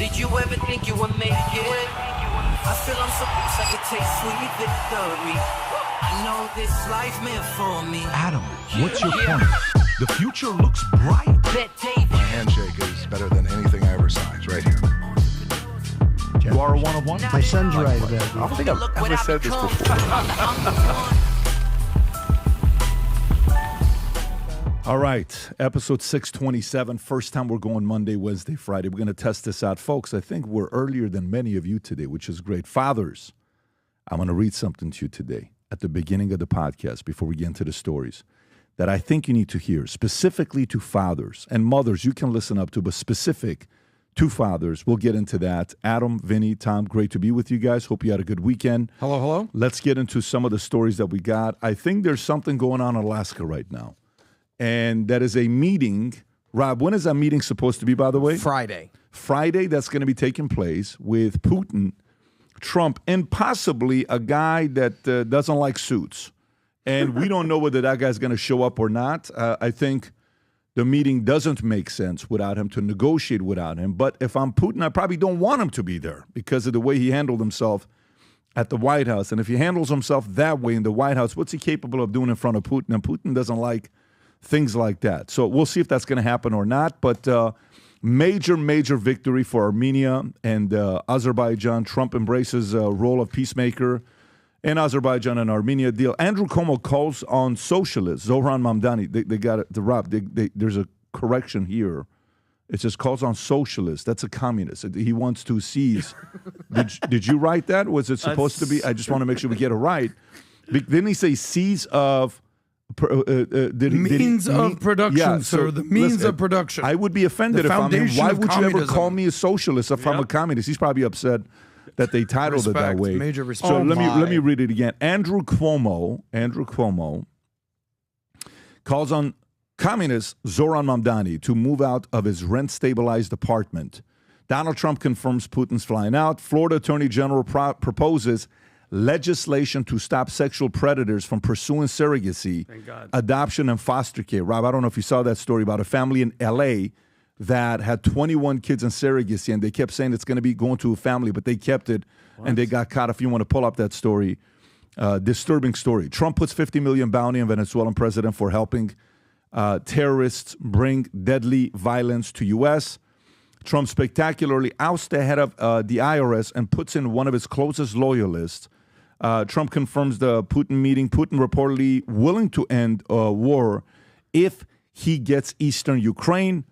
Did you ever think you would make it? I feel I'm so close, I could taste sweet victory. I know this life meant for me. Adam, what's your point? The future looks bright. My handshake is better than anything I ever saw. It's right here. You are a one-of-one? My son's right about I don't think I've ever said this before. All right, episode 627. First time we're going Monday, Wednesday, Friday. We're going to test this out. Folks, I think we're earlier than many of you today, which is great. Fathers, I'm going to read something to you today at the beginning of the podcast before we get into the stories that I think you need to hear, specifically to fathers. And mothers, you can listen up to, but specific to fathers. We'll get into that. Adam, Vinny, Tom, great to be with you guys. Hope you had a good weekend. Hello, hello. Let's get into some of the stories that we got. I think there's something going on in Alaska right now. And that is a meeting. Rob, when is that meeting supposed to be, by the way? Friday. Friday, that's going to be taking place with Putin, Trump, and possibly a guy that doesn't like suits. And we don't know whether that guy's going to show up or not. I think the meeting doesn't make sense without him, to negotiate without him. But if I'm Putin, I probably don't want him to be there because of the way he handled himself at the White House. And if he handles himself that way in the White House, what's he capable of doing in front of Putin? And Putin doesn't like things like that. So we'll see if that's going to happen or not. But major victory for Armenia and Azerbaijan. Trump embraces a role of peacemaker in Azerbaijan and Armenia deal. Andrew Cuomo calls on socialists. Zohran Mamdani, they got it. There's a correction here. It says calls on socialists. That's a communist. He wants to seize. Did you write that? Was it supposed to be? I just want to make sure we get it right. Didn't he say seize of... means of production, yeah, sir. The means of production. I would be offended if I'm him. Why would you ever call me a socialist if I'm a communist? He's probably upset that they titled it that way. Major respect. So let me read it again. Andrew Cuomo calls on communist Zohran Mamdani to move out of his rent-stabilized apartment. Donald Trump confirms Putin's flying out. Florida Attorney General proposes legislation to stop sexual predators from pursuing surrogacy, adoption, and foster care. Rob, I don't know if you saw that story about a family in L.A. that had 21 kids in surrogacy, and they kept saying it's going to be going to a family, but they kept it, and they got caught. If you want to pull up that story, disturbing story. Trump puts $50 million bounty on Venezuelan president for helping terrorists bring deadly violence to U.S. Trump spectacularly ousts the head of the IRS and puts in one of his closest loyalists. Trump confirms the Putin meeting. Putin reportedly willing to end war if he gets eastern Ukraine.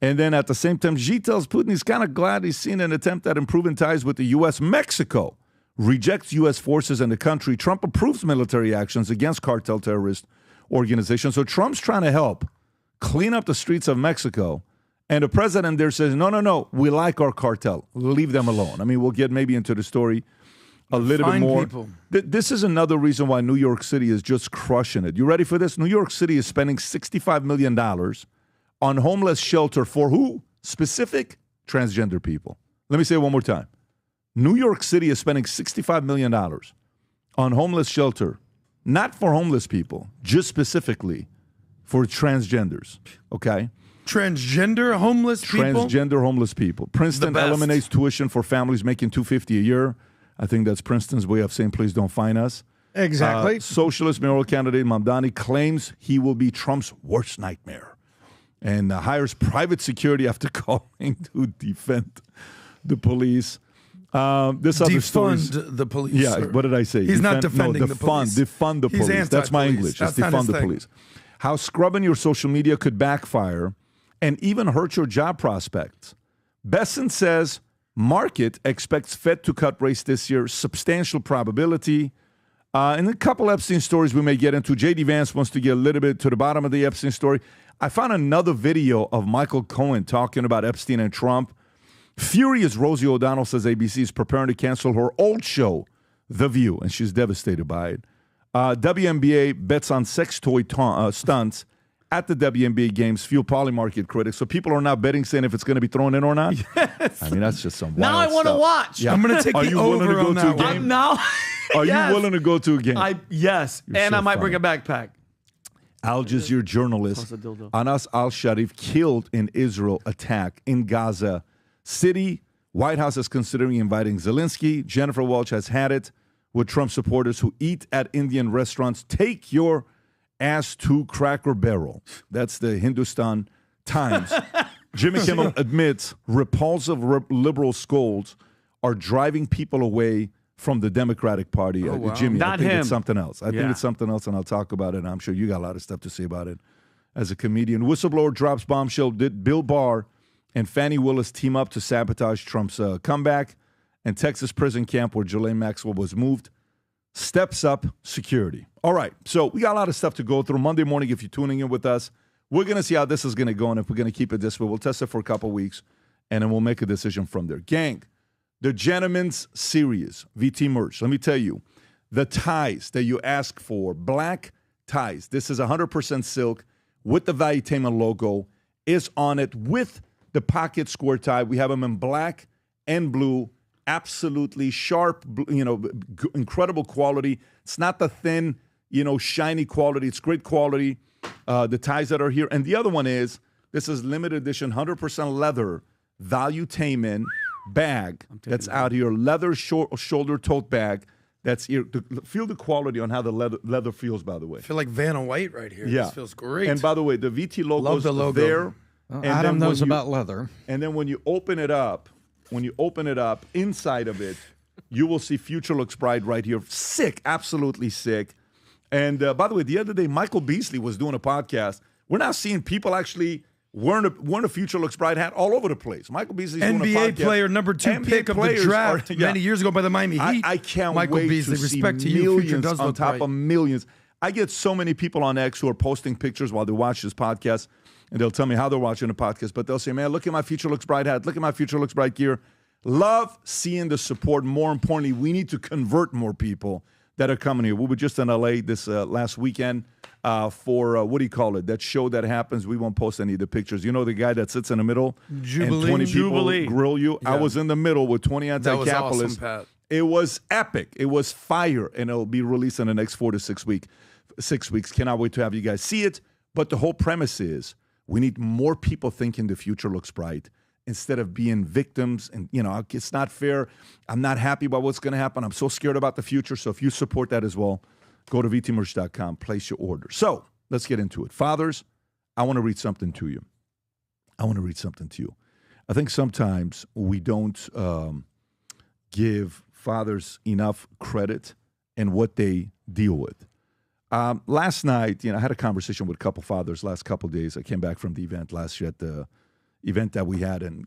And then at the same time, Xi tells Putin he's kind of glad he's seen an attempt at improving ties with the U.S. Mexico rejects U.S. forces in the country. Trump approves military actions against cartel terrorist organizations. So Trump's trying to help clean up the streets of Mexico. And the president there says, no, we like our cartel. Leave them alone. I mean, we'll get maybe into the story a little bit more. This is another reason why New York City is just crushing it. You ready for this? New York City is spending $65 million on homeless shelter for who? Specific transgender people. Let me say it one more time. New York City is spending $65 million on homeless shelter, not for homeless people, just specifically for transgenders, okay? Transgender homeless people? Transgender homeless people. Princeton eliminates tuition for families making $250 a year. I think that's Princeton's way of saying, please don't fine us. Exactly. Socialist mayoral candidate Mamdani claims he will be Trump's worst nightmare and hires private security after calling to defend the police. This other story. Defund the police. Yeah, sir. what did I say? He's not defending the police. Defund the police. He's That's my English. That's It's defund the police. How scrubbing your social media could backfire and even hurt your job prospects. Besson says market expects Fed to cut rates this year, substantial probability. And a couple Epstein stories we may get into. J.D. Vance wants to get a little bit to the bottom of the Epstein story. I found another video of Michael Cohen talking about Epstein and Trump. Furious Rosie O'Donnell says ABC is preparing to cancel her old show, The View, and she's devastated by it. WNBA bets on sex toy stunts at the WNBA games, fuel polymarket critics. So people are now betting, saying if it's going to be thrown in or not. Yes. I mean, that's just some wild Now I want to stuff. watch. Yeah. I'm going to take the over on that one. I'm now. Are Yes. you willing to go to a game? Yes. You're And so I might funny. bring a backpack. Al Jazeera journalist Plus a dildo. Anas al-Sharif killed in Israel attack in Gaza City. White House is considering inviting Zelensky. Jennifer Welch has had it with Trump supporters who eat at Indian restaurants. Take your ass to Cracker Barrel. That's the Hindustan Times. Jimmy Kimmel admits repulsive liberal scolds are driving people away from the Democratic Party. Oh, wow. Jimmy, Not I think him. it's something else. I think it's something else, and I'll talk about it. And I'm sure you got a lot of stuff to say about it as a comedian. Whistleblower drops bombshell. Did Bill Barr and Fannie Willis team up to sabotage Trump's comeback? And Texas prison camp where Ghislaine Maxwell was moved steps up security. All right, so we got a lot of stuff to go through. Monday morning, if you're tuning in with us, we're going to see how this is going to go, and if we're going to keep it this way, we'll test it for a couple weeks, and then we'll make a decision from there. Gang, the Gentleman's Series, VT merch. Let me tell you, the ties that you ask for, black ties. This is 100% silk with the Valuetainment logo, is on it with the pocket square tie. We have them in black and blue, absolutely sharp, incredible quality. It's not the thin, shiny quality. It's great quality. The ties that are here. And the other one is, this is limited edition, 100% leather, Valuetainment bag that's out here. Leather shoulder tote bag. That's here. Feel the quality on how the leather feels, by the way. I feel like Vanna White right here. Yeah. This feels great. And by the way, the VT logo Love is the logo. there. And Adam then knows about leather. And then when you open it up, inside of it, you will see Future Looks Bright right here. Sick, absolutely sick. And by the way, the other day, Michael Beasley was doing a podcast. We're now seeing people actually wearing a Future Looks Bright hat all over the place. Michael Beasley's doing a podcast. NBA player, number 2 pick of the draft many years ago by the Miami Heat. I can't Michael wait Beasley, to respect see to you. Future millions does on look top bright. of millions. I get so many people on X who are posting pictures while they watch this podcast, and they'll tell me how they're watching the podcast, but they'll say, man, look at my Future Looks Bright hat. Look at my Future Looks Bright gear. Love seeing the support. More importantly, we need to convert more people that are coming here. We were just in L.A. this last weekend for, what do you call it, that show that happens. We won't post any of the pictures. You know the guy that sits in the middle Jubilee. and 20 people Jubilee. grill you? Yeah. I was in the middle with 20 That was anti-capitalists. awesome, Pat. It was epic. It was fire, and it'll be released in the next 4 to 6 weeks. Cannot wait to have you guys see it. But the whole premise is we need more people thinking the future looks bright instead of being victims. And, it's not fair. I'm not happy about what's going to happen. I'm so scared about the future. So if you support that as well, go to vtmerch.com, place your order. So let's get into it. Fathers, I want to read something to you. I think sometimes we don't give fathers enough credit in what they deal with. Last night, I had a conversation with a couple fathers last couple of days. I came back from the event last year at the event that we had, and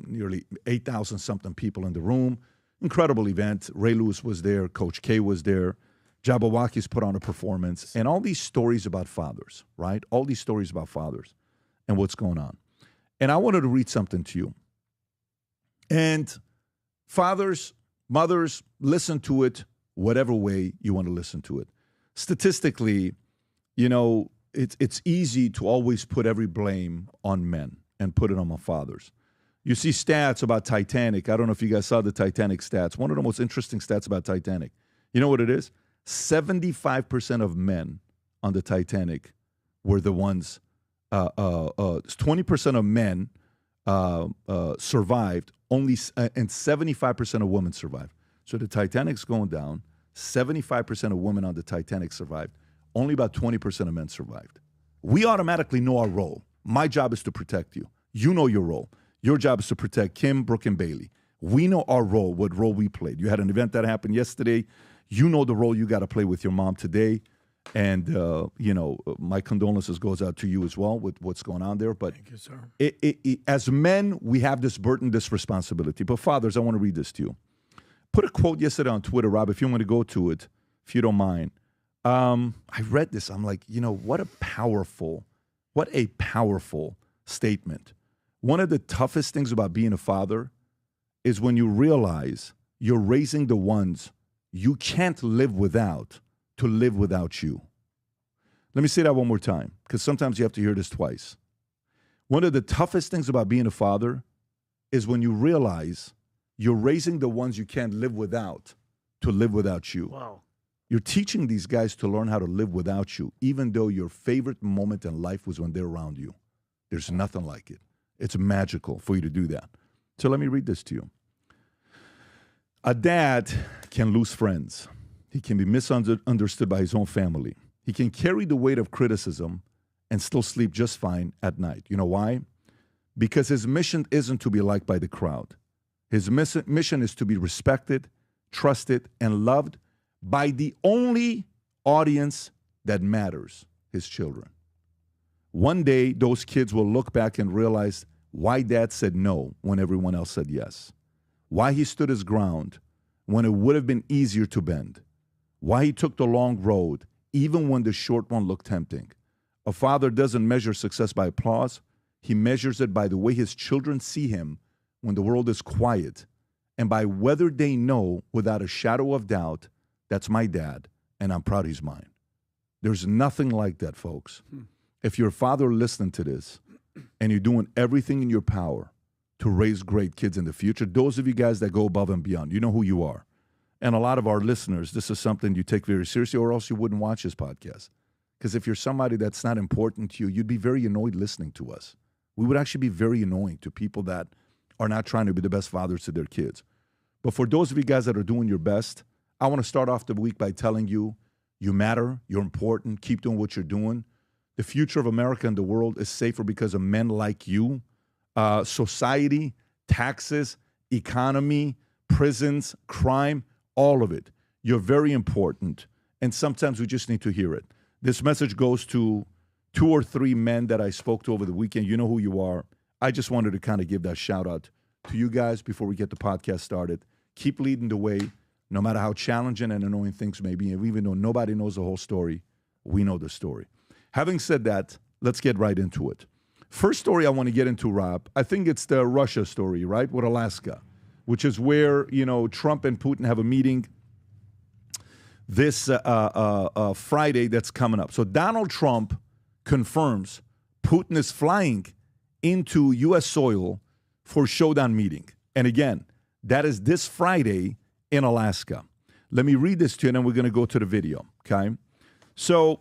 nearly 8,000 something people in the room. Incredible event. Ray Lewis was there. Coach K was there. Jabberwocky's put on a performance, and all these stories about fathers, right? All these stories about fathers and what's going on. And I wanted to read something to you. And fathers, mothers, listen to it whatever way you want to listen to it. Statistically, it's easy to always put every blame on men and put it on my fathers. You see stats about Titanic. I don't know if you guys saw the Titanic stats. One of the most interesting stats about Titanic. You know what it is? 75% of men on the Titanic were the ones, 20% of men survived, and 75% of women survived. So the Titanic's going down. 75% of women on the Titanic survived. Only about 20% of men survived. We automatically know our role. My job is to protect you. You know your role. Your job is to protect Kim, Brooke, and Bailey. We know our role, what role we played. You had an event that happened yesterday. You know the role you got to play with your mom today. And, my condolences goes out to you as well with what's going on there. But Thank you, sir. As men, we have this burden, this responsibility. But fathers, I want to read this to you. Put a quote yesterday on Twitter, Rob, if you want to go to it, if you don't mind. I read this. I'm like, what a powerful statement. One of the toughest things about being a father is when you realize you're raising the ones you can't live without to live without you. Let me say that one more time, because sometimes you have to hear this twice. One of the toughest things about being a father is when you realize you're raising the ones you can't live without to live without you. Wow. You're teaching these guys to learn how to live without you, even though your favorite moment in life was when they're around you. There's nothing like it. It's magical for you to do that. So let me read this to you. A dad can lose friends. He can be misunderstood by his own family. He can carry the weight of criticism and still sleep just fine at night. You know why? Because his mission isn't to be liked by the crowd. His mission is to be respected, trusted, and loved by the only audience that matters, his children. One day, those kids will look back and realize why dad said no when everyone else said yes. Why he stood his ground when it would have been easier to bend. Why he took the long road even when the short one looked tempting. A father doesn't measure success by applause. He measures it by the way his children see him when the world is quiet and by whether they know without a shadow of doubt, that's my dad and I'm proud he's mine. There's nothing like that, folks. If you're a father listening to this and you're doing everything in your power to raise great kids in the future, those of you guys that go above and beyond, you know who you are. And a lot of our listeners, this is something you take very seriously or else you wouldn't watch this podcast. Because if you're somebody that's not important to you, you'd be very annoyed listening to us. We would actually be very annoying to people that are not trying to be the best fathers to their kids. But for those of you guys that are doing your best, I want to start off the week by telling you, you matter, you're important, keep doing what you're doing. The future of America and the world is safer because of men like you. Society, taxes, economy, prisons, crime, all of it. You're very important. And sometimes we just need to hear it. This message goes to 2 or 3 men that I spoke to over the weekend. You know who you are. I just wanted to kind of give that shout out to you guys before we get the podcast started. Keep leading the way, no matter how challenging and annoying things may be. And even though nobody knows the whole story, we know the story. Having said that, let's get right into it. First story I want to get into, Rob, I think it's the Russia story, right, with Alaska, which is where, you know, Trump and Putin have a meeting this Friday that's coming up. So Donald Trump confirms Putin is flying into U.S. soil for showdown meeting. And again, that is this Friday in Alaska. Let me read this to you, and then we're going to go to the video, okay? So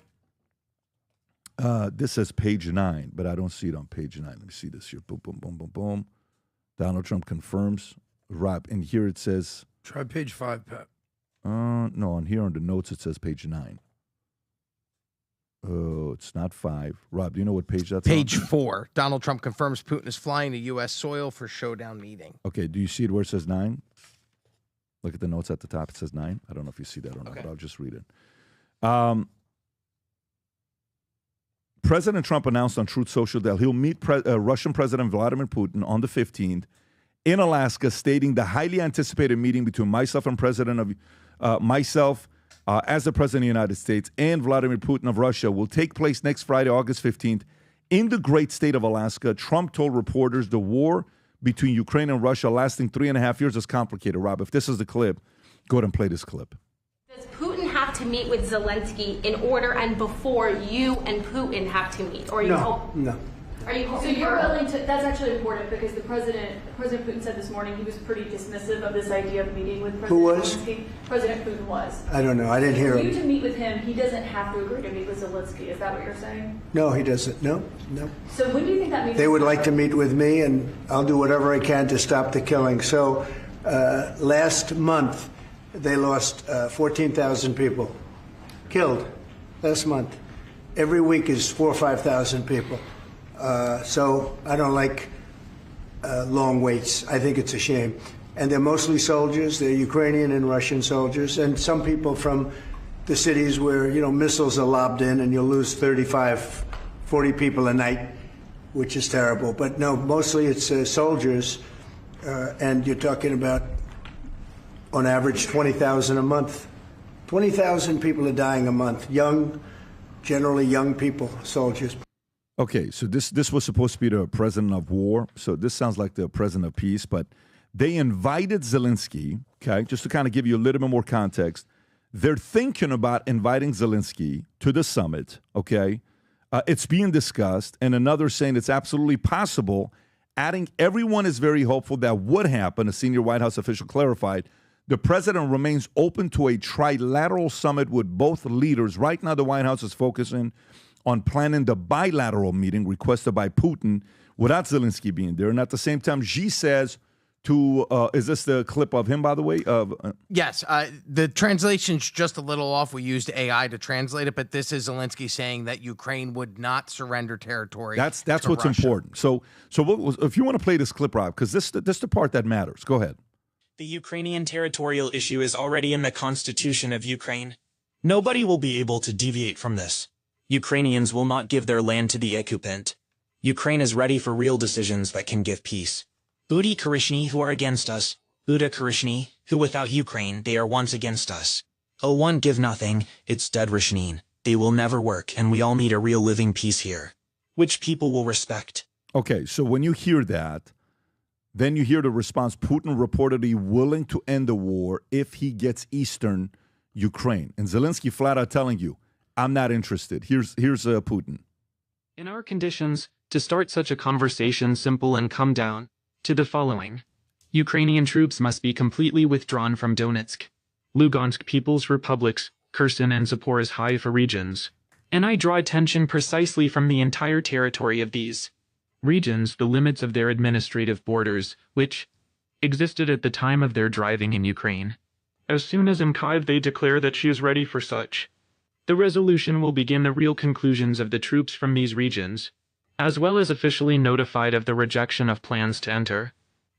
this says page 9, but I don't see it on page 9. Let me see this here. Boom, boom, boom, boom, boom. Donald Trump confirms. Rob, and here it says... Try page 5, Pat. No, on here on the notes it says page 9. Oh, it's not 5. Rob, do you know what page that's Page on? 4. Donald Trump confirms Putin is flying to U.S. soil for showdown meeting. Okay, do you see it where it says 9? Look at the notes at the top. It says 9. I don't know if you see that or not, but I'll just read it. President Trump announced on Truth Social that he'll meet Russian President Vladimir Putin on the 15th in Alaska, stating the highly anticipated meeting between myself and as the President of the United States and Vladimir Putin of Russia will take place next Friday, August 15th, in the great state of Alaska. Trump told reporters the war between Ukraine and Russia lasting 3.5 years is complicated. Rob, if this is the clip, go ahead and play this clip. Does Putin have to meet with Zelensky in order and before you and Putin have to meet? Or are you No. Are you So you're willing to, that's actually important because President Putin said this morning he was pretty dismissive of this idea of meeting with President Who was? Zelensky. President Putin was. I don't know. I didn't hear For you him. to meet with him, he doesn't have to agree to meet with Zelensky. Is that what you're saying? No, he doesn't. No. So when do you think that meeting? They would like to meet with me, and I'll do whatever I can to stop the killing. So last month, they lost 14,000 people killed last month. Every week is 4,000 or 5,000 people. So I don't like long waits. I think it's a shame. And they're mostly soldiers. They're Ukrainian and Russian soldiers, and some people from the cities where, you know, missiles are lobbed in and you'll lose 35, 40 people a night, which is terrible. But no, mostly it's soldiers, and you're talking about, on average, 20,000 a month. 20,000 people are dying a month. Young, generally young people, soldiers. Okay, so this was supposed to be the president of war. So this sounds like the president of peace, but they invited Zelensky, okay, just to kind of give you a little bit more context. They're thinking about inviting Zelensky to the summit, okay? It's being discussed, and another saying it's absolutely possible, adding everyone is very hopeful that would happen, a senior White House official clarified. The president remains open to a trilateral summit with both leaders. Right now, the White House is focusing on planning the bilateral meeting requested by Putin without Zelensky being there. And at the same time, Xi says to, is this the clip of him, by the way? Yes. The translation's just a little off. We used AI to translate it, but this is Zelensky saying that Ukraine would not surrender territory. That's what's Russia. important. So if you want to play this clip, Rob, because this is the part that matters. Go ahead. The Ukrainian territorial issue is already in the constitution of Ukraine. Nobody will be able to deviate from this. Ukrainians will not give their land to the occupant. Ukraine is ready for real decisions that can give peace. Budi Karishny, who are against us. Buda Karishny, who without Ukraine, they are once against us. Oh, one give nothing, it's dead Rishnin. They will never work, and we all need a real living peace here, which people will respect. Okay, so when you hear that, then you hear the response, Putin reportedly willing to end the war if he gets eastern Ukraine. And Zelensky flat out telling you, I'm not interested. Here's Putin. In our conditions, to start such a conversation simple and come down to the following. Ukrainian troops must be completely withdrawn from Donetsk, Lugansk People's Republics, Kherson and Zaporizhzhia regions. And I draw attention precisely from the entire territory of these regions, the limits of their administrative borders, which existed at the time of their driving in Ukraine. As soon as in Kyiv they declare that she is ready for such, the resolution will begin the real conclusions of the troops from these regions, as well as officially notified of the rejection of plans to enter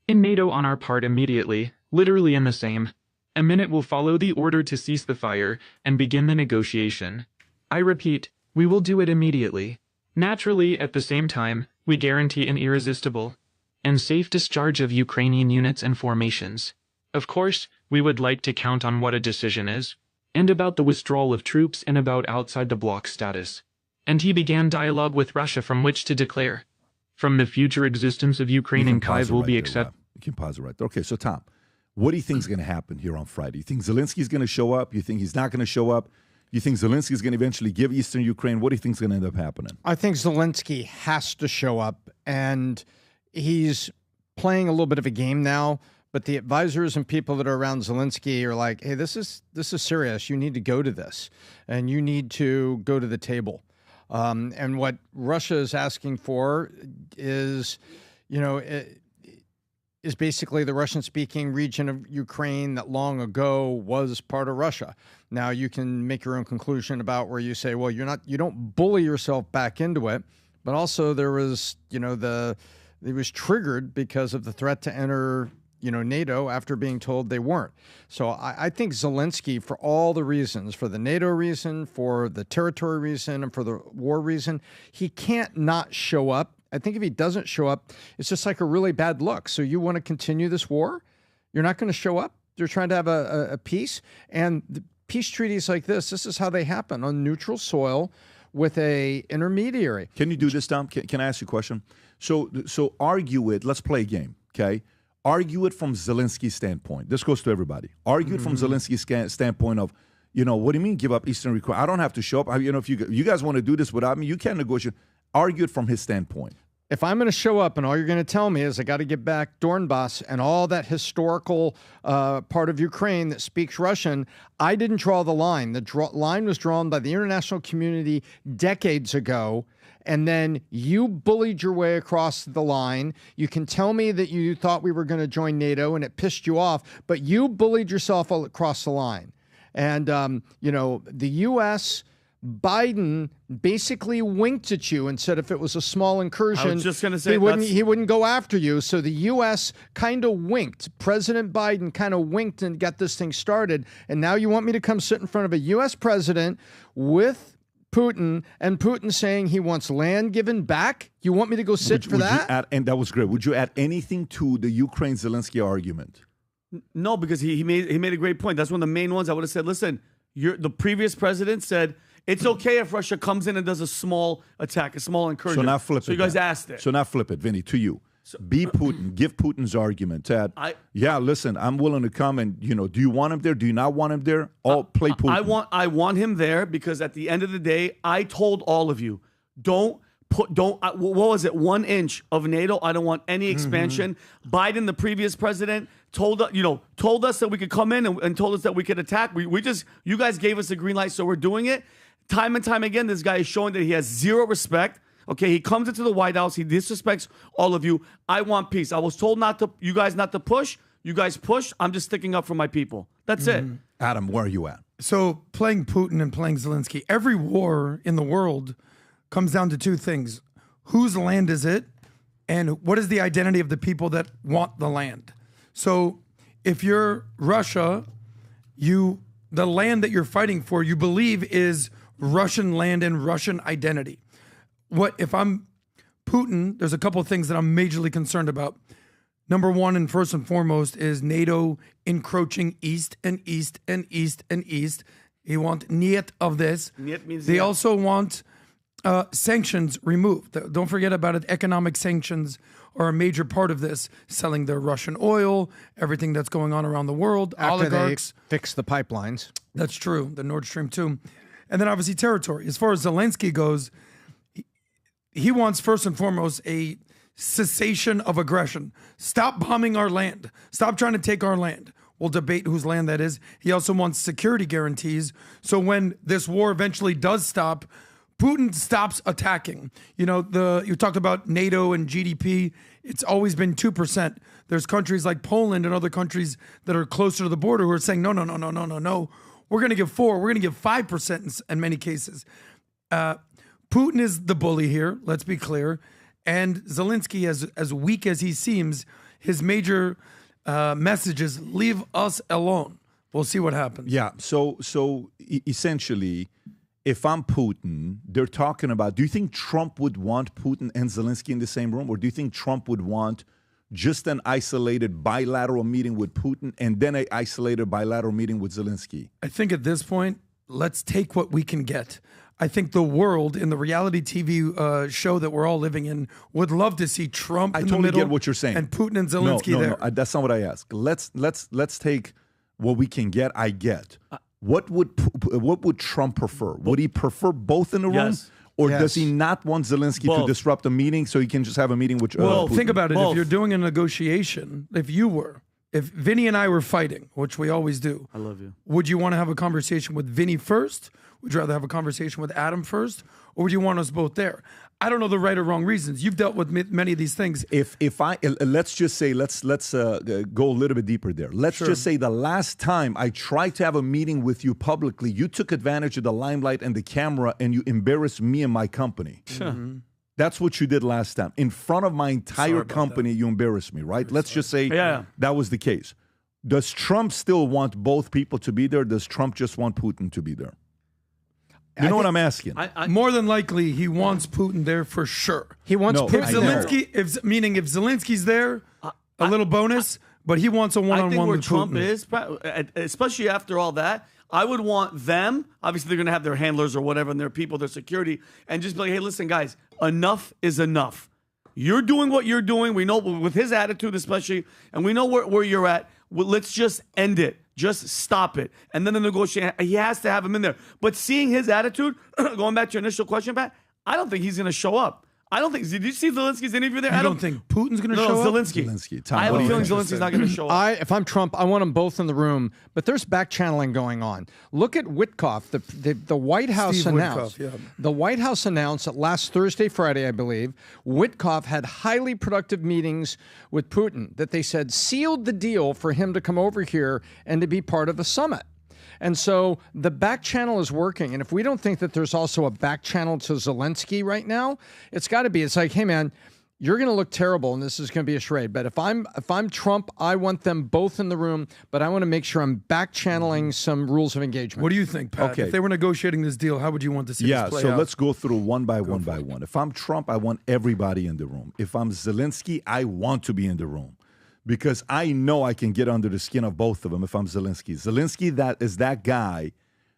in NATO on our part immediately, literally in the same a minute will follow the order to cease the fire and begin the negotiation. I repeat, we will do it immediately. Naturally, at the same time, we guarantee an irresistible and safe discharge of Ukrainian units and formations. Of course, we would like to count on what a decision is, and about the withdrawal of troops and about outside the bloc status. And he began dialogue with Russia from which to declare, from the future existence of Ukraine and Kyiv will be accepted. You can pause it right there. Okay, so Tom, what do you think is going to happen here on Friday? You think Zelensky's going to show up? You think he's not going to show up? You think Zelensky's going to eventually give Eastern Ukraine? What do you think is going to end up happening? I think Zelensky has to show up, and he's playing a little bit of a game now. But the advisors and people that are around Zelensky are like, "Hey, this is serious. You need to go to this, and you need to go to the table." And what Russia is asking for is, is basically the Russian-speaking region of Ukraine that long ago was part of Russia. Now you can make your own conclusion about where you say, well, you don't bully yourself back into it, but also there was, it was triggered because of the threat to enter, NATO after being told they weren't. So I think Zelensky, for all the reasons, for the NATO reason, for the territory reason, and for the war reason, he can't not show up. I think if he doesn't show up, it's just like a really bad look. So you want to continue this war? You're not going to show up? You're trying to have a peace? And the peace treaties like this is how they happen, on neutral soil with a intermediary. Can you do this, Tom? Can I ask you a question? So argue it. Let's play a game, okay? Argue it from Zelensky's standpoint. This goes to everybody. Argue it from Zelensky's standpoint of, what do you mean give up Eastern Ukraine? I don't have to show up. If you guys want to do this without me, you can't negotiate. Argue it from his standpoint. If I'm going to show up and all you're going to tell me is I got to get back Donbass and all that historical part of Ukraine that speaks Russian, I didn't draw the line. The line was drawn by the international community decades ago, and then you bullied your way across the line. You can tell me that you thought we were going to join NATO and it pissed you off, but you bullied yourself across the line. And, the U.S., Biden basically winked at you and said if it was a small incursion, I was just going to say he wouldn't go after you. So the U.S. kind of winked. President Biden kind of winked and got this thing started. And now you want me to come sit in front of a U.S. president with Putin and Putin saying he wants land given back? You want me to go sit for that? And that was great. Would you add anything to the Ukraine-Zelensky argument? No, because he made a great point. That's one of the main ones. I would have said, listen, the previous president said, it's okay if Russia comes in and does a small attack, a small incursion. So now flip it. So you guys asked it. So now flip it, Vinny, to you. Be Putin. Give Putin's argument, Ted. Listen, I'm willing to come and, do you want him there? Do you not want him there? Play Putin. I want him there because at the end of the day, I told all of you, what was it, 1 inch of NATO? I don't want any expansion. Biden, the previous president, told us that we could come in and told us that we could attack. You guys gave us the green light, so we're doing it. Time and time again, this guy is showing that he has zero respect Okay, he comes into the White House. He disrespects all of you. I want peace. I was told you guys not to push. You guys push. I'm just sticking up for my people. That's it. Adam, where are you at? So playing Putin and playing Zelensky, every war in the world comes down to two things. Whose land is it? And what is the identity of the people that want the land? So if you're Russia, the land that you're fighting for, you believe is Russian land and Russian identity. What if I'm Putin? There's a couple of things that I'm majorly concerned about. Number one, and first and foremost, is NATO encroaching east and east and east and east. He want niet of this. Niet means they yeah. also want sanctions removed. Don't forget about it. Economic sanctions are a major part of this. Selling their Russian oil, everything that's going on around the world, After oligarchs. they fix the pipelines. That's true. The Nord Stream 2. And then obviously territory. As far as Zelensky goes, he wants first and foremost a cessation of aggression. Stop bombing our land. Stop trying to take our land. We'll debate whose land that is. He also wants security guarantees. So when this war eventually does stop, Putin stops attacking. You know, you talked about NATO and GDP. It's always been 2%. There's countries like Poland and other countries that are closer to the border who are saying, no. We're going to give 4%. We're going to give 5% in many cases. Putin is the bully here, let's be clear. And Zelensky, as weak as he seems, his major message is leave us alone. We'll see what happens. Yeah, so essentially, if I'm Putin, they're talking about, do you think Trump would want Putin and Zelensky in the same room? Or do you think Trump would want just an isolated bilateral meeting with Putin and then an isolated bilateral meeting with Zelensky? I think at this point, let's take what we can get. I think the world in the reality TV show that we're all living in would love to see Trump in the middle. Get what you're saying. And Putin and Zelensky there. No, that's not what I asked. Let's take what we can get. I get. What would Trump prefer? Would he prefer both in the room? Yes. Or does he not want Zelensky to disrupt a meeting so he can just have a meeting with Well, Putin? think about it. If you're doing a negotiation, if Vinny and I were fighting, which we always do. I love you. Would you want to have a conversation with Vinny first? Would you rather have a conversation with Adam first? Or would you want us both there? I don't know the right or wrong reasons. You've dealt with many of these things. If I let's just say let's go a little bit deeper there. Let's just say the last time I tried to have a meeting with you publicly, you took advantage of the limelight and the camera and you embarrassed me and my company. Mm-hmm. That's what you did last time. In front of my entire company, you embarrassed me, right? Let's just say that was the case. Does Trump still want both people to be there? Does Trump just want Putin to be there? You know what I'm asking? More than likely, he wants Putin there for sure. He wants Putin. If Zelensky, if Zelensky's there, a little bonus. But he wants a one-on-one I think where with Trump Putin. is, especially after all that, I would want them. Obviously, they're going to have their handlers or whatever, and their people, their security, and just be like, "Hey, listen, guys, enough is enough. You're doing what you're doing. We know with his attitude, especially, and we know where you're at. Well, let's just end it." Just stop it. And then the negotiation, he has to have him in there. But seeing his attitude, going back to your initial question, Pat, I don't think he's going to show up. I don't think. Did you see Zelensky's interview there? I don't think Putin's going to show up? Zelensky. I have a feeling Zelensky's not going to show up. If I'm Trump, I want them both in the room. But there's back channeling going on. Look at Witkoff. The White House Steve announced. Witkoff, yeah. The White House announced that last Thursday, Friday, I believe, Witkoff had highly productive meetings with Putin that they said sealed the deal for him to come over here and to be part of a summit. And so the back channel is working. And if we don't think that there's also a back channel to Zelensky right now, it's got to be. It's like, hey, man, you're going to look terrible, and this is going to be a charade. But if I'm Trump, I want them both in the room, but I want to make sure I'm back channeling some rules of engagement. What do you think, Pat? Okay. If they were negotiating this deal, how would you want to see this play so out? let's go through one by one. If I'm Trump, I want everybody in the room. If I'm Zelensky, I want to be in the room. Because I know I can get under the skin of both of them if I'm Zelensky. Zelensky, that is that guy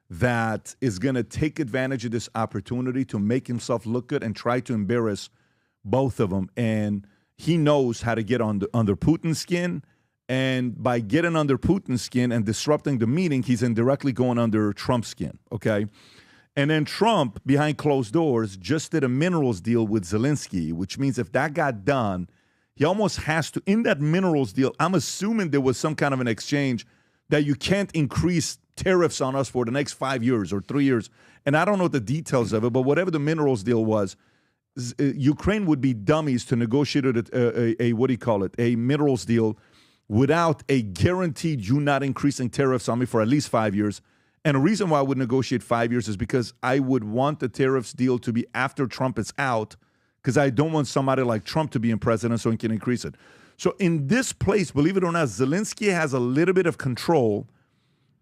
that is going to take advantage of this opportunity to make himself look good and try to embarrass both of them. And he knows how to get under Putin's skin. And by getting under Putin's skin and disrupting the meeting, he's indirectly going under Trump's skin, okay? And then Trump, behind closed doors, just did a minerals deal with Zelensky, which means if that got done, he almost has to, in that minerals deal, I'm assuming there was some kind of an exchange that you can't increase tariffs on us for the next 5 years or 3 years. And I don't know the details of it, but whatever the minerals deal was, Ukraine would be dummies to negotiate a what do you call it, a minerals deal without a guaranteed you not increasing tariffs on me for at least 5 years. And the reason why I would negotiate 5 years is because I would want the tariffs deal to be after Trump is out, because I don't want somebody like Trump to be in president so he can increase it. So in this place, believe it or not, Zelensky has a little bit of control,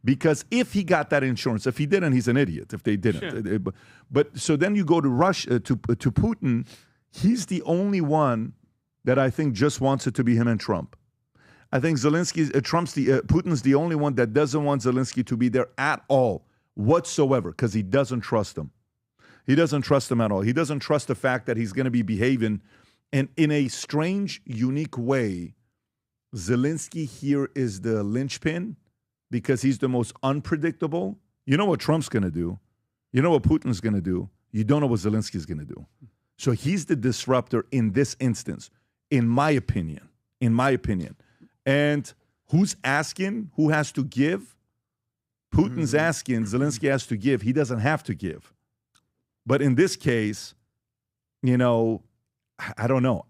because if he got that insurance, if he didn't, he's an idiot if they didn't. Sure. But so then you go to Russia, to Putin. He's the only one that I think just wants it to be him and Trump. I think Putin's the only one that doesn't want Zelensky to be there at all whatsoever, because he doesn't trust him. He doesn't trust him at all. He doesn't trust the fact that he's going to be behaving. And in a strange, unique way, Zelensky here is the linchpin, because he's the most unpredictable. You know what Trump's going to do. You know what Putin's going to do. You don't know what Zelensky's going to do. So he's the disruptor in this instance, in my opinion. In my opinion. And who's asking? Who has to give? Putin's asking. Zelensky has to give. He doesn't have to give. But in this case, you know, I don't know.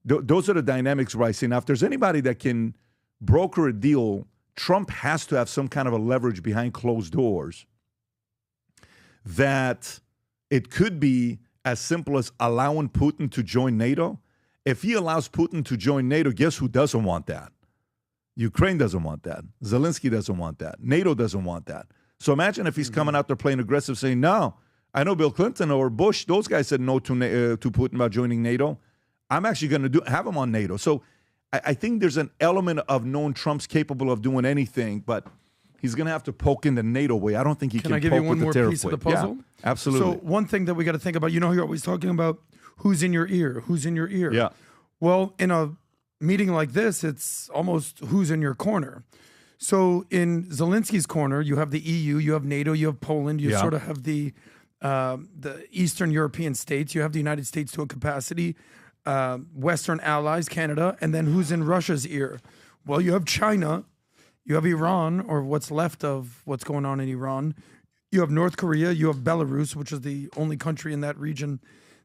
Those are the dynamics where I see. Now, if there's anybody that can broker a deal, Trump has to have some kind of a leverage behind closed doors, that it could be as simple as allowing Putin to join NATO. If he allows Putin to join NATO, guess who doesn't want that? Ukraine doesn't want that. Zelensky doesn't want that. NATO doesn't want that. So imagine if he's coming out there playing aggressive, saying, no, I know Bill Clinton or Bush, those guys said no to Putin about joining NATO. I'm actually going to have him on NATO. So I think there's an element of knowing Trump's capable of doing anything, but he's going to have to poke in the NATO way. I don't think he can I give poke you one with the more piece tariff of the way. puzzle? Yeah, absolutely. So one thing that we got to think about, you know, you're always talking about who's in your ear, who's in your ear. Yeah. Well, in a meeting like this, it's almost who's in your corner. So in Zelensky's corner, you have the EU, you have NATO, you have Poland, you sort of have the Eastern European states, you have the United States to a capacity, Western allies, Canada, and then who's in Russia's ear? Well, you have China, you have Iran, or what's left of what's going on in Iran. You have North Korea, you have Belarus, which is the only country in that region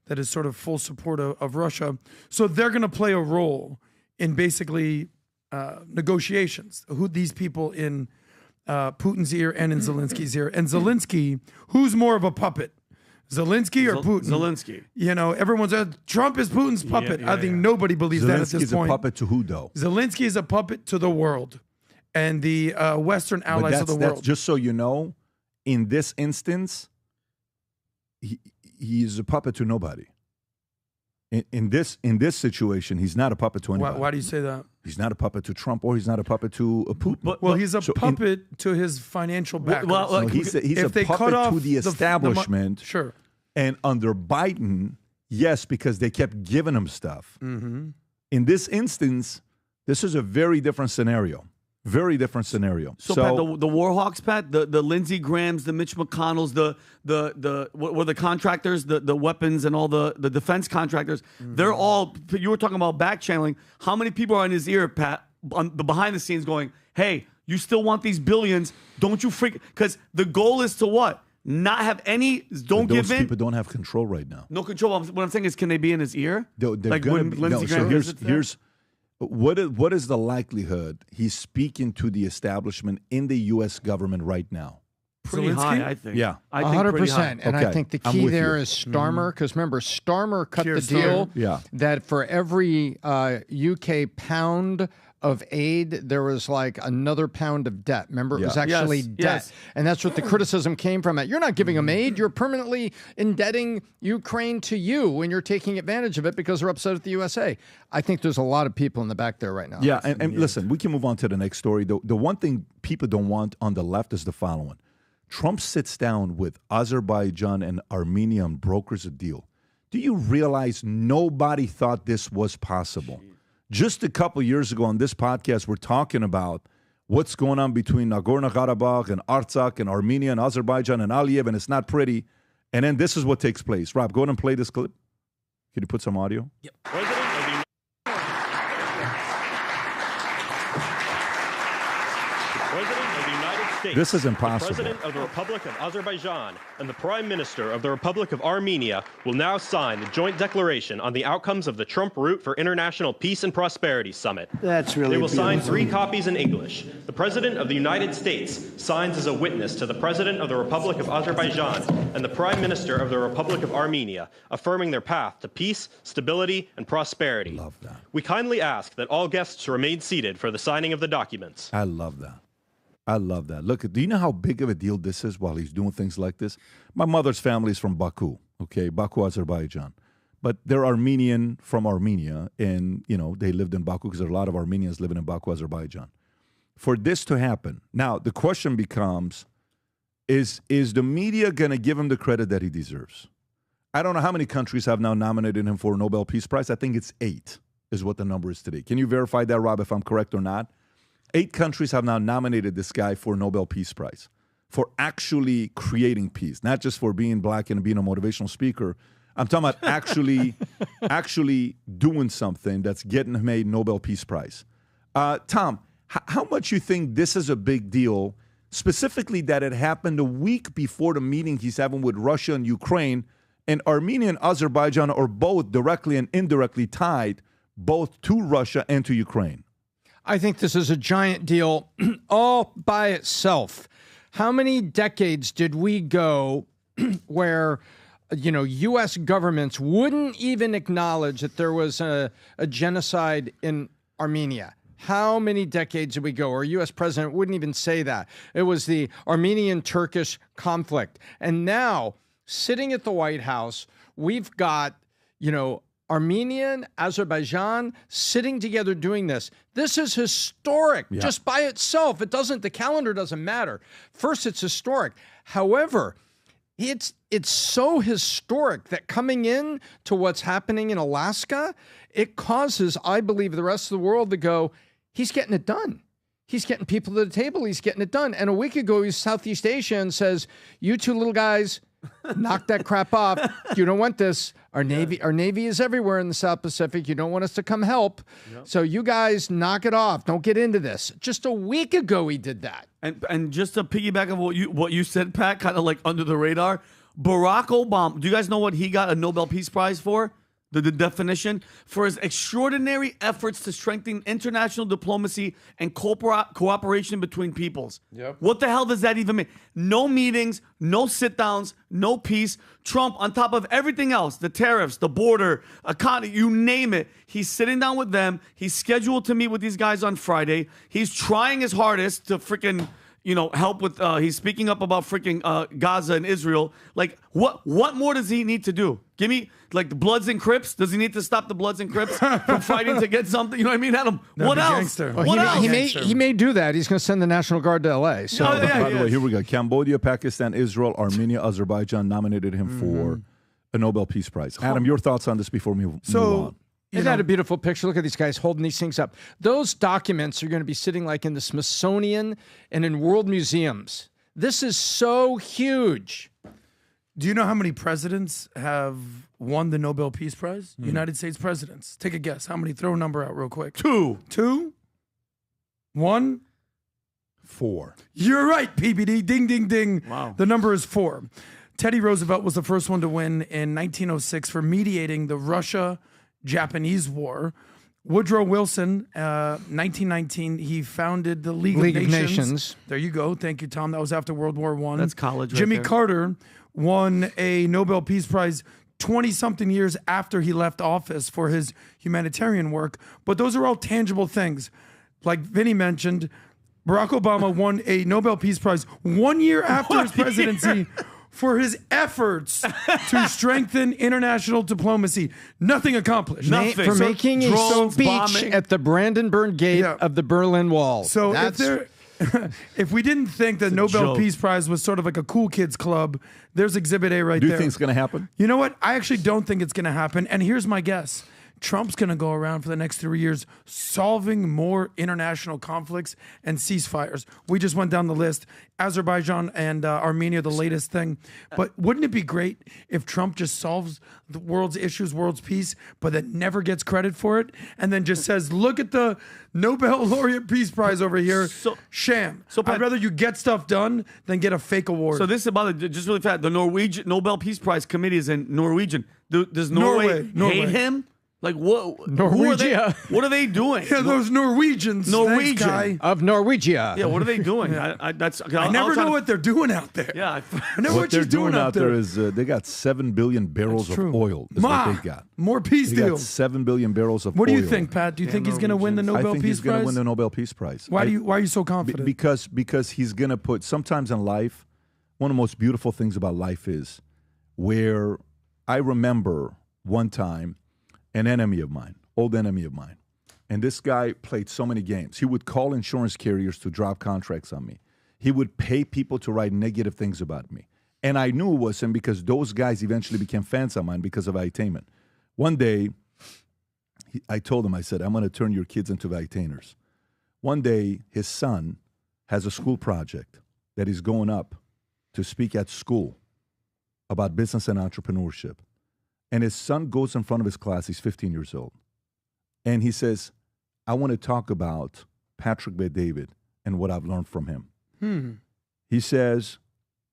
that is sort of full support of Russia. So they're going to play a role in basically negotiations. Who these people in Putin's ear and in Zelensky's ear. And Zelensky, who's more of a puppet? Zelensky or Putin? Zelensky. You know, everyone's Trump is Putin's puppet. I think nobody believes that at this Zelensky's point. a puppet to who, though? Zelensky is a puppet to the world and the Western allies of the world. That's just so you know, in this instance, he's a puppet to nobody. In this situation, he's not a puppet to anybody. Why do you say that? He's not a puppet to Trump, or he's not a puppet to Putin. Well, he's a puppet to his financial backers. No, he's a puppet to the establishment. Sure. And under Biden, yes, because they kept giving him stuff. Mm-hmm. In this instance, this is a very different scenario. Very different scenario. So Pat, the Warhawks, Pat, the Lindsey Grahams, the Mitch McConnells, what were the contractors, the weapons and all the defense contractors, they're all, you were talking about back channeling. How many people are in his ear, Pat, on the behind the scenes going, hey, you still want these billions? Don't you freak? Because the goal is to what? Not have any, don't give in. Those people don't have control right now. No control. What I'm saying is, can they be in his ear? They're like gonna when be, Lindsey so Graham here's what is the likelihood he's speaking to the establishment in the U.S. government right now? Pretty high, I think. Yeah. I think 100%. And I think the key there is Starmer, because remember, Starmer cut the deal that for every UK pound of aid, there was like another pound of debt. Remember, it was actually debt. Yes. And that's what the criticism came from. You're not giving them aid. You're permanently indebting Ukraine to you when you're taking advantage of it because they're upset at the USA. I think there's a lot of people in the back there right now. Yeah, and listen, we can move on to the next story. The one thing people don't want on the left is the following. Trump sits down with Azerbaijan and Armenia and brokers a deal. Do you realize nobody thought this was possible? Just a couple years ago on this podcast, we're talking about what's going on between Nagorno-Karabakh and Artsakh and Armenia and Azerbaijan and Aliyev, and it's not pretty. And then this is what takes place. Rob, go ahead and play this clip. Can you put some audio? Yep. President of the United States, This is impossible. the President of the Republic of Azerbaijan and the Prime Minister of the Republic of Armenia will now sign a joint declaration on the outcomes of the Trump Route for International Peace and Prosperity Summit. That's really They will sign beautiful. 3 copies in English. The President of the United States signs as a witness to the President of the Republic of Azerbaijan and the Prime Minister of the Republic of Armenia, affirming their path to peace, stability, and prosperity. Love that. We kindly ask that all guests remain seated for the signing of the documents. I love that. I love that. Look, do you know how big of a deal this is while he's doing things like this? My mother's family is from Baku, okay, Baku, Azerbaijan. But they're Armenian from Armenia, and, you know, they lived in Baku because there are a lot of Armenians living in Baku, Azerbaijan. For this to happen, now the question becomes, is the media going to give him the credit that he deserves? I don't know how many countries have now nominated him for a Nobel Peace Prize. I think it's 8 is what the number is today. Can you verify that, Rob, if I'm correct or not? 8 countries have now nominated this guy for a Nobel Peace Prize for actually creating peace, not just for being black and being a motivational speaker. I'm talking about actually doing something that's getting him a Nobel Peace Prize. Tom, how much you think this is a big deal, specifically that it happened a week before the meeting he's having with Russia and Ukraine, and Armenia and Azerbaijan are both directly and indirectly tied both to Russia and to Ukraine? I think this is a giant deal all by itself. How many decades did we go where, you know, U.S. governments wouldn't even acknowledge that there was a genocide in Armenia? How many decades did we go? Our U.S. president wouldn't even say that. It was the Armenian-Turkish conflict. And now, sitting at the White House, we've got, you know, Armenia, Azerbaijan sitting together doing this. This is historic just by itself. The calendar doesn't matter. First, it's historic. However, it's so historic that coming in to what's happening in Alaska, it causes, I believe, the rest of the world to go, he's getting it done. He's getting people to the table. He's getting it done. And a week ago, he's Southeast Asia and says, you two little guys, knock that crap off. You don't want this. Our Navy is everywhere in the South Pacific. You don't want us to come help. Yep. So you guys knock it off. Don't get into this. Just a week ago, he did that. And just to piggyback on what you said, Pat, kind of like under the radar, Barack Obama, do you guys know what he got a Nobel Peace Prize for? The definition? For his extraordinary efforts to strengthen international diplomacy and cooperation between peoples. Yep. What the hell does that even mean? No meetings, no sit-downs, no peace. Trump, on top of everything else, the tariffs, the border, economy, you name it, he's sitting down with them. He's scheduled to meet with these guys on Friday. He's trying his hardest to freaking, you know, help with, he's speaking up about freaking Gaza and Israel. Like, what more does he need to do? Give me, like, the Bloods and Crips. Does he need to stop the Bloods and Crips from fighting to get something? You know what I mean, Adam? What else? What else? He may do that. He's going to send the National Guard to L.A. So, by the way, here we go. Cambodia, Pakistan, Israel, Armenia, Azerbaijan nominated him for a Nobel Peace Prize. Adam, your thoughts on this before we move on? Isn't that a beautiful picture? Look at these guys holding these things up. Those documents are going to be sitting like in the Smithsonian and in world museums. This is so huge. Do you know how many presidents have won the Nobel Peace Prize? United States presidents. Take a guess. How many? Throw a number out real quick. 2. 2? 1? 4. You're right, PBD. Ding, ding, ding. Wow. The number is 4. Teddy Roosevelt was the first one to win in 1906 for mediating the Russia-Japanese War. Woodrow Wilson, 1919, he founded the League of Nations. There you go. Thank you, Tom. That was after World War I. That's college right Jimmy there. Carter won a Nobel Peace Prize 20-something years after he left office for his humanitarian work. But those are all tangible things. Like Vinny mentioned, Barack Obama won a Nobel Peace Prize 1 year after his presidency for his efforts to strengthen international diplomacy. Nothing accomplished. Nothing. For making a speech at the Brandenburg Gate of the Berlin Wall. So if we didn't think the Nobel Peace Prize was sort of like a cool kids club, there's Exhibit A right there. Do you think it's going to happen? You know what? I actually don't think it's going to happen. And here's my guess. Trump's going to go around for the next 3 years solving more international conflicts and ceasefires. We just went down the list. Azerbaijan and Armenia, the latest thing. But wouldn't it be great if Trump just solves the world's issues, world's peace, but then never gets credit for it, and then just says, look at the Nobel Laureate Peace Prize over here. Sham. So I'd rather you get stuff done than get a fake award. So this is about it, just really fast. The Norwegian Nobel Peace Prize committee is in Norwegian. Does Norway hate him? Like what? Norwegia. What are they doing? Yeah, those Norwegians. Norwegian. Thanks, guy. Of Norwegia. Yeah, what are they doing? I never know what they're doing out there. Yeah, I know what they're doing out there is they got 7 billion barrels of oil. Is what they got. More peace they deals. Got 7 billion barrels of oil. What do you think, Pat? Do you think he's going to win the Nobel Peace Prize? I think he's going to win the Nobel Peace Prize. Why are you so confident? Because he's going to put. Sometimes in life, one of the most beautiful things about life is where I remember one time an enemy of mine. Old enemy of mine. And this guy played so many games. He would call insurance carriers to drop contracts on me. He would pay people to write negative things about me. And I knew it was him because those guys eventually became fans of mine because of entertainment. One day, I told him, I said, I'm going to turn your kids into entertainers. One day, his son has a school project that he's going up to speak at school about business and entrepreneurship. And his son goes in front of his class. He's 15 years old. And he says, I want to talk about Patrick Bet-David and what I've learned from him. He says,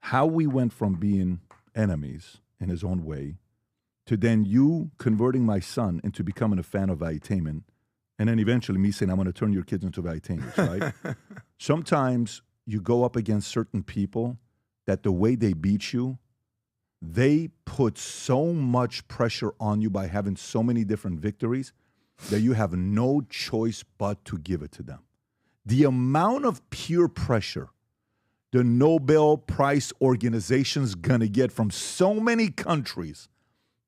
how we went from being enemies in his own way to then you converting my son into becoming a fan of entertainment, and then eventually me saying, I'm going to turn your kids into entertainers, right? Sometimes you go up against certain people that the way they beat you, they put so much pressure on you by having so many different victories that you have no choice but to give it to them. The amount of peer pressure the Nobel Prize organization's going to get from so many countries,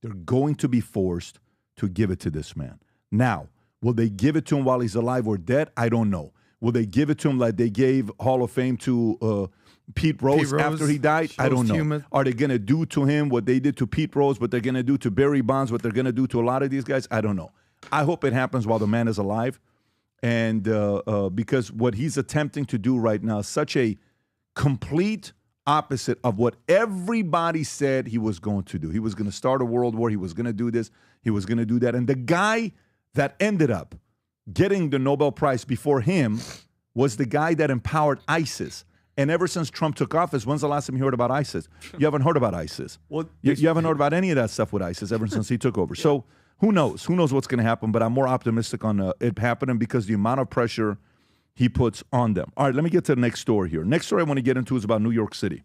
they're going to be forced to give it to this man. Now, will they give it to him while he's alive or dead? I don't know. Will they give it to him like they gave Hall of Fame to Pete Rose after he died? I don't know. Are they going to do to him what they did to Pete Rose, what they're going to do to Barry Bonds, what they're going to do to a lot of these guys? I don't know. I hope it happens while the man is alive. And because what he's attempting to do right now is such a complete opposite of what everybody said he was going to do. He was going to start a world war. He was going to do this. He was going to do that. And the guy that ended up getting the Nobel Prize before him was the guy that empowered ISIS. And ever since Trump took office, when's the last time you heard about ISIS? You haven't heard about ISIS. Well, you haven't heard about any of that stuff with ISIS ever since he took over. Yeah. So who knows? Who knows what's going to happen? But I'm more optimistic on it happening because the amount of pressure he puts on them. All right, let me get to the next story here. Next story I want to get into is about New York City.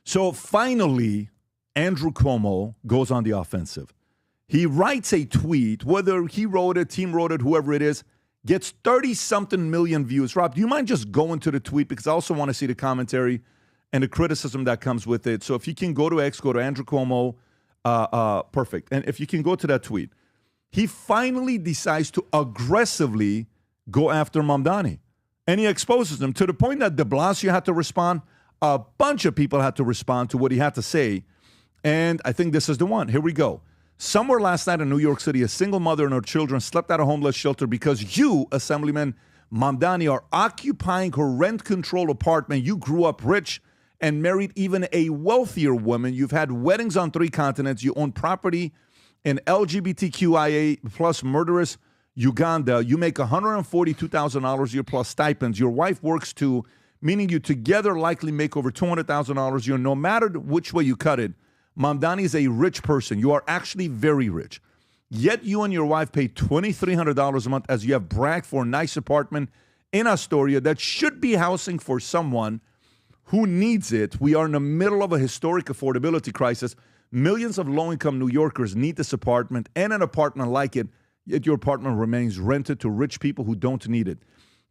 So finally, Andrew Cuomo goes on the offensive. He writes a tweet, whether he wrote it, team wrote it, whoever it is, gets 30-something million views. Rob, do you mind just going to the tweet? Because I also want to see the commentary and the criticism that comes with it. So if you can go to X, go to Andrew Cuomo, perfect. And if you can go to that tweet. He finally decides to aggressively go after Mamdani. And he exposes him to the point that de Blasio had to respond. A bunch of people had to respond to what he had to say. And I think this is the one. Here we go. Somewhere last night in New York City, a single mother and her children slept at a homeless shelter because you, Assemblyman Mamdani, are occupying her rent-controlled apartment. You grew up rich and married even a wealthier woman. You've had weddings on 3 continents. You own property in LGBTQIA plus murderous Uganda. You make $142,000 a year plus stipends. Your wife works too, meaning you together likely make over $200,000 a year. No matter which way you cut it, Mamdani is a rich person. You are actually very rich. Yet you and your wife pay $2,300 a month as you have bragged for a nice apartment in Astoria that should be housing for someone who needs it. We are in the middle of a historic affordability crisis. Millions of low-income New Yorkers need this apartment and an apartment like it, yet your apartment remains rented to rich people who don't need it.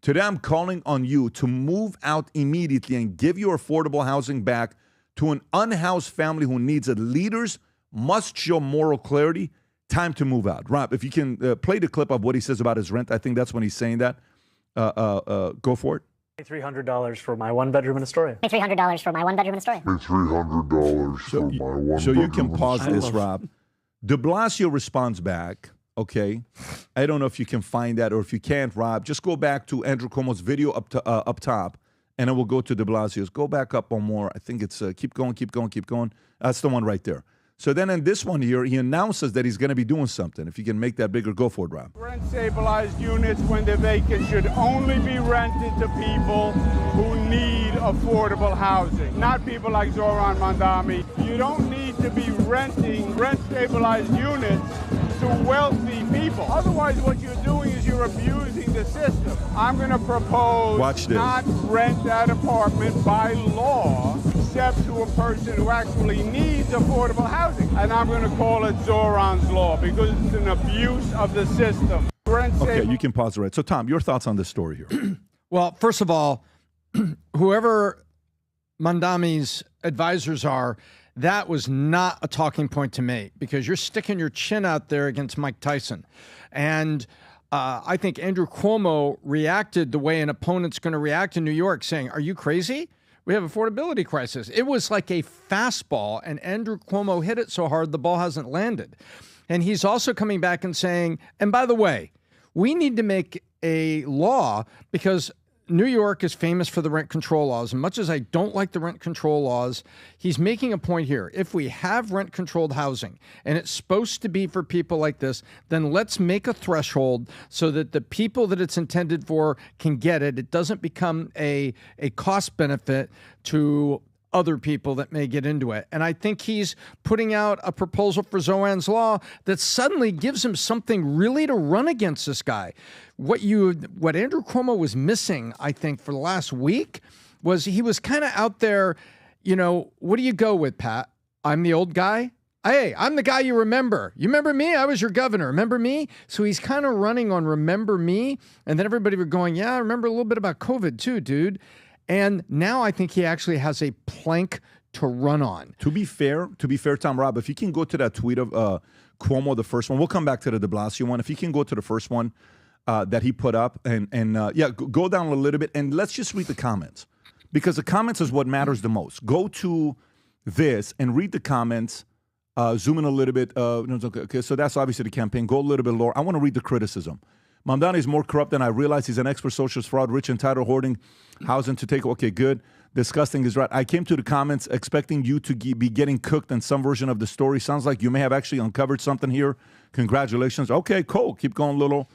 Today I'm calling on you to move out immediately and give your affordable housing back to an unhoused family who needs it. Leaders must show moral clarity. Time to move out. Rob, if you can play the clip of what he says about his rent, I think that's when he's saying that. Go for it. $300 for my 1-bedroom in Astoria. $300 for my 1-bedroom in Astoria. $300 for my 1-bedroom. So you can pause this, Rob. De Blasio responds back, okay? I don't know if you can find that, or if you can't, Rob, just go back to Andrew Cuomo's video up top, and then we'll go to de Blasio's. Go back up one more. I think it's keep going, keep going, keep going. That's the one right there. So then in this one here, he announces that he's going to be doing something. If you can make that bigger, go for it, Rob. Rent-stabilized units, when they're vacant, should only be rented to people who need affordable housing, not people like Zohran Mamdani. You don't need to be renting rent-stabilized units to wealthy people. Otherwise, what you're doing is you're abusing the system. I'm going to propose Watch this. not rent that apartment by law, except to a person who actually needs affordable housing. And I'm going to call it Zohran's Law because it's an abuse of the system. Okay, you can pause it right. So, Tom, your thoughts on this story here? Well, first of all, whoever Mamdani's advisors are, that was not a talking point to me because you're sticking your chin out there against Mike Tyson. And I think Andrew Cuomo reacted the way an opponent's going to react in New York, saying, are you crazy? We have affordability crisis. It was like a fastball, and Andrew Cuomo hit it so hard the ball hasn't landed. And he's also coming back and saying, and by the way, we need to make a law because New York is famous for the rent control laws. And much as I don't like the rent control laws, he's making a point here. If we have rent controlled housing and it's supposed to be for people like this, then let's make a threshold so that the people that it's intended for can get it. It doesn't become a cost benefit to other people that may get into it. And I think he's putting out a proposal for Zohran's Law that suddenly gives him something really to run against this guy. What Andrew Cuomo was missing, I think, for the last week was he was kind of out there, you know, what do you go with, Pat? I'm the old guy. Hey, I'm the guy you remember. You remember me? I was your governor. Remember me? So he's kind of running on remember me. And then everybody were going, yeah, I remember a little bit about COVID too, dude. And now I think he actually has a plank to run on. To be fair, Tom, Rob, if you can go to that tweet of Cuomo, the first one, we'll come back to the de Blasio one. If you can go to the first one that he put up and go down a little bit and let's just read the comments because the comments is what matters the most. Go to this and read the comments, zoom in a little bit. Okay, so that's obviously the campaign. Go a little bit lower. I want to read the criticism. Mamdani is more corrupt than I realized. He's an expert socialist fraud, rich and title hoarding, housing to take. Okay, good. Disgusting is right. I came to the comments expecting you to be getting cooked in some version of the story. Sounds like you may have actually uncovered something here. Congratulations. Okay, cool. Keep going, little.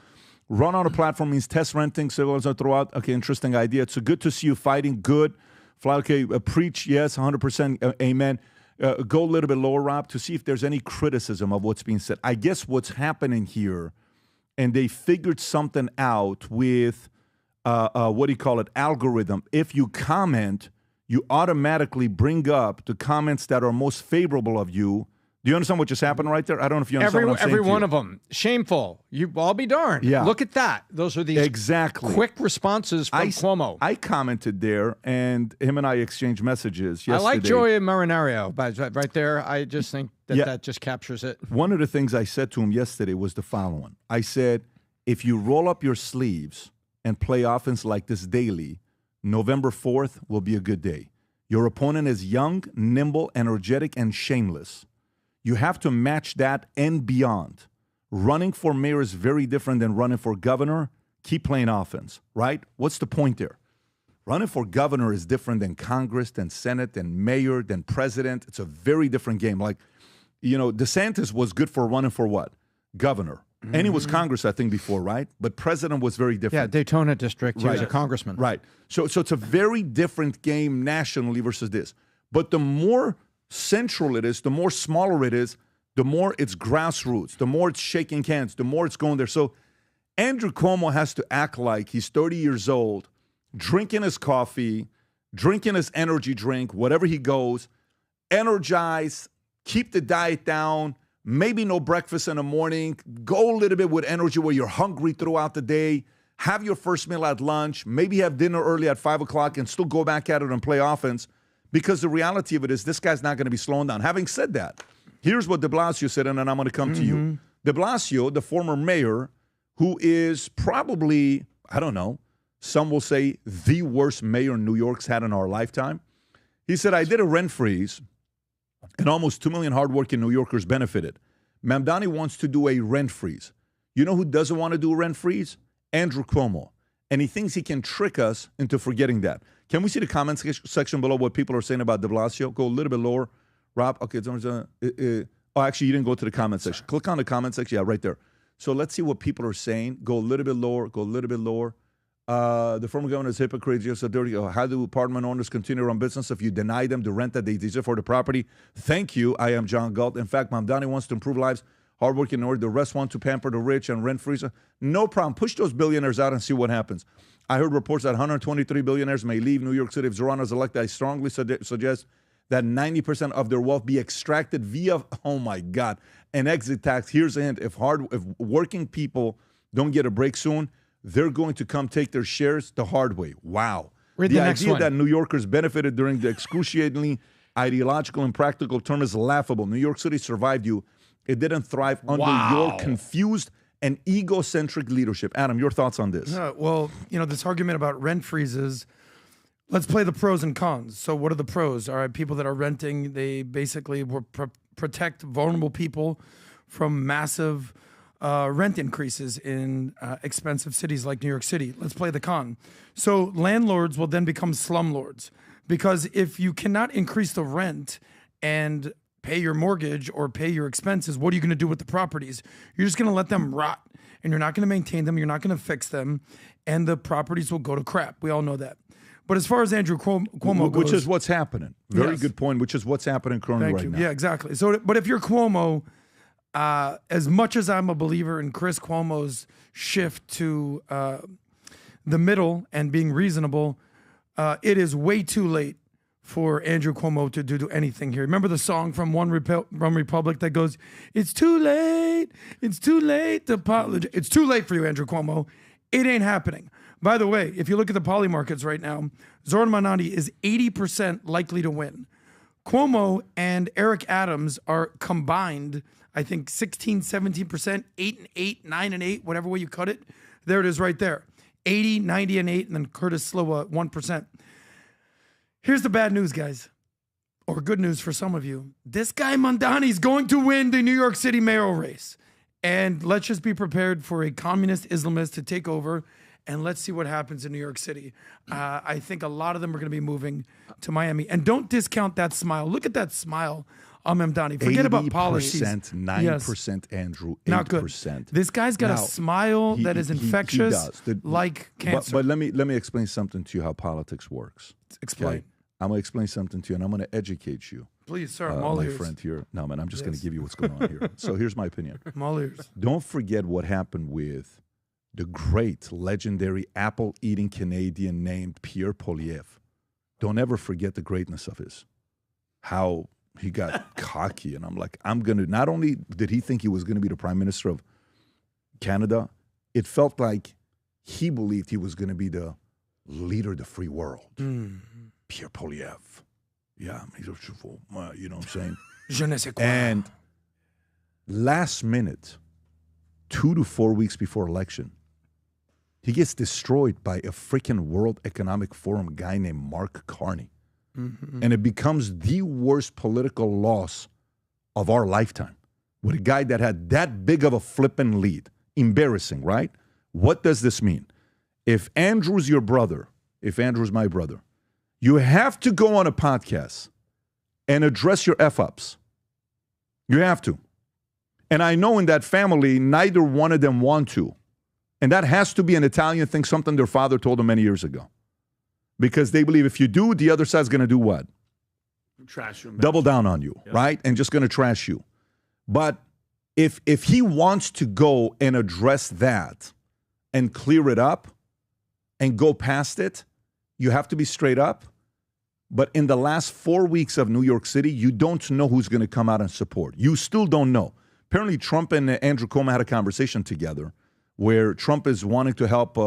Run on a platform means test renting. Civilians are throughout. Okay, interesting idea. It's good to see you fighting. Good. Fly. Okay, preach. Yes, 100%. Amen. Go a little bit lower, Rob, to see if there's any criticism of what's being said. I guess what's happening here, and they figured something out with, what do you call it, algorithm. If you comment, you automatically bring up the comments that are most favorable of you. Do you understand what just happened right there? I don't know if you understand what I'm saying. Every one of them. Shameful. I'll be darned. Yeah. Look at that. Those are these quick responses from Cuomo. I commented there, and him and I exchanged messages yesterday. I like Joey Marinario, but right there, I just think that just captures it. One of the things I said to him yesterday was the following. I said, if you roll up your sleeves and play offense like this daily, November 4th will be a good day. Your opponent is young, nimble, energetic, and shameless. You have to match that and beyond. Running for mayor is very different than running for governor. Keep playing offense, right? What's the point there? Running for governor is different than Congress, than Senate, than mayor, than president. It's a very different game. Like, you know, DeSantis was good for running for what? Governor. And he was Congress, I think, before, right? But president was very different. Yeah, Daytona District. He was a congressman. Right. So it's a very different game nationally versus this. But the more central it is, the more smaller it is, the more it's grassroots, the more it's shaking hands, the more it's going there. So Andrew Cuomo has to act like he's 30 years old, drinking his coffee, drinking his energy drink, whatever he goes, energize, keep the diet down, maybe no breakfast in the morning, go a little bit with energy where you're hungry throughout the day, have your first meal at lunch, maybe have dinner early at 5 o'clock and still go back at it and play offense. Because the reality of it is this guy's not going to be slowing down. Having said that, here's what de Blasio said, and then I'm going to come to you. De Blasio, the former mayor, who is probably, I don't know, some will say the worst mayor New York's had in our lifetime. He said, I did a rent freeze, and almost 2 million hardworking New Yorkers benefited. Mamdani wants to do a rent freeze. You know who doesn't want to do a rent freeze? Andrew Cuomo. And he thinks he can trick us into forgetting that. Can we see the comments section below what people are saying about de Blasio? Go a little bit lower. Rob, okay. Actually, you didn't go to the comment section. Click on the comment section. Yeah, right there. So let's see what people are saying. Go a little bit lower. Go a little bit lower. The former governor is hypocrite. So dirty. How do apartment owners continue to run business if you deny them the rent that they deserve for the property? Thank you. I am John Galt. In fact, Mamdani wants to improve lives, hardworking in order. The rest want to pamper the rich and rent freeze. No problem. Push those billionaires out and see what happens. I heard reports that 123 billionaires may leave New York City if Zohran is elected. I strongly suggest that 90% of their wealth be extracted via, oh my God, an exit tax. Here's a hint. If working people don't get a break soon, they're going to come take their shares the hard way. Wow. Read the the next idea one. that New Yorkers benefited during the excruciatingly ideological and practical term is laughable. New York City survived you. It didn't thrive under your confused and egocentric leadership. Adam, your thoughts on this? Well, this argument about rent freezes, let's play the pros and cons. So what are the pros? All right, people that are renting, they basically will protect vulnerable people from massive rent increases in expensive cities like New York City. Let's play the con. So landlords will then become slumlords, because if you cannot increase the rent and pay your mortgage or pay your expenses, what are you going to do with the properties? You're just going to let them rot, and you're not going to maintain them. You're not going to fix them, and the properties will go to crap. We all know that. But as far as Andrew Cuomo goes, which is what's happening. Very good point. Which is what's happening currently right now. Yeah, exactly. So, but if you're Cuomo, as much as I'm a believer in Chris Cuomo's shift to the middle and being reasonable, it is way too late for Andrew Cuomo to do anything here. Remember the song from One Republic that goes, "It's too late to apologize." It's too late for you, Andrew Cuomo. It ain't happening. By the way, if you look at the poly markets right now, Zohran Mamdani is 80% likely to win. Cuomo and Eric Adams are combined, I think 16, 17%, 8 and 8, 9 and 8, whatever way you cut it. There it is right there. 80, 90 and 8, and then Curtis Sliwa 1%. Here's the bad news, guys, or good news for some of you. This guy Mamdani is going to win the New York City mayoral race. And let's just be prepared for a communist Islamist to take over, and let's see what happens in New York City. I think a lot of them are going to be moving to Miami. And don't discount that smile. Look at that smile on Mamdani. Forget about policies. 9%, Yes. Andrew, 8%. Not good. This guy's got a smile that is infectious, he does. like cancer. But let me explain something to you how politics works. Explain. Okay? I'm going to explain something to you, and I'm going to educate you. Please, sir, I'm all my ears. friend here. No, man, I'm just going to give you what's going on here. So here's my opinion. I'm all ears. Don't forget what happened with the great, legendary apple-eating Canadian named Pierre Poilievre. Don't ever forget the greatness of his. How he got cocky, and I'm like, I'm going to, not only did he think he was going to be the Prime Minister of Canada, it felt like he believed he was going to be the leader of the free world. Pierre Poilievre. Yeah, he's a cheval. You know what I'm saying? Je ne sais quoi. And last minute, 2 to 4 weeks before election, he gets destroyed by a freaking World Economic Forum guy named Mark Carney. And it becomes the worst political loss of our lifetime with a guy that had that big of a flippin' lead. Embarrassing, right? What does this mean? If Andrew's your brother, if Andrew's my brother, you have to go on a podcast and address your F-ups. You have to. And I know in that family, neither one of them want to. And that has to be an Italian thing, something their father told them many years ago. Because they believe if you do, the other side's going to do what? Trash you. Double down on you, right? And just going to trash you. But if he wants to go and address that and clear it up and go past it, you have to be straight up. But in the last 4 weeks of New York City, you don't know who's going to come out and support. You still don't know. Apparently, Trump and Andrew Cuomo had a conversation together where Trump is wanting to help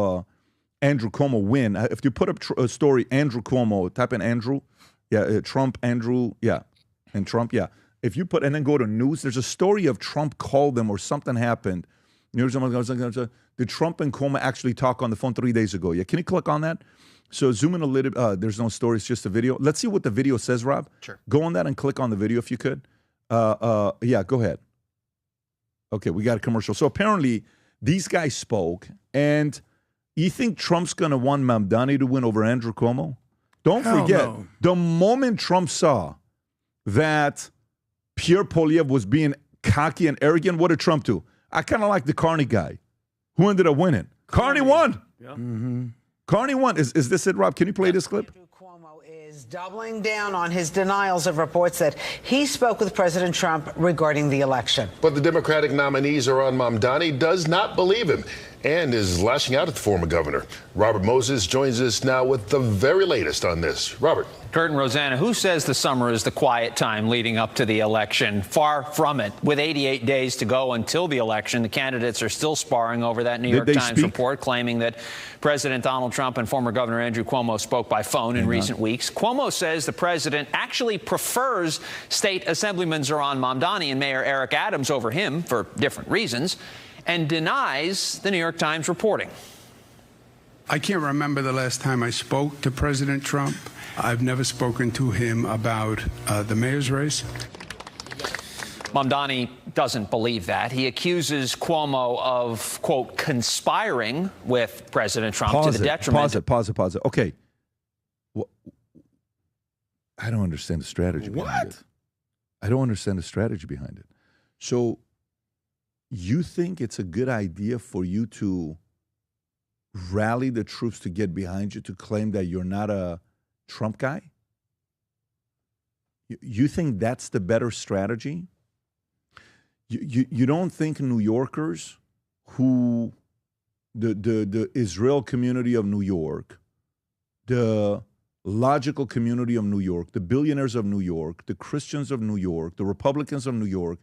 Andrew Cuomo win. If you put up a story, Andrew Cuomo, type in Andrew, Trump, Andrew, and Trump, If you put, and then go to news, there's a story of Trump called them or something happened. Did Trump and Cuomo actually talk on the phone 3 days ago? Yeah, can you click on that? So zoom in a little, there's no story, it's just a video. Let's see what the video says, Rob. Sure. Go on that and click on the video if you could. Go ahead. Okay, we got a commercial. So apparently these guys spoke, and you think Trump's going to want Mamdani to win over Andrew Cuomo? Don't forget, the moment Trump saw that Pierre Poilievre was being cocky and arrogant, what did Trump do? I kind of like the Carney guy. Who ended up winning? Carney won. Yeah. Carney won. Is this it, Rob? Can you play this clip? Is doubling down on his denials of reports that he spoke with President Trump regarding the election. But the Democratic nominee, Zohran Mamdani, does not believe him and is lashing out at the former governor. Robert Moses joins us now with the very latest on this. Robert. Kurt and Rosanna, who says the summer is the quiet time leading up to the election? Far from it. With 88 days to go until the election, the candidates are still sparring over that New York Times report claiming that President Donald Trump and former Governor Andrew Cuomo spoke by phone in recent weeks. Cuomo says the president actually prefers State Assemblyman Zohran Mamdani and Mayor Eric Adams over him for different reasons, and denies the New York Times reporting. I can't remember the last time I spoke to President Trump. I've never spoken to him about the mayor's race. Mamdani doesn't believe that. He accuses Cuomo of, quote, conspiring with President Trump to the detriment. Pause it. Okay. I don't understand the strategy behind it. I don't understand the strategy behind it. So you think it's a good idea for you to rally the troops to get behind you to claim that you're not a Trump guy? You think that's the better strategy? You don't think New Yorkers who, the Israel community of New York, the logical community of New York, the billionaires of New York, the Christians of New York, the Republicans of New York,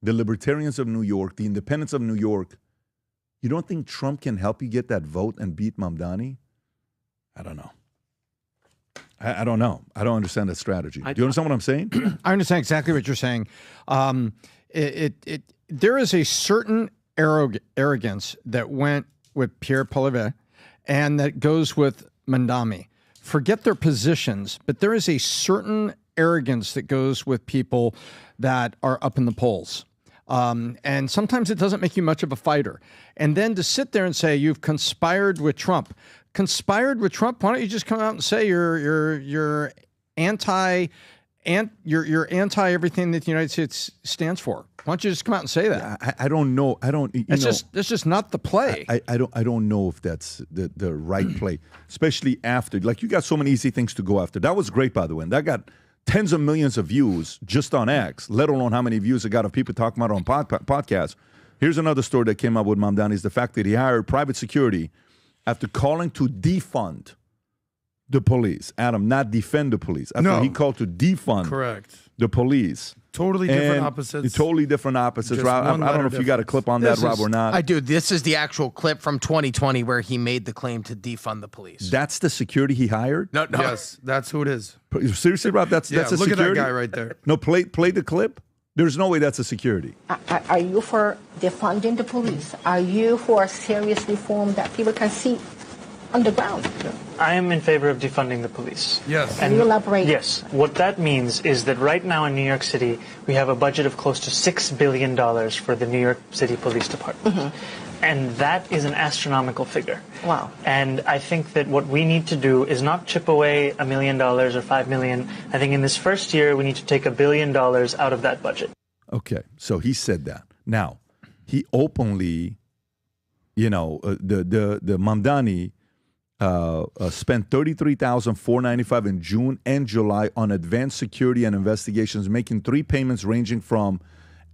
the libertarians of New York, the independents of New York, you don't think Trump can help you get that vote and beat Mamdani? I don't know. I don't know. I don't understand that strategy. Do you understand what I'm saying? I understand exactly what you're saying. There is a certain arrogance that went with Pierre Poilievre and that goes with Mamdani. Forget their positions, but there is a certain arrogance that goes with people that are up in the polls. And sometimes it doesn't make you much of a fighter. And then to sit there and say you've conspired with Trump. Conspired with Trump? Why don't you just come out and say you're anti everything that the United States stands for? Why don't you just come out and say that? I don't know. That's just not the play. I don't know if that's the right play, especially after, like, you got so many easy things to go after. That was great, by the way. And that got tens of millions of views just on X, let alone how many views it got of people talking about it on podcasts. Here's another story that came up with Mamdani, is the fact that he hired private security after calling to defund the police. Adam, not defend the police. After he called to defund the police. Totally different opposites. Totally different opposites. Rob, I don't know if you got a clip on that, Rob, or not. I do. This is the actual clip from 2020 where he made the claim to defund the police. That's the security he hired? No. Yes, that's who it is. Seriously, Rob? That's a look security? Look at that guy right there. No, play the clip. There's no way that's a security. Are you for defunding the police? Are you for serious reform that people can see on the ground? I am in favor of defunding the police. Yes. Can you elaborate? Yes. What that means is that right now in New York City, we have a budget of close to $6 billion for the New York City Police Department. Mm-hmm. And that is an astronomical figure. Wow. And I think that what we need to do is not chip away $1 million or $5 million. I think in this first year, we need to take $1 billion out of that budget. Okay. So he said that. Now, he openly, the Mamdani spent $33,495 in June and July on advanced security and investigations, making 3 payments ranging from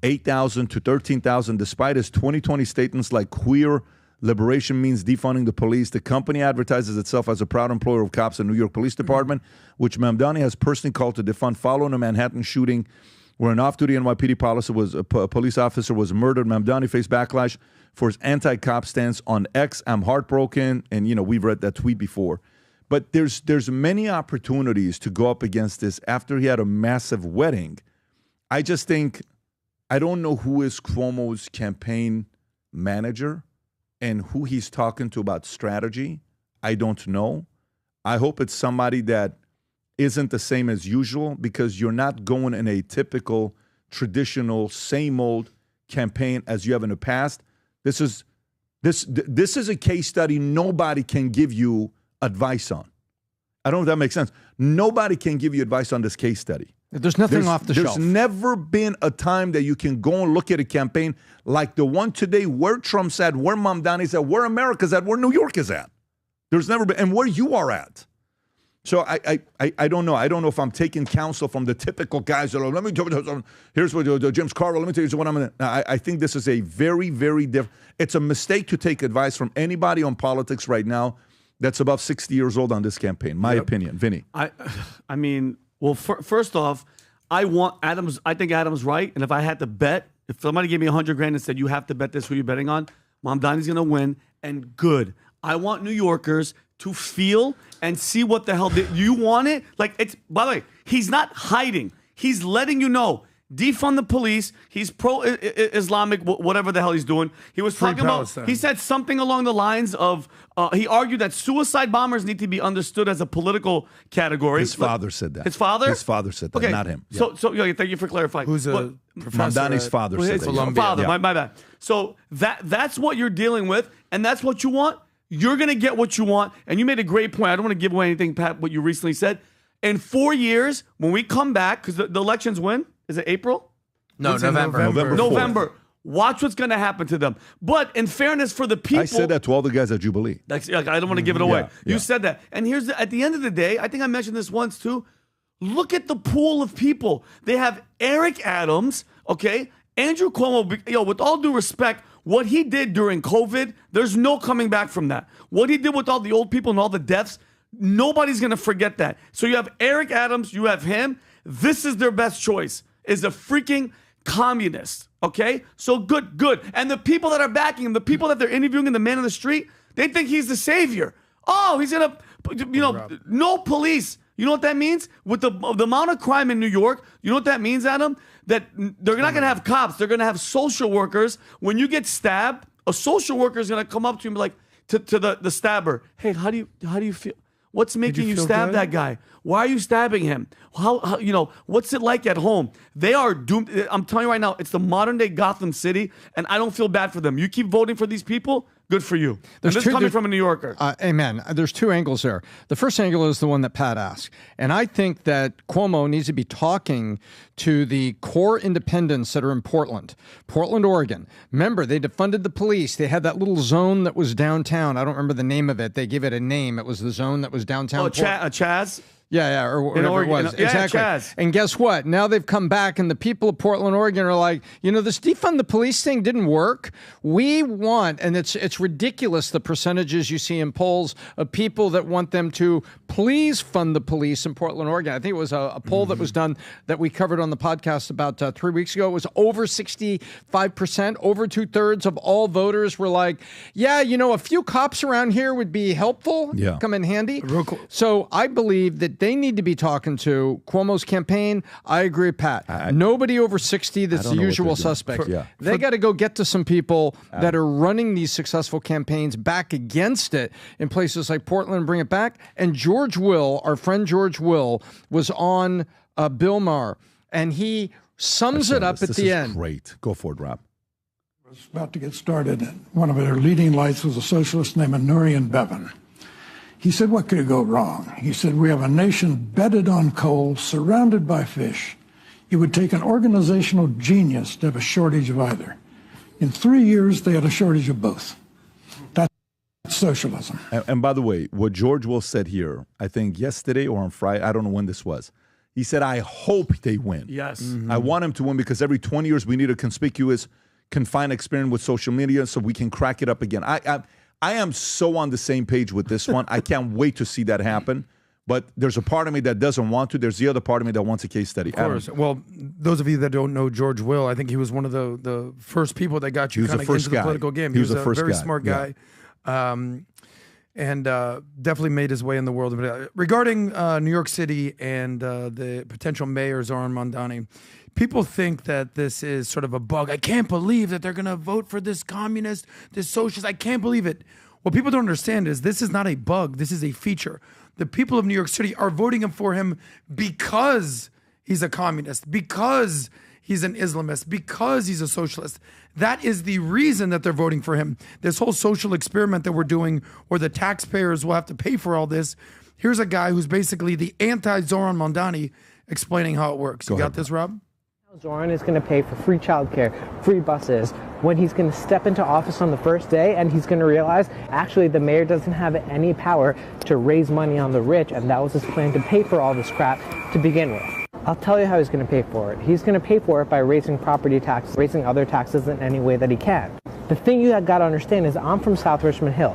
$8,000 to $13,000, despite his 2020 statements like queer liberation means defunding the police. The company advertises itself as a proud employer of cops in the New York Police Department, which Mamdani has personally called to defund following a Manhattan shooting where an off-duty NYPD police officer was murdered. Mamdani faced backlash for his anti-cop stance on X. I'm heartbroken, and we've read that tweet before. But there's many opportunities to go up against this after he had a massive wedding. I just think, I don't know who is Cuomo's campaign manager and who he's talking to about strategy. I don't know. I hope it's somebody that isn't the same as usual, because you're not going in a typical, traditional, same old campaign as you have in the past. This is a case study nobody can give you advice on. I don't know if that makes sense. Nobody can give you advice on this case study. There's nothing off the shelf. There's never been a time that you can go and look at a campaign like the one today, where Trump's at, where Mamdani's at, where America's at, where New York is at. There's never been, and where you are at. So I don't know. I don't know if I'm taking counsel from the typical guys that are, let me tell you something. Here's what James Carville, let me tell you what I'm going to. I think this is a very, very different. It's a mistake to take advice from anybody on politics right now that's above 60 years old on this campaign. My opinion. Vinny. I mean, well, first off, I think Adam's right. And if I had to bet, if somebody gave me $100,000 and said, you have to bet this, who you're betting on, Mamdani's going to win. And good. I want New Yorkers to feel and see what the hell you want it. Like, it's, by the way, he's not hiding. He's letting you know. Defund the police. He's pro-Islamic, whatever the hell he's doing. He was talking about, he said something along the lines of, he argued that suicide bombers need to be understood as a political category. His father said that. His father? His father said that, not him. Yeah. So thank you for clarifying. Who's a professor? Mamdani's father said that. His father, yeah. my bad. So that's what you're dealing with, and that's what you want. You're going to get what you want. And you made a great point. I don't want to give away anything, Pat, what you recently said. In 4 years, when we come back, because the elections when? Is it April? No, November. Watch what's going to happen to them. But in fairness for the people... I said that to all the guys at Jubilee. I don't want to give it away. Yeah. You said that. And here's at the end of the day, I think I mentioned this once too. Look at the pool of people. They have Eric Adams, okay? Andrew Cuomo, with all due respect, what he did during COVID, there's no coming back from that. What he did with all the old people and all the deaths, nobody's going to forget that. So you have Eric Adams, you have him. This is their best choice, is a freaking communist, okay? So good. And the people that are backing him, the people that they're interviewing in the man on the street, they think he's the savior. Oh, he's going to, no police. You know what that means? With the amount of crime in New York, you know what that means, Adam? That they're not going to have cops. They're going to have social workers. When you get stabbed, a social worker is going to come up to you and be like, to the stabber, hey, how do you feel? What's making you stab that guy? Why are you stabbing him? How what's it like at home? They are doomed. I'm telling you right now, it's the modern day Gotham City, and I don't feel bad for them. You keep voting for these people, good for you. And this is coming from a New Yorker. Amen. There's two angles there. The first angle is the one that Pat asked. And I think that Cuomo needs to be talking to the core independents that are in Portland, Oregon. Remember, they defunded the police. They had that little zone that was downtown. I don't remember the name of it. They gave it a name. It was the zone that was downtown. Oh, Chaz? Yeah, or whatever it was. Exactly. Chaz. And guess what? Now they've come back, and the people of Portland, Oregon are like, this defund the police thing didn't work. We want, and it's ridiculous, the percentages you see in polls of people that want them to please fund the police in Portland, Oregon. I think it was a poll that was done that we covered on the podcast about 3 weeks ago. It was over 65%, over 2/3 of all voters were like, yeah, a few cops around here would be helpful, come in handy. Real cool. So I believe that they need to be talking to Cuomo's campaign. I agree, Pat. Nobody over 60 that's the usual suspect. They got to go get to some people that are running these successful campaigns back against it in places like Portland and bring it back. And George Will, our friend George Will, was on Bill Maher, and he sums it up at the end. Great. Go for it, Rob. I was about to get started. One of their leading lights was a socialist named Nurian Bevan. He said, what could go wrong? He said, we have a nation bedded on coal, surrounded by fish. It would take an organizational genius to have a shortage of either. In 3 years, they had a shortage of both. That's socialism. And by the way, what George Will said here, I think yesterday or on Friday, I don't know when this was. He said, I hope they win. Yes. Mm-hmm. I want him to win because every 20 years we need a conspicuous, confined experience with social media so we can crack it up again. I am so on the same page with this one. I can't wait to see that happen. But there's a part of me that doesn't want to. There's the other part of me that wants a case study. Of course. Well, those of you that don't know George Will, I think he was one of the first people that got you kind of into the political game. He was a very smart guy. And definitely made his way in the world. Regarding New York City and the potential mayor, Zohran Mamdani, people think that this is sort of a bug. I can't believe that they're going to vote for this communist, this socialist. I can't believe it. What people don't understand is this is not a bug. This is a feature. The people of New York City are voting for him because he's a communist, because he's an Islamist, because he's a socialist. That is the reason that they're voting for him. This whole social experiment that we're doing, where the taxpayers will have to pay for all this. Here's a guy who's basically the anti-Zohran Mamdani explaining how it works. You got this, Rob? Zohran is going to pay for free childcare, free buses, when he's going to step into office on the first day, and he's going to realize, actually, the mayor doesn't have any power to raise money on the rich, and that was his plan to pay for all this crap to begin with. I'll tell you how he's going to pay for it. He's going to pay for it by raising property taxes, raising other taxes in any way that he can. The thing you got to understand is I'm from South Richmond Hill.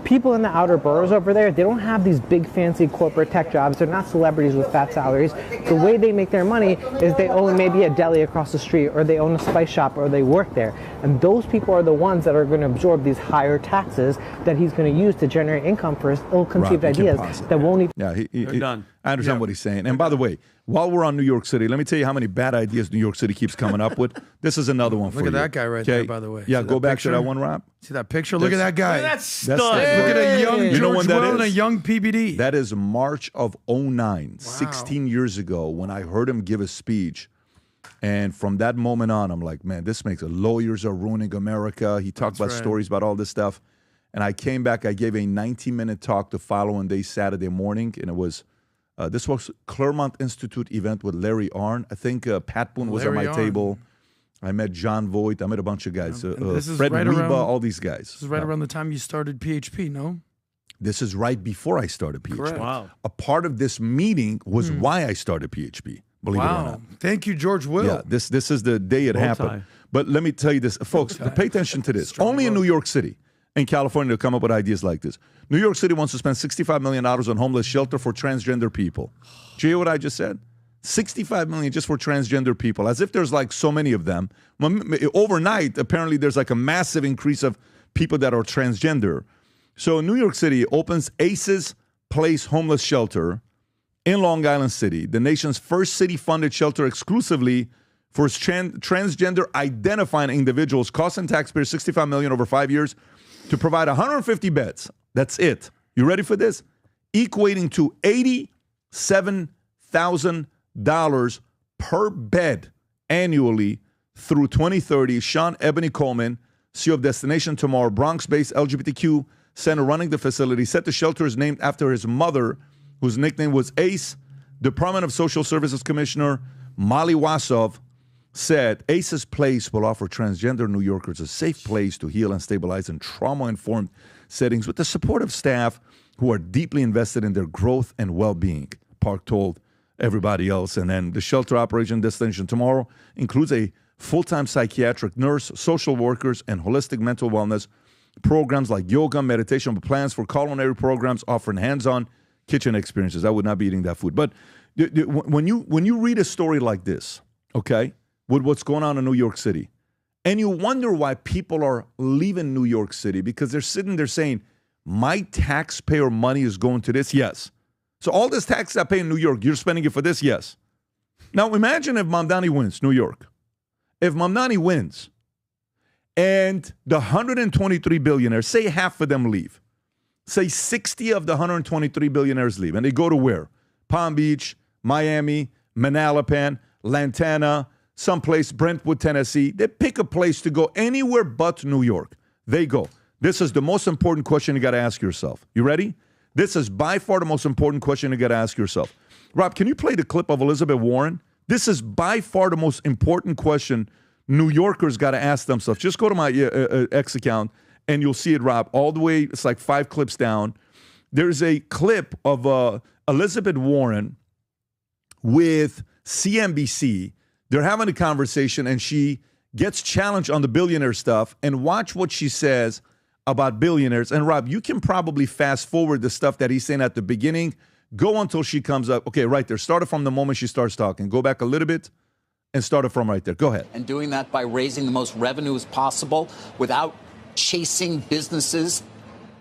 People in the outer boroughs over there, they don't have these big fancy corporate tech jobs. They're not celebrities with fat salaries. The way they make their money is they own maybe a deli across the street, or they own a spice shop, or they work there. And those people are the ones that are going to absorb these higher taxes that he's going to use to generate income for his ill-conceived ideas that won't even... Yeah, They're done. I understand what he's saying. And by the way, while we're on New York City, let me tell you how many bad ideas New York City keeps coming up with. This is another one for you. Look at that guy right there, by the way. Yeah, See go that back picture? to that one, Rob. See that picture? Look at that guy. Look at that stud. Look at a young You know George when that Will and a is? young PBD. That is March of 09, 16 years ago, when I heard him give a speech. And from that moment on, I'm like, man, this makes lawyers are ruining America. He talked about stories about all this stuff. And I came back, I gave a 90-minute talk the following day, Saturday morning, and it was, this was Claremont Institute event with Larry Arnn. I think Pat Boone was Larry at my Arnn. table. I met John Voight. I met a bunch of guys. This is Fred right Reba, around- all these guys. This is right around the time you started PHP, no? This is right before I started PHP. Correct. Wow. A part of this meeting was why I started PHP, believe it or not. Thank you, George Will. Yeah, this is the day it Bow happened. tie. But let me tell you this, folks, pay attention to this. Only in New York City and California to come up with ideas like this. New York City wants to spend $65 million on homeless shelter for transgender people. Do you hear what I just said? $65 million just for transgender people, as if there's like so many of them. Overnight, apparently there's like a massive increase of people that are transgender. So New York City opens Aces Place Homeless Shelter in Long Island City, the nation's first city-funded shelter exclusively for transgender identifying individuals, costing taxpayers $65 million over 5 years to provide 150 beds. That's it. You ready for this? Equating to $87,000 per bed annually through 2030. Sean Ebony Coleman, CEO of Destination Tomorrow, Bronx-based LGBTQ center running the facility, said the shelter is named after his mother, whose nickname was Ace. Department of Social Services Commissioner Molly Wassow said Ace's Place will offer transgender New Yorkers a safe place to heal and stabilize in trauma-informed settings with the support of staff who are deeply invested in their growth and well-being, Park told everybody else. And then the shelter operation Destination Tomorrow includes a full-time psychiatric nurse, social workers, and holistic mental wellness programs like yoga, meditation, but plans for culinary programs offering hands-on kitchen experiences. I would not be eating that food. But when you read a story like this, okay, with what's going on in New York City, and you wonder why people are leaving New York City, because they're sitting there saying, my taxpayer money is going to this? Yes. So all this tax I pay in New York, you're spending it for this? Yes. Now imagine if Mamdani wins, New York. If Mamdani wins, and the 123 billionaires, say half of them leave. Say 60 of the 123 billionaires leave, and they go to where? Palm Beach, Miami, Manalapan, Lantana, someplace, Brentwood, Tennessee. They pick a place to go anywhere but New York. They go. This is the most important question you got to ask yourself. You ready? This is by far the most important question you got to ask yourself. Rob, can you play the clip of Elizabeth Warren? This is by far the most important question New Yorkers got to ask themselves. Just go to my X account, and you'll see it, Rob, all the way. It's like 5 clips down. There's a clip of Elizabeth Warren with CNBC. They're having a conversation, and she gets challenged on the billionaire stuff. And watch what she says about billionaires. And, Rob, you can probably fast forward the stuff that he's saying at the beginning. Go until she comes up. Okay, right there. Start it from the moment she starts talking. Go back a little bit and start it from right there. Go ahead. And doing that by raising the most revenue as possible without chasing businesses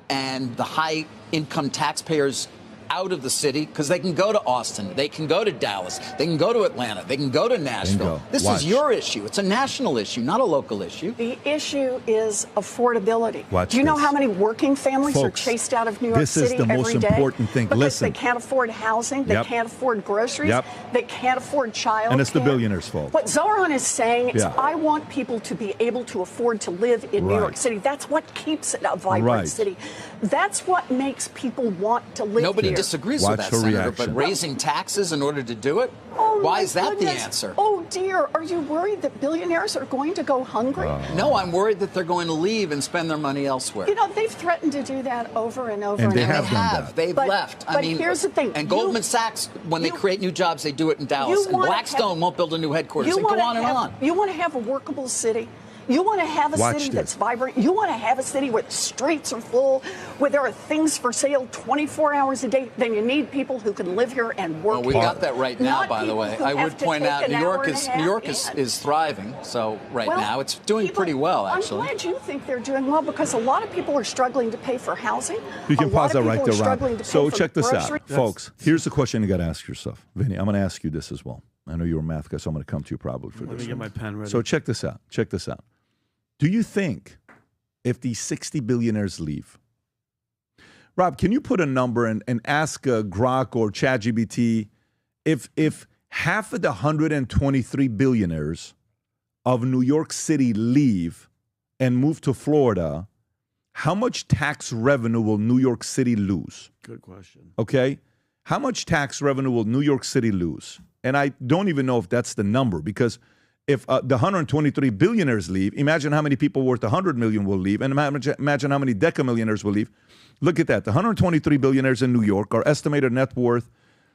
and the high-income taxpayers out of the city because they can go to Austin, they can go to Dallas, they can go to Atlanta, they can go to Nashville. This is your issue. It's a national issue, not a local issue. The issue is affordability. Do you know how many working families are chased out of New York City every day? This is the most important thing. Because Listen. they can't afford housing, they can't afford groceries, they can't afford child And it's the care. billionaires' fault. What Zohran is saying is, I want people to be able to afford to live in New York City. That's what keeps it a vibrant city. That's what makes people want to live Nobody here. disagrees with that, Senator, but raising taxes in order to do it? Why is that the answer? Oh, dear. Are you worried that billionaires are going to go hungry? No, I'm worried that they're going to leave and spend their money elsewhere. You know, they've threatened to do that over and over And and they over. have done that. They've left. But here's the thing. And Goldman Sachs, when they create new jobs, they do it in Dallas. And Blackstone won't build a new headquarters. And go on and on. You want to have a workable city? You want to have a city that's vibrant? You want to have a city where the streets are full, where there are things for sale 24 hours a day? Then you need people who can live here and work Well, we here. got that right now, Not by the people way. who I have would to point take out an New hour York and a is half New York in. is thriving. So right Well, now it's doing pretty well, actually. I'm glad you think they're doing well because a lot of people are struggling to pay for housing. You can A lot pause that of right people are there, struggling Rob. to pay So for check this out, groceries. folks. Here's the question you got to ask yourself. Vinny, I'm going to ask you this as well. I know you're a math guy, so I'm going to come to you probably for Let this. me get my pen ready. So check this out. Check this out. Do you think if these 60 billionaires leave, Rob, can you put a number and ask Grok or ChatGPT if half of the 123 billionaires of New York City leave and move to Florida, how much tax revenue will New York City lose? Good question. Okay? How much tax revenue will New York City lose? And I don't even know if that's the number because if the 123 billionaires leave, imagine how many people worth 100 million will leave, and imagine how many decamillionaires will leave. Look at that. The 123 billionaires in New York are estimated net worth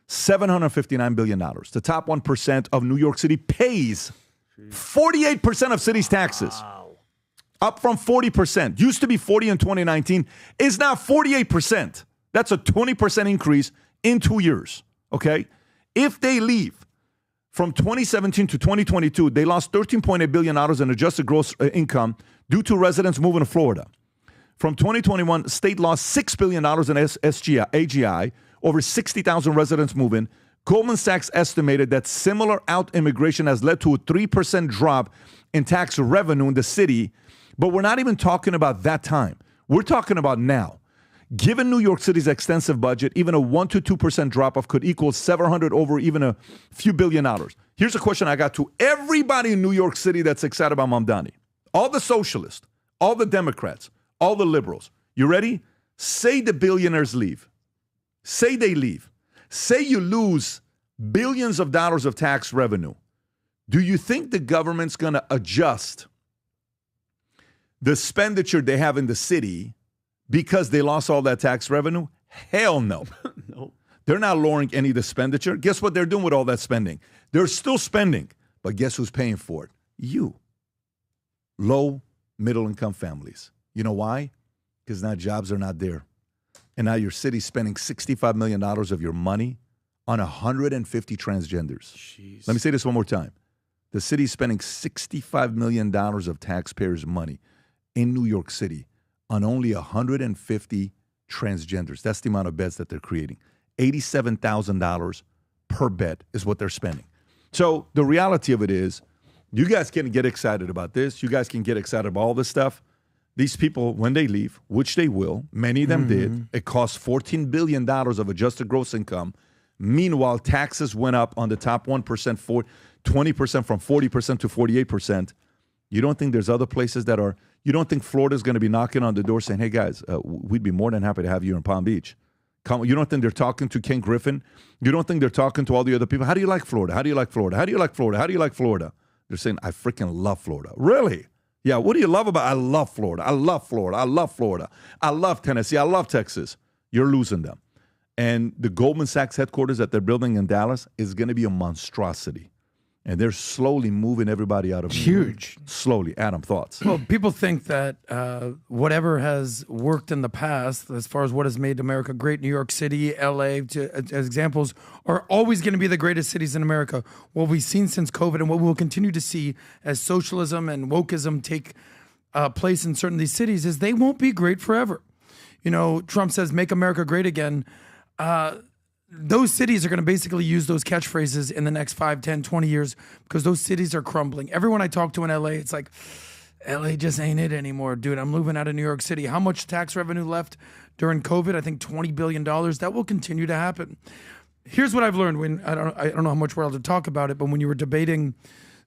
$759 billion. The top 1% of New York City pays 48% of city's taxes. Up from 40%. Used to be 40 in 2019, is now 48%. That's a 20% increase in 2 years. Okay? If they leave, from 2017 to 2022, they lost $13.8 billion in adjusted gross income due to residents moving to Florida. From 2021, state lost $6 billion in AGI, over 60,000 residents moving. Goldman Sachs estimated that similar out-immigration has led to a 3% drop in tax revenue in the city. But we're not even talking about that time. We're talking about now. Given New York City's extensive budget, even a 1 to 2% drop-off could equal 700 over even a few $billion. Here's a question I got to everybody in New York City that's excited about Mamdani. All the socialists, all the Democrats, all the liberals. You ready? Say the billionaires leave. Say they leave. Say you lose billions of dollars of tax revenue. Do you think the government's going to adjust the expenditure they have in the city because they lost all that tax revenue? Hell no. No. They're not lowering any of the expenditure. Guess what they're doing with all that spending? They're still spending. But guess who's paying for it? You. Low, middle-income families. You know why? Because now jobs are not there. And now your city's spending $65 million of your money on 150 transgenders. Jeez. Let me say this one more time. The city's spending $65 million of taxpayers' money in New York City on only 150 transgenders. That's the amount of beds that they're creating. $87,000 per bed is what they're spending. So the reality of it is, you guys can get excited about this. You guys can get excited about all this stuff. These people, when they leave, which they will, many of them did, it cost $14 billion of adjusted gross income. Meanwhile, taxes went up on the top 1%, 20% from 40% to 48%. You don't think there's other places that are, you don't think Florida's going to be knocking on the door saying, hey guys, we'd be more than happy to have you in Palm Beach. Come, you don't think they're talking to Ken Griffin? You don't think they're talking to all the other people? How do you like Florida? How do you like Florida? How do you like Florida? How do you like Florida? They're saying, I freaking love Florida. Really? Yeah, what do you love about it? I love Florida. I love Florida. I love Florida. I love Tennessee. I love Texas. You're losing them. And the Goldman Sachs headquarters that they're building in Dallas is going to be a monstrosity. And they're slowly moving everybody out of New York. Huge. Slowly. Adam, thoughts? Well, people think that whatever has worked in the past, as far as what has made America great, New York City, LA, as examples, are always going to be the greatest cities in America. What we've seen since COVID and what we'll continue to see as socialism and wokeism take place in certain of these cities is they won't be great forever. You know, Trump says, make America great again. those cities are going to basically use those catchphrases in the next 5, 10, 20 years because those cities are crumbling. Everyone I talk to in LA, it's like, LA just ain't it anymore, dude. I'm moving out of New York City. How much tax revenue left during COVID? I think $20 billion. That will continue to happen. Here's what I've learned when I don't know how much we're allowed to talk about it, but when you were debating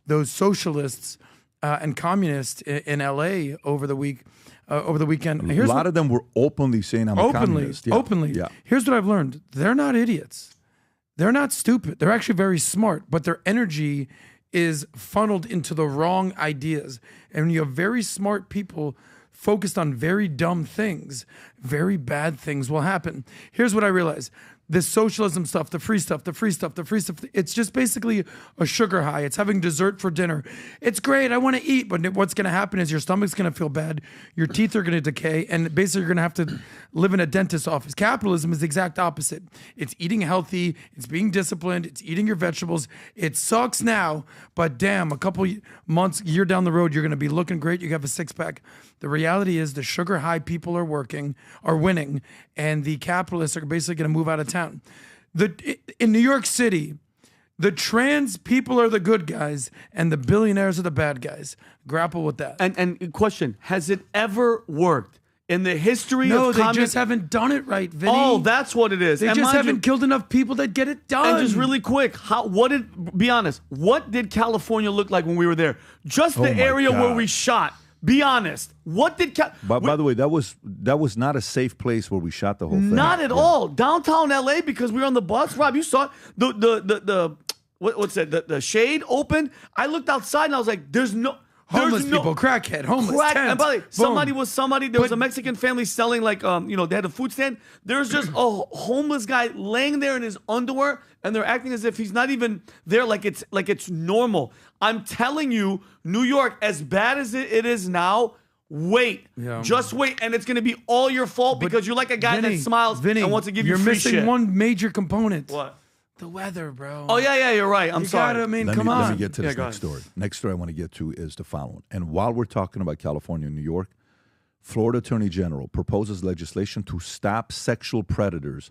those socialists and communists in LA over the weekend, a lot of them were openly saying I'm a communist. Yeah. Openly. Yeah. Here's what I've learned. They're not idiots. They're not stupid. They're actually very smart, but their energy is funneled into the wrong ideas. And when you have very smart people focused on very dumb things, very bad things will happen. Here's what I realized. This socialism stuff, the free stuff, it's just basically a sugar high. It's having dessert for dinner. It's great. I want to eat. But what's going to happen is your stomach's going to feel bad. Your teeth are going to decay. And basically you're going to have to live in a dentist's office. Capitalism is the exact opposite. It's eating healthy. It's being disciplined. It's eating your vegetables. It sucks now. But damn, a couple months, year down the road, you're going to be looking great. You have a six-pack. The reality is the sugar high people are winning, and the capitalists are basically going to move out of town. In New York City, the trans people are the good guys, and the billionaires are the bad guys. Grapple with that. And question, has it ever worked? In the history no, of they just haven't done it right, Vinny. Oh, that's what it is. They just haven't killed enough people that get it done. And just really quick, be honest, what did California look like when we were there? Just the area where we shot. Be honest. What did by the way, that was not a safe place where we shot the whole thing. Not at all. Downtown LA, because we were on the bus. Rob, you saw it. What's that? The shade opened. I looked outside and I was like, there's no homeless people, crackhead, homeless. And by the way, somebody. There was a Mexican family selling they had a food stand. There's just a homeless guy laying there in his underwear, and they're acting as if he's not even there, like it's normal. I'm telling you, New York, as bad as it is now, wait. Yeah. Just wait, and it's going to be all your fault because you're like a guy that smiles and wants to give you free shit. You're missing one major component. What? The weather, bro. Oh, yeah, you're right. I'm sorry. Let me get to this next story. Next story I want to get to is the following. And while we're talking about California and New York, Florida Attorney General proposes legislation to stop sexual predators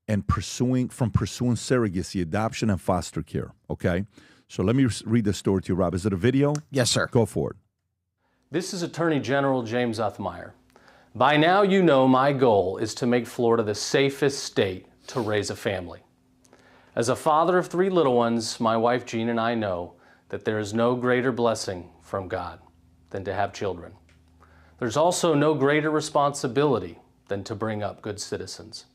and pursuing surrogacy, adoption, and foster care. Okay? So let me read the story to you, Rob. Is it a video? Yes, sir. Go for it. This is Attorney General James Othmeyer. By now, you know my goal is to make Florida the safest state to raise a family. As a father of 3 little ones, my wife Jean and I know that there is no greater blessing from God than to have children. There's also no greater responsibility than to bring up good citizens.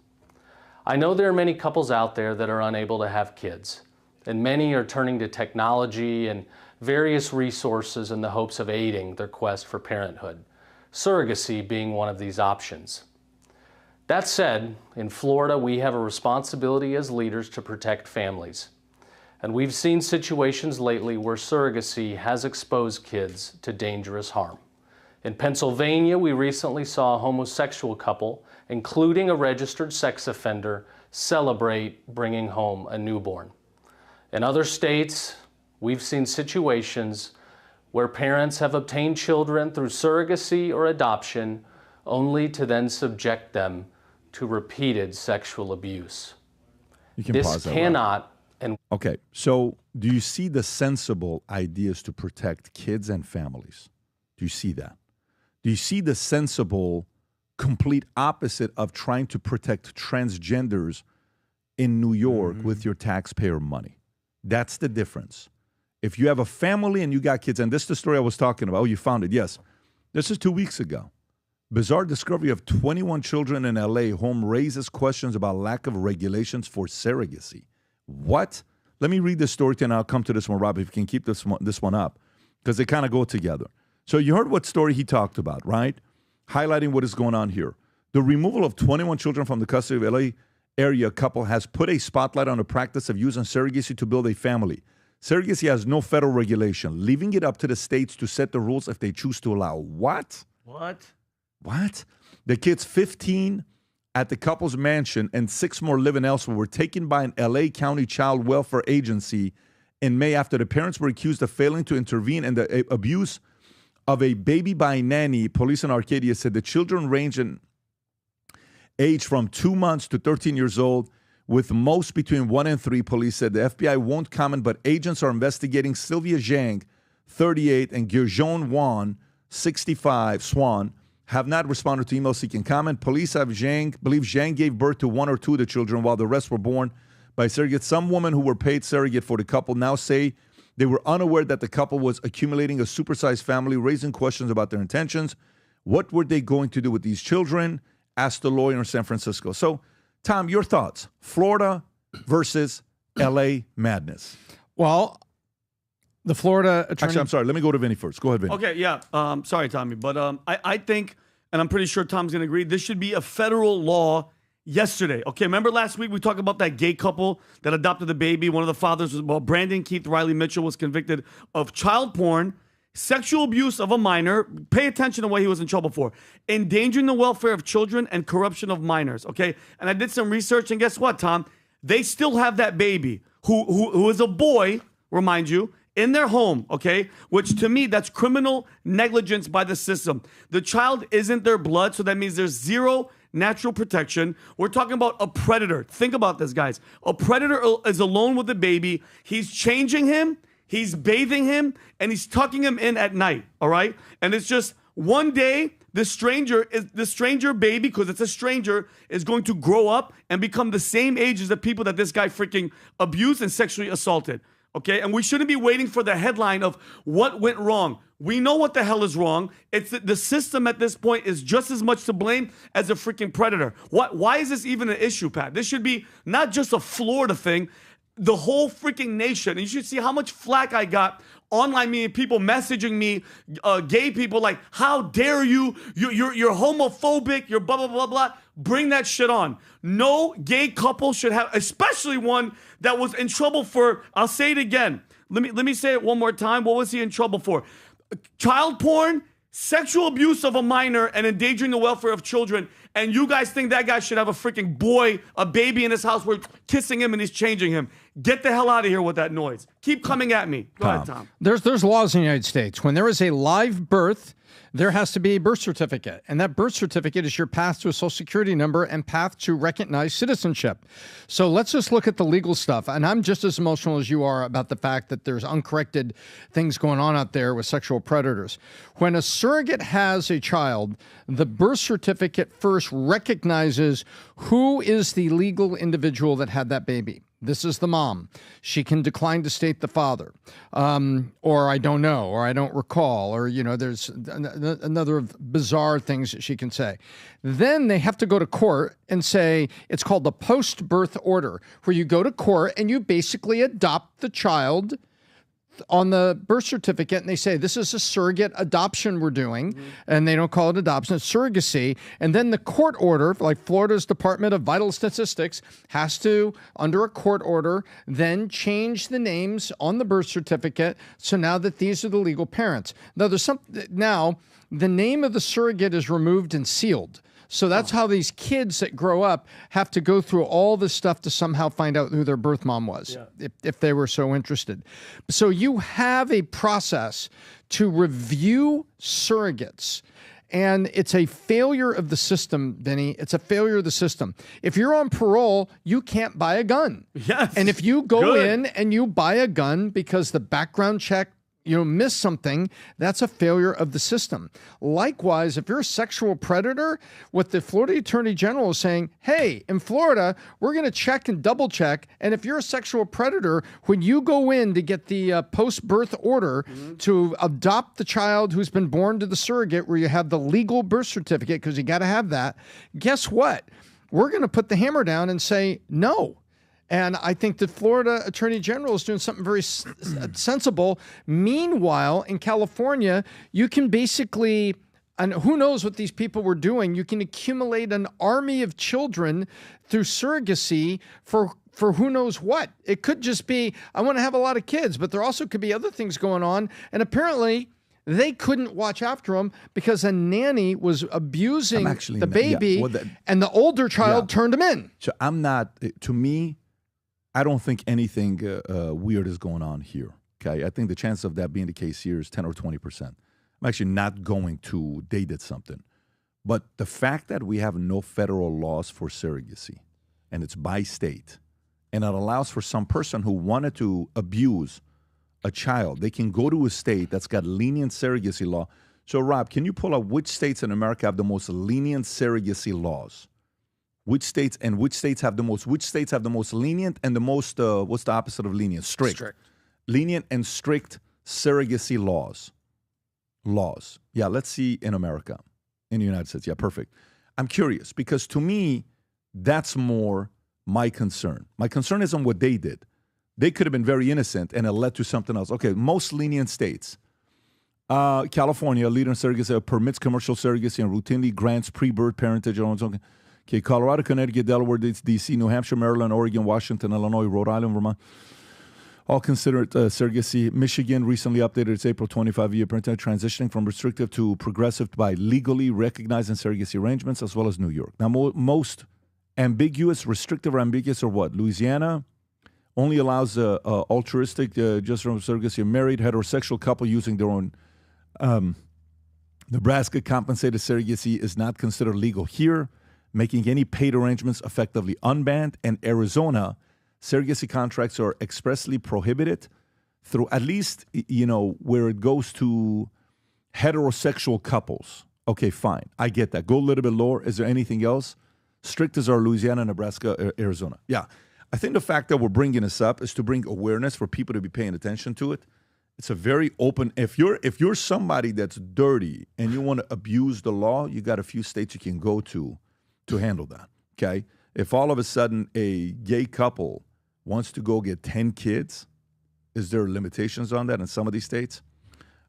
I know there are many couples out there that are unable to have kids, and many are turning to technology and various resources in the hopes of aiding their quest for parenthood, surrogacy being one of these options. That said, in Florida, we have a responsibility as leaders to protect families. And we've seen situations lately where surrogacy has exposed kids to dangerous harm. In Pennsylvania, we recently saw a homosexual couple, including a registered sex offender, celebrate bringing home a newborn. In other states, we've seen situations where parents have obtained children through surrogacy or adoption only to then subject them to repeated sexual abuse. You can this pause that, cannot and okay, so do you see the sensible ideas to protect kids and families? Do you see that? Do you see the sensible, complete opposite of trying to protect transgenders in New York with your taxpayer money? That's the difference. If you have a family and you got kids, and this is the story I was talking about. Oh, you found it. Yes. This is 2 weeks ago. Bizarre discovery of 21 children in L.A. home raises questions about lack of regulations for surrogacy. What? Let me read this story to you, and I'll come to this one, Rob, if you can keep this one up, because they kind of go together. So you heard what story he talked about, right? Highlighting what is going on here. The removal of 21 children from the custody of L.A. area couple has put a spotlight on the practice of using surrogacy to build a family. Surrogacy has no federal regulation, leaving it up to the states to set the rules if they choose to allow. What? What? The kids 15 at the couple's mansion and 6 more living elsewhere were taken by an L.A. County Child Welfare Agency in May after the parents were accused of failing to intervene in the abuse of a baby by a nanny. Police in Arcadia said the children range in aged from 2 months to 13 years old, with most between 1 and 3. Police said the FBI won't comment, but agents are investigating Sylvia Zhang, 38, and Gyurjon Wan, 65, Swan, have not responded to emails seeking comment. Police believe Zhang gave birth to 1 or 2 of the children, while the rest were born by surrogate. Some women who were paid surrogate for the couple now say they were unaware that the couple was accumulating a supersized family, raising questions about their intentions. What were they going to do with these children? Asked the lawyer in San Francisco. So, Tom, your thoughts. Florida versus L.A. madness. Well, the Florida attorney... Actually, I'm sorry. Let me go to Vinny first. Go ahead, Vinny. Okay, yeah. Sorry, Tommy. But I think, and I'm pretty sure Tom's going to agree, this should be a federal law yesterday. Okay, remember last week we talked about that gay couple that adopted the baby? One of the fathers, Brandon Keith Riley Mitchell, was convicted of child porn, sexual abuse of a minor. Pay attention to what he was in trouble for. Endangering the welfare of children and corruption of minors, okay? And I did some research, and guess what, Tom? They still have that baby, who is a boy, remind you, in their home, okay? Which to me, that's criminal negligence by the system. The child isn't their blood, so that means there's zero natural protection. We're talking about a predator. Think about this, guys. A predator is alone with the baby. He's changing him. He's bathing him, and he's tucking him in at night, all right? And it's just one day, the stranger baby, because it's a stranger, is going to grow up and become the same age as the people that this guy freaking abused and sexually assaulted, okay? And we shouldn't be waiting for the headline of what went wrong. We know what the hell is wrong. It's the system at this point is just as much to blame as a freaking predator. Why is this even an issue, Pat? This should be not just a Florida thing. The whole freaking nation. And you should see how much flack I got online, me and people messaging me, gay people, like, how dare you? You're homophobic. You're blah, blah, blah, blah. Bring that shit on. No gay couple should have, especially one that was in trouble for, I'll say it again. Let me say it one more time. What was he in trouble for? Child porn, sexual abuse of a minor, and endangering the welfare of children. And you guys think that guy should have a freaking boy, a baby in his house, we're kissing him and he's changing him. Get the hell out of here with that noise. Keep coming at me. Go ahead, Tom. There's laws in the United States. When there is a live birth, there has to be a birth certificate. And that birth certificate is your path to a social security number and path to recognized citizenship. So let's just look at the legal stuff. And I'm just as emotional as you are about the fact that there's uncorrected things going on out there with sexual predators. When a surrogate has a child, the birth certificate first recognizes who is the legal individual that had that baby. This is the mom. She can decline to state the father, or I don't know, or I don't recall, or, there's another bizarre things that she can say. Then they have to go to court and say, it's called the post-birth order, where you go to court and you basically adopt the child on the birth certificate, and they say, this is a surrogate adoption we're doing, and they don't call it adoption, it's surrogacy. And then the court order, like Florida's Department of Vital Statistics, has to, under a court order, then change the names on the birth certificate, so now that these are the legal parents. Now, the name of the surrogate is removed and sealed. So that's how these kids that grow up have to go through all this stuff to somehow find out who their birth mom was, if they were so interested. So you have a process to review surrogates. And it's a failure of the system, Vinny. It's a failure of the system. If you're on parole, you can't buy a gun. Yes. And if you go in and you buy a gun because the background check miss something, that's a failure of the system. Likewise, if you're a sexual predator, what the Florida Attorney General is saying, hey, in Florida, we're going to check and double check. And if you're a sexual predator, when you go in to get the post-birth order to adopt the child who's been born to the surrogate, where you have the legal birth certificate, because you got to have that, guess what? We're going to put the hammer down and say no. And I think the Florida Attorney General is doing something very sensible. Meanwhile, in California, you can basically, and who knows what these people were doing, you can accumulate an army of children through surrogacy for who knows what. It could just be, I want to have a lot of kids, but there also could be other things going on. And apparently, they couldn't watch after them because a nanny was abusing the baby, and the older child turned him in. So to me, I don't think anything weird is going on here, okay? I think the chance of that being the case here is 10 or 20%. I'm actually not going to they did something. But the fact that we have no federal laws for surrogacy, and it's by state, and it allows for some person who wanted to abuse a child, they can go to a state that's got lenient surrogacy law. So, Rob, can you pull up which states in America have the most lenient surrogacy laws? Which states have the most lenient and the most, what's the opposite of lenient? Strict. Lenient and strict surrogacy laws. Yeah, let's see in America, in the United States. Yeah, perfect. I'm curious because to me, that's more my concern. My concern isn't what they did. They could have been very innocent and it led to something else. Okay, most lenient states. California, leader in surrogacy, permits commercial surrogacy and routinely grants pre-birth parentage. Okay, Colorado, Connecticut, Delaware, D.C., New Hampshire, Maryland, Oregon, Washington, Illinois, Rhode Island, Vermont. All considered surrogacy. Michigan recently updated its April 25-year parentage, transitioning from restrictive to progressive by legally recognizing surrogacy arrangements, as well as New York. Now, most ambiguous, restrictive or ambiguous are what? Louisiana only allows altruistic, just from surrogacy, a married heterosexual couple using their own. Nebraska compensated surrogacy is not considered legal here, making any paid arrangements effectively unbanned. And Arizona, surrogacy contracts are expressly prohibited through at least, where it goes to heterosexual couples. Okay, fine. I get that. Go a little bit lower. Is there anything else? Strict as are Louisiana, Nebraska, Arizona. Yeah. I think the fact that we're bringing this up is to bring awareness for people to be paying attention to it. It's a very open. If you're somebody that's dirty and you want to abuse the law, you got a few states you can go to handle that. Okay. If all of a sudden a gay couple wants to go get 10 kids, is there limitations on that in some of these states?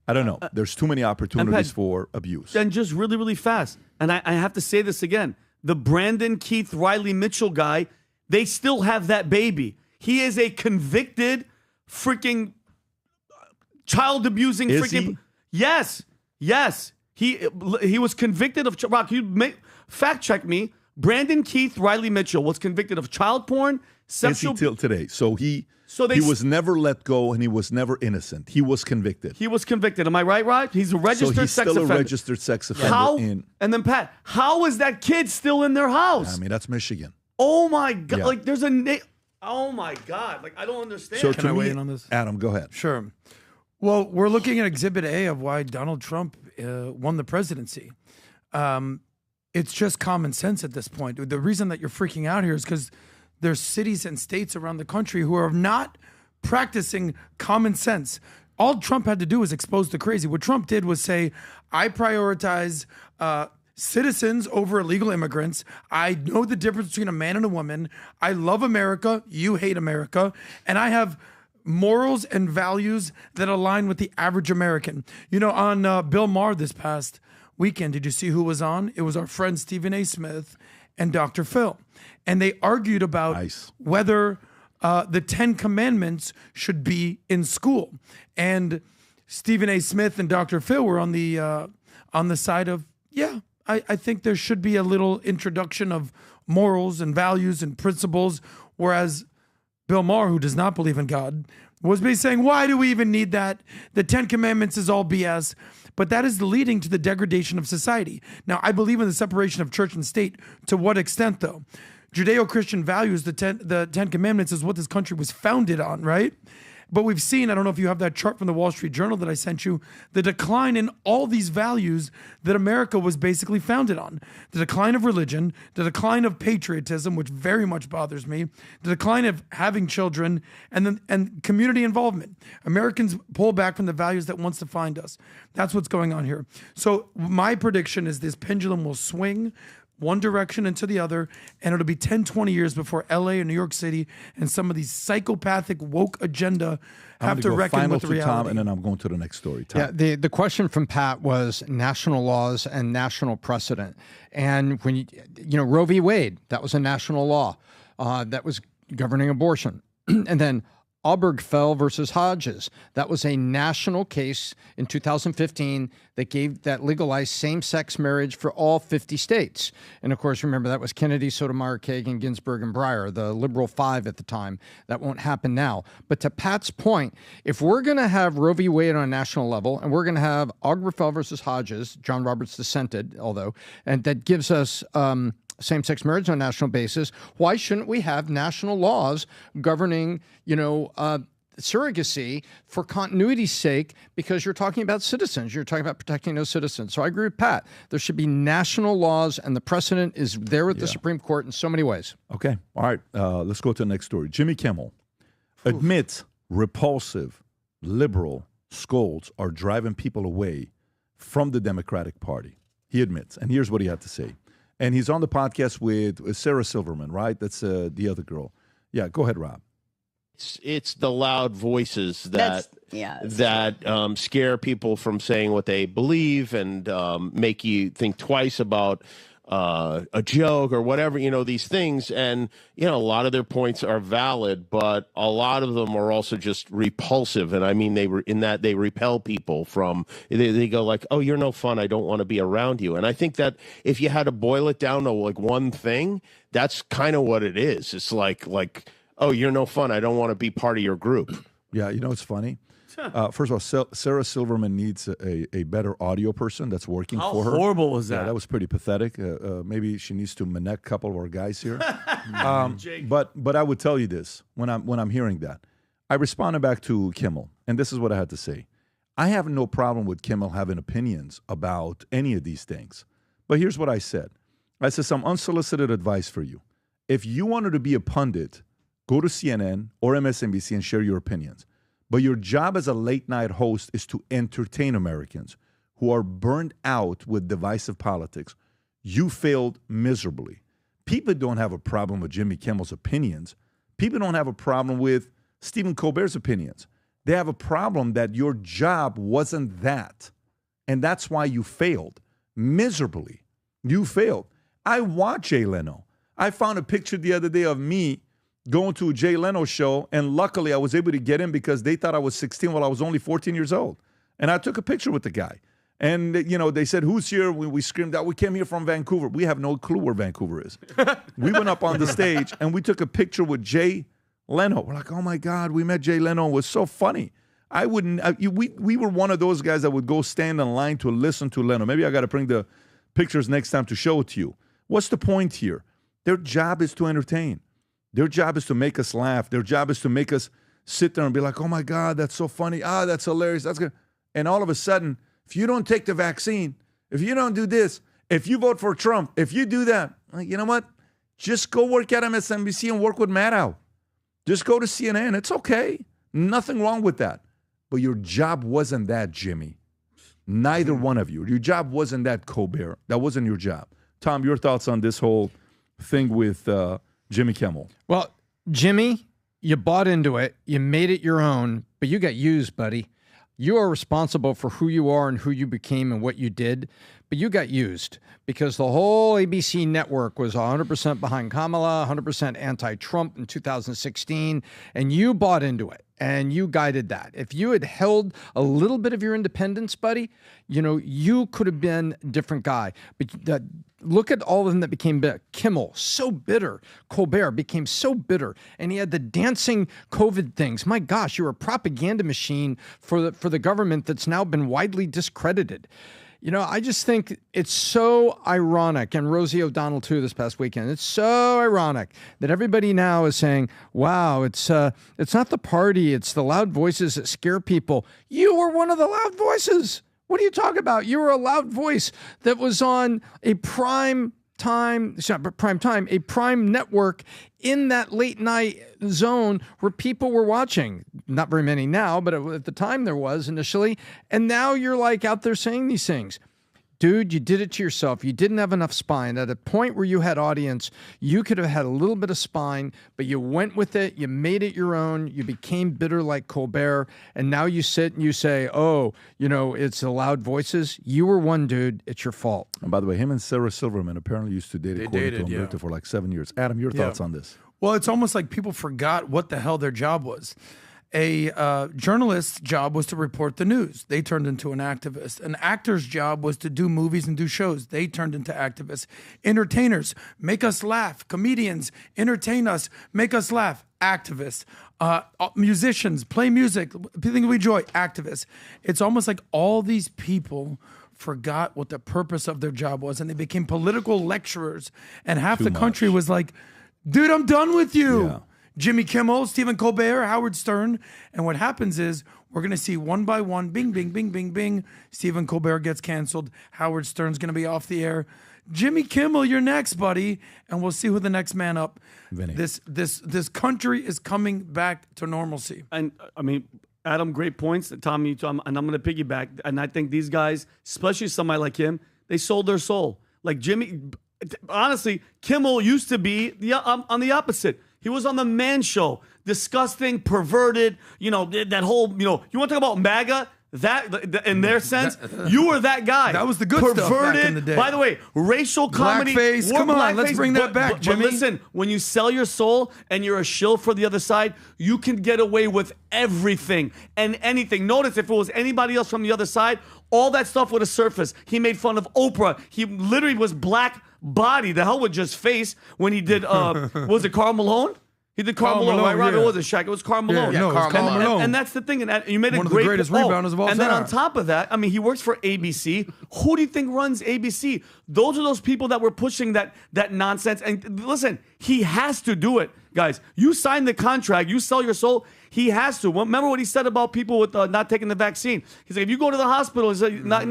I don't know. There's too many opportunities for abuse. And just really, really fast. And I have to say this again. The Brandon Keith Riley Mitchell guy, they still have that baby. He is a convicted freaking child abusing freaking. Yes. He was convicted of. Rock, fact check me. Brandon Keith Riley Mitchell was convicted of child porn, sexual. Till today. So he was never let go and he was never innocent. He was convicted. Am I right, Rod? He's a registered sex offender. Still a registered sex offender. How? And then Pat, how is that kid still in their house? I mean, that's Michigan. Oh my God! Yeah. Like there's a. Oh my God! Like I don't understand. So Can I weigh in on this? Adam, go ahead. Sure. Well, we're looking at Exhibit A of why Donald Trump won the presidency. It's just common sense at this point. The reason that you're freaking out here is because there's cities and states around the country who are not practicing common sense. All Trump had to do was expose the crazy. What Trump did was say, I prioritize citizens over illegal immigrants. I know the difference between a man and a woman. I love America. You hate America. And I have morals and values that align with the average American. On Bill Maher this past weekend, did you see who was on? It was our friend Stephen A. Smith and Dr. Phil. And they argued about whether the 10 Commandments should be in school. And Stephen A. Smith and Dr. Phil were on the side of, I think there should be a little introduction of morals and values and principles, whereas Bill Maher, who does not believe in God, was basically saying, why do we even need that? The 10 Commandments is all BS. But that is leading to the degradation of society. Now, I believe in the separation of church and state. To what extent, though? Judeo-Christian values, the 10 Commandments is what this country was founded on, right? But we've seen, I don't know if you have that chart from the Wall Street Journal that I sent you, the decline in all these values that America was basically founded on. The decline of religion, the decline of patriotism, which very much bothers me, the decline of having children, and community involvement. Americans pull back from the values that once defined us. That's what's going on here. So my prediction is this pendulum will swing one direction into the other, and it'll be 10, 20 years before LA and New York City and some of these psychopathic woke agenda have to reckon with the reality. Tom, and then I'm going to the next story. Tom. Yeah, the question from Pat was national laws and national precedent. And when Roe v. Wade, that was a national law that was governing abortion. And then Obergefell versus Hodges. That was a national case in 2015 that legalized same-sex marriage for all 50 states. And of course, remember, that was Kennedy, Sotomayor, Kagan, Ginsburg, and Breyer, the liberal five at the time. That won't happen now. But to Pat's point, if we're going to have Roe v. Wade on a national level, and we're going to have Obergefell versus Hodges, John Roberts dissented, and that gives us same-sex marriage on a national basis, why shouldn't we have national laws governing, surrogacy for continuity's sake? Because you're talking about citizens. You're talking about protecting those citizens. So I agree with Pat. There should be national laws, and the precedent is there with the Supreme Court in so many ways. Okay. All right. Let's go to the next story. Jimmy Kimmel admits repulsive liberal scolds are driving people away from the Democratic Party. He admits. And here's what he had to say. And he's on the podcast with Sarah Silverman, right? That's the other girl. Yeah, go ahead, Rob. It's the loud voices that scare people from saying what they believe and make you think twice about a joke or whatever, these things. And, a lot of their points are valid, but a lot of them are also just repulsive. And I mean, they repel people from, they go like, oh, you're no fun. I don't want to be around you. And I think that if you had to boil it down to like one thing, that's kind of what it is. It's like, oh, you're no fun. I don't want to be part of your group. Yeah, it's funny. First of all, Sarah Silverman needs a better audio person that's working for her. How horrible was that? Yeah, that was pretty pathetic. Maybe she needs to connect a couple of our guys here. But I would tell you this, when I'm hearing that, I responded back to Kimmel, and this is what I had to say. I have no problem with Kimmel having opinions about any of these things. But here's what I said. I said some unsolicited advice for you. If you wanted to be a pundit, go to CNN or MSNBC and share your opinions. But your job as a late-night host is to entertain Americans who are burned out with divisive politics. You failed miserably. People don't have a problem with Jimmy Kimmel's opinions. People don't have a problem with Stephen Colbert's opinions. They have a problem that your job wasn't that. And that's why you failed miserably. You failed. I watch Jay Leno. I found a picture the other day of me going to a Jay Leno show, and luckily I was able to get in because they thought I was 16 while I was only 14 years old. And I took a picture with the guy. And, they said, who's here? We screamed out, we came here from Vancouver. We have no clue where Vancouver is. We went up on the stage, and we took a picture with Jay Leno. We're like, oh, my God, we met Jay Leno. It was so funny. We were one of those guys that would go stand in line to listen to Leno. Maybe I got to bring the pictures next time to show it to you. What's the point here? Their job is to entertain. Their job is to make us laugh. Their job is to make us sit there and be like, oh, my God, that's so funny. That's hilarious. That's good. And all of a sudden, if you don't take the vaccine, if you don't do this, if you vote for Trump, if you do that, you know what? Just go work at MSNBC and work with Maddow. Just go to CNN. It's okay. Nothing wrong with that. But your job wasn't that, Jimmy. Neither one of you. Your job wasn't that, Colbert. That wasn't your job. Tom, your thoughts on this whole thing with Jimmy Kimmel? Well, Jimmy, you bought into it. You made it your own, but you got used, buddy. You are responsible for who you are and who you became and what you did, but you got used because the whole ABC network was 100% behind Kamala, 100% anti-Trump in 2016, and you bought into it and you guided that. If you had held a little bit of your independence, buddy, you could have been a different guy. But look at all of them that became bitter. Kimmel, so bitter. Colbert became so bitter. And he had the dancing COVID things. My gosh, you're a propaganda machine for the government that's now been widely discredited. I just think it's so ironic, and Rosie O'Donnell too this past weekend, it's so ironic that everybody now is saying, wow, it's not the party, it's the loud voices that scare people. You were one of the loud voices. What are you talking about? You were a loud voice that was on a prime network in that late night zone where people were watching. Not very many now, but at the time there was initially. And now you're like out there saying these things. Dude, you did it to yourself. You didn't have enough spine. At a point where you had audience, you could have had a little bit of spine, but you went with it. You made it your own. You became bitter like Colbert. And now you sit and you say, it's the loud voices. You were one, dude. It's your fault. And by the way, him and Sarah Silverman apparently used to date according to Umberto for like 7 years. Adam, your thoughts on this? Well, it's almost like people forgot what the hell their job was. A journalist's job was to report the news. They turned into an activist. An actor's job was to do movies and do shows. They turned into activists. Entertainers, make us laugh. Comedians, entertain us, make us laugh. Activists. Musicians, play music, things we enjoy. Activists. It's almost like all these people forgot what the purpose of their job was, and they became political lecturers. And half the country was like, dude, I'm done with you. Yeah. Jimmy Kimmel, Stephen Colbert, Howard Stern. And what happens is we're going to see one by one, bing, bing, bing, bing, bing. Stephen Colbert gets canceled. Howard Stern's going to be off the air. Jimmy Kimmel, you're next, buddy. And we'll see who the next man up. Vinny. This country is coming back to normalcy. And I mean, Adam, great points. Tommy, and I'm going to piggyback. And I think these guys, especially somebody like him, they sold their soul. Like Jimmy, honestly, Kimmel used to be on the opposite. He was on the Man Show, disgusting, perverted, that whole, you want to talk about MAGA? That in their sense, you were that guy. That was the good perverted, stuff back in the day. By the way, racial comedy. Blackface, come on, let's bring that back, Jimmy. But listen, when you sell your soul and you're a shill for the other side, you can get away with everything and anything. Notice if it was anybody else from the other side, all that stuff would have surfaced. He made fun of Oprah. He literally was black body. The hell with just face when he did, was it Karl Malone? He did Karl Malone, right? Rob? Yeah. It wasn't Shaq. It was Karl Malone. Yeah, no, it was Karl Malone. And that's the thing. And you made one a of great, the greatest rebounders of all time. And then on top of that, I mean, he works for ABC. Who do you think runs ABC? Those are those people that were pushing that nonsense. And listen, he has to do it, guys. You sign the contract. You sell your soul. He has to. Remember what he said about people with not taking the vaccine? He's like, if you go to the hospital, he's like, not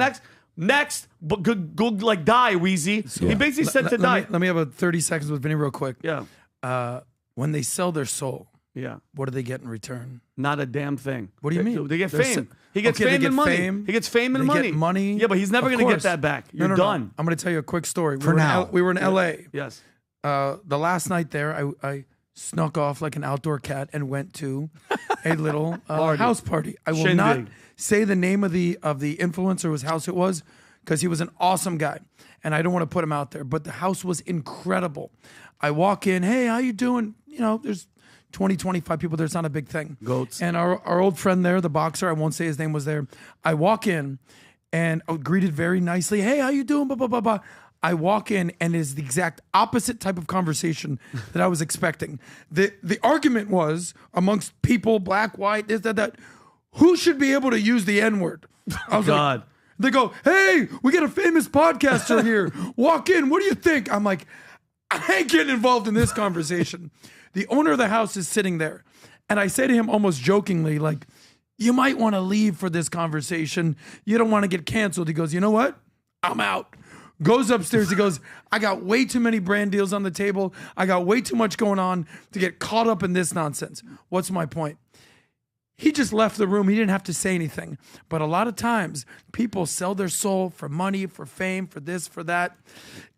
next, but go like die, Wheezy. Yeah. He basically said to die. Let me have a 30 seconds with Vinny real quick. Yeah. When they sell their soul, yeah, what do they get in return? Not a damn thing. What do you mean? They get fame. He gets fame and money. He gets fame and money. Get money. Yeah, but he's never going to get that back. You're done. I'm going to tell you a quick story. We were in L.A. Yes. The last night there, I snuck off like an outdoor cat and went to a little house party. I will not say the name of the influencer whose house it was because he was an awesome guy, and I don't want to put him out there. But the house was incredible. I walk in, hey, how you doing? There's 20, 25 people there. It's not a big thing. Goats. And our old friend there, the boxer, I won't say his name, was there. I walk in and I greeted very nicely. Hey, how you doing? Blah, blah, blah, blah. I walk in and it's the exact opposite type of conversation that I was expecting. The argument was amongst people, black, white, this, that, who should be able to use the N-word? I was God. Like, they go, hey, we got a famous podcaster here. Walk in. What do you think? I'm like, I ain't getting involved in this conversation. The owner of the house is sitting there. And I say to him almost jokingly, like, you might want to leave for this conversation. You don't want to get canceled. He goes, you know what? I'm out. Goes upstairs. He goes, I got way too many brand deals on the table. I got way too much going on to get caught up in this nonsense. What's my point? He just left the room. He didn't have to say anything. But a lot of times, people sell their soul for money, for fame, for this, for that.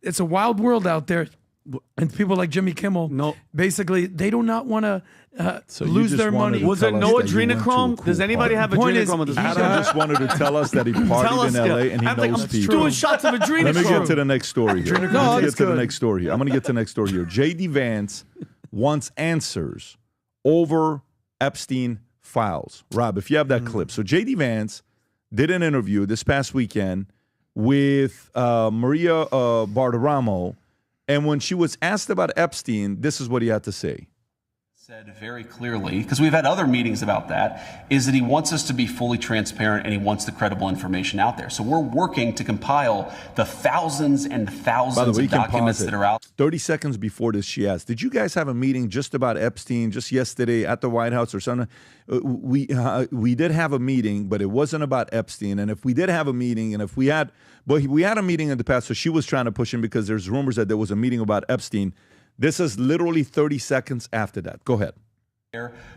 It's a wild world out there. And people like Jimmy Kimmel, basically, they do not want to lose their money. Was there no adrenochrome? Does anybody have adrenochrome at this point? Adam just wanted to tell us that he partied in L.A. and he knows people. I'm doing shots of adrenochrome. Let me get to the next story here. I'm going to get to the next story here. J.D. Vance wants answers over Epstein files. Rob, if you have that clip. So J.D. Vance did an interview this past weekend with Maria Bartiromo. And when she was asked about Epstein, this is what he had to say. Said very clearly, because we've had other meetings about that, is that he wants us to be fully transparent and he wants the credible information out there. So we're working to compile the thousands and thousands of documents that are out. 30 seconds before this, she asked, did you guys have a meeting just about Epstein just yesterday at the White House or something? We did have a meeting, but it wasn't about Epstein. And if we did have a meeting, and if we had, but we had a meeting in the past, so she was trying to push him because there's rumors that there was a meeting about Epstein. This is literally 30 seconds after that. Go ahead.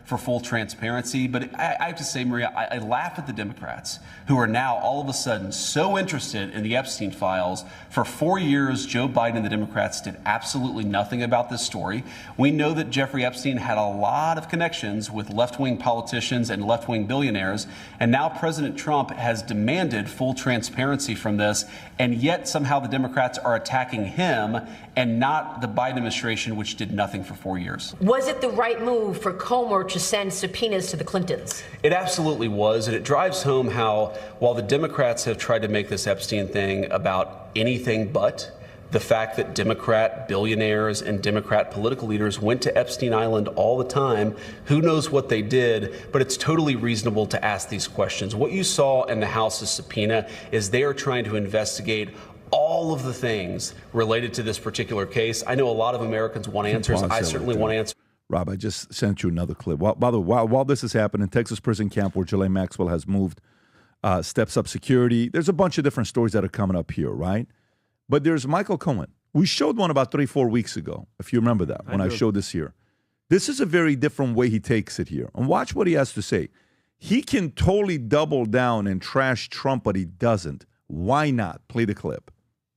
For full transparency, but I have to say, Maria, I laugh at the Democrats who are now all of a sudden so interested in the Epstein files. For 4 years, Joe Biden and the Democrats did absolutely nothing about this story. We know that Jeffrey Epstein had a lot of connections with left-wing politicians and left-wing billionaires, and now President Trump has demanded full transparency from this, and yet somehow the Democrats are attacking him and not the Biden administration, which did nothing for 4 years. Was it the right move for Cuomo to send subpoenas to the Clintons. It absolutely was, and it drives home how, while the Democrats have tried to make this Epstein thing about anything but, the fact that Democrat billionaires and Democrat political leaders went to Epstein Island all the time, who knows what they did, but it's totally reasonable to ask these questions. What you saw in the House's subpoena is they are trying to investigate all of the things related to this particular case. I know a lot of Americans want answers. I certainly want answers. Rob, I just sent you another clip. While this is happening, Texas prison camp where Ghislaine Maxwell has moved, steps up security. There's a bunch of different stories that are coming up here, right? But there's Michael Cohen. We showed one about 3-4 weeks ago, if you remember that, when I showed this here. This is a very different way he takes it here. And watch what he has to say. He can totally double down and trash Trump, but he doesn't. Why not? Play the clip.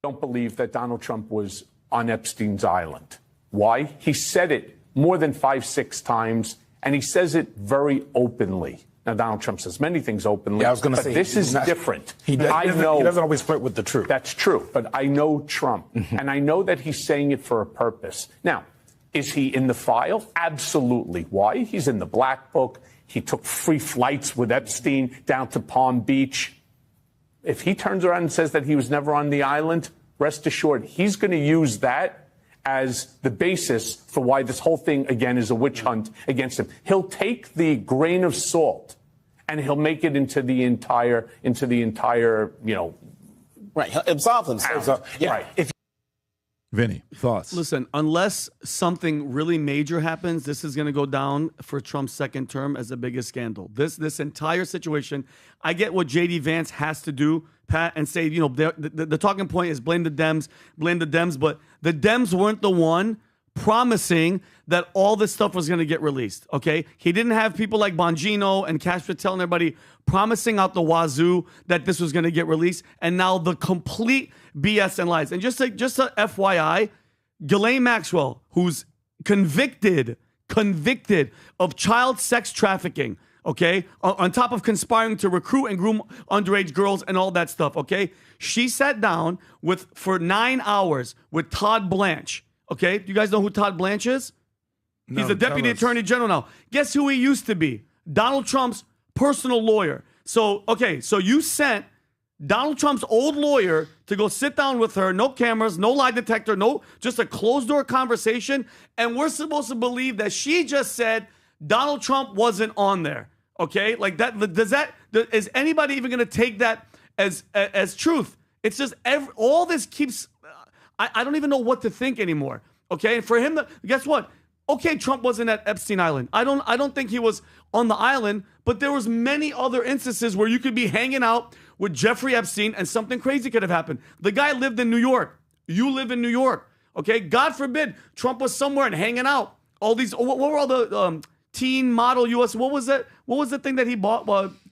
I don't believe that Donald Trump was on Epstein's island. Why? He said it more than 5-6 times, and he says it very openly. Now, Donald Trump says many things openly. Yeah, I was going to say this is different. He doesn't always flirt with the truth. That's true, but I know Trump, and I know that he's saying it for a purpose. Now, is he in the file? Absolutely. Why? He's in the black book. He took free flights with Epstein down to Palm Beach. If he turns around and says that he was never on the island, rest assured, he's going to use that as the basis for why this whole thing, again, is a witch hunt against him. He'll take the grain of salt and he'll make it into the entire, Right. He'll absolve himself. Yeah. Right. Vinny, thoughts? Listen, unless something really major happens, this is going to go down for Trump's second term as the biggest scandal. This entire situation, I get what J.D. Vance has to do, Pat, and say, the talking point is blame the Dems, but the Dems weren't the one promising that all this stuff was going to get released, okay? He didn't have people like Bongino and Cash Patel and everybody promising out the wazoo that this was going to get released, and now the complete BS and lies. And just a FYI, Ghislaine Maxwell, who's convicted of child sex trafficking, okay, on top of conspiring to recruit and groom underage girls and all that stuff, okay? She sat down for 9 hours with Todd Blanche. Okay, do you guys know who Todd Blanche is? No, he's the Deputy Attorney General now. Guess who he used to be? Donald Trump's personal lawyer. So you sent Donald Trump's old lawyer to go sit down with her, no cameras, no lie detector, just a closed-door conversation, and we're supposed to believe that she just said Donald Trump wasn't on there. Okay, like that. Is anybody even going to take that as truth? It's just all this keeps. I don't even know what to think anymore. Okay, and for him, guess what? Okay, Trump wasn't at Epstein Island. I don't think he was on the island, but there was many other instances where you could be hanging out with Jeffrey Epstein and something crazy could have happened. The guy lived in New York. You live in New York. Okay, God forbid Trump was somewhere and hanging out. All these, what were all the teen model US? What was that? What was the thing that he bought?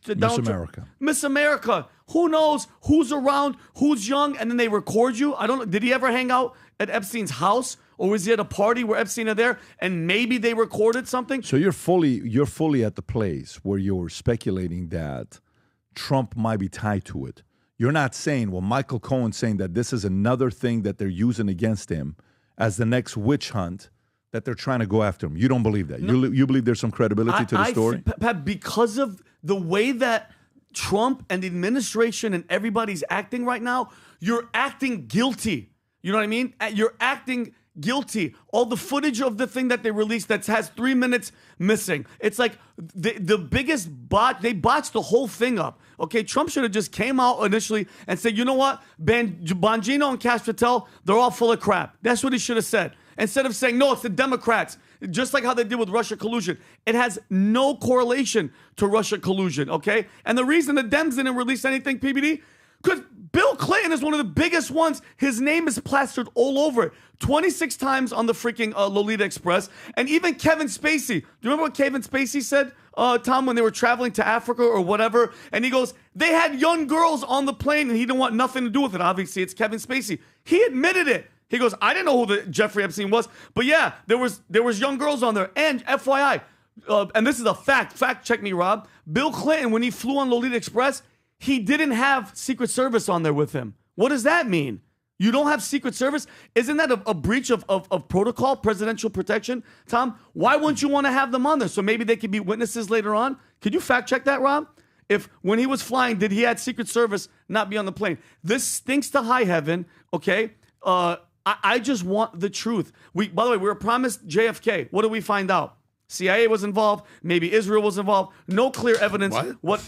Miss America. Miss America. Who knows who's around, who's young, and then they record you? I don't know. Did he ever hang out at Epstein's house, or was he at a party where Epstein are there, and maybe they recorded something? So you're fully at the place where you're speculating that Trump might be tied to it. You're not saying, well, Michael Cohen's saying that this is another thing that they're using against him as the next witch hunt that they're trying to go after him. You don't believe that. No. You believe there's some credibility to the story? Pat, because of the way that Trump and the administration and everybody's acting right now, you're acting guilty. You know what I mean? You're acting guilty. All the footage of the thing that they released that has 3 minutes missing. It's like the biggest bot. They botched the whole thing up. Okay, Trump should have just came out initially and said, you know what? Bongino and Cash Patel, they're all full of crap. That's what he should have said. Instead of saying, no, it's the Democrats, just like how they did with Russia collusion. It has no correlation to Russia collusion, okay? And the reason the Dems didn't release anything, PBD, because Bill Clinton is one of the biggest ones. His name is plastered all over it. 26 times on the freaking Lolita Express. And even Kevin Spacey. Do you remember what Kevin Spacey said, Tom, when they were traveling to Africa or whatever? And he goes, they had young girls on the plane and he didn't want nothing to do with it. Obviously, it's Kevin Spacey. He admitted it. He goes, I didn't know who the Jeffrey Epstein was. But yeah, there was young girls on there. And FYI, and this is a fact. Fact check me, Rob. Bill Clinton, when he flew on Lolita Express, he didn't have Secret Service on there with him. What does that mean? You don't have Secret Service? Isn't that a breach of protocol, presidential protection, Tom? Why wouldn't you want to have them on there? So maybe they could be witnesses later on? Could you fact check that, Rob? If when he was flying, did he had Secret Service not be on the plane? This stinks to high heaven, okay? I just want the truth. By the way, we were promised JFK. What did we find out? CIA was involved. Maybe Israel was involved. No clear evidence. What?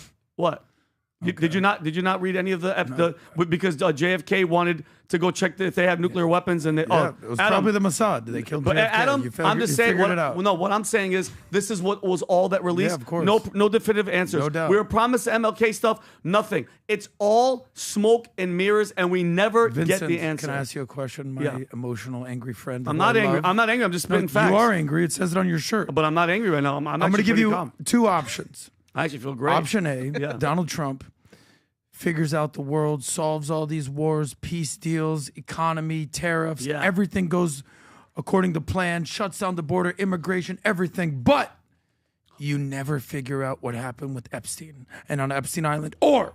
Okay. Did you not read any of the because JFK wanted to go check if they had nuclear weapons and they, it was probably the Mossad. They killed JFK. Adam, I'm just saying what I'm saying is this is what was all that released. Yeah, of course. No definitive answers. No doubt. We were promised MLK stuff. Nothing. It's all smoke and mirrors, and we never Vincent, get the answer. Can I ask you a question, my emotional, angry friend? I'm not angry. I'm not angry. I'm just spitting facts. You are angry. It says it on your shirt. But I'm not angry right now. I'm going to give you two options. I actually feel great. Option A, Donald Trump figures out the world, solves all these wars, peace deals, economy, tariffs, everything goes according to plan, shuts down the border, immigration, everything. But you never figure out what happened with Epstein and on Epstein Island. Or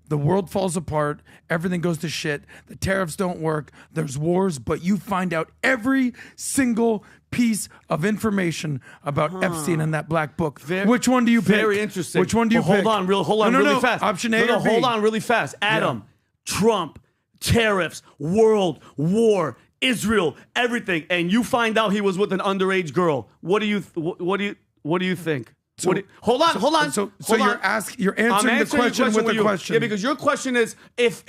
the world falls apart, everything goes to shit, the tariffs don't work, there's wars, but you find out every single piece of information about Epstein and that black book. Which one do you pick? Very interesting. Which one do you pick? Hold on really fast. Option A or B? Hold on really fast. Adam, Trump, tariffs, world, war, Israel, everything, and you find out he was with an underage girl. What do you think? Hold on. So you're answering the question with a question. Yeah, because your question is if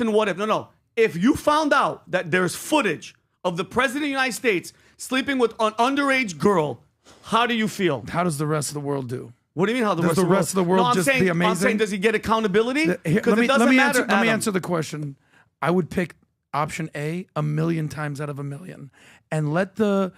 and what if. No. If you found out that there's footage of the president of the United States sleeping with an underage girl, how do you feel? How does the rest of the world do? What do you mean? How Does the rest of the world just be amazing? I'm saying, does he get accountability? Because it doesn't matter. Let me answer the question. I would pick option A 1,000,000 times out of 1,000,000, and let the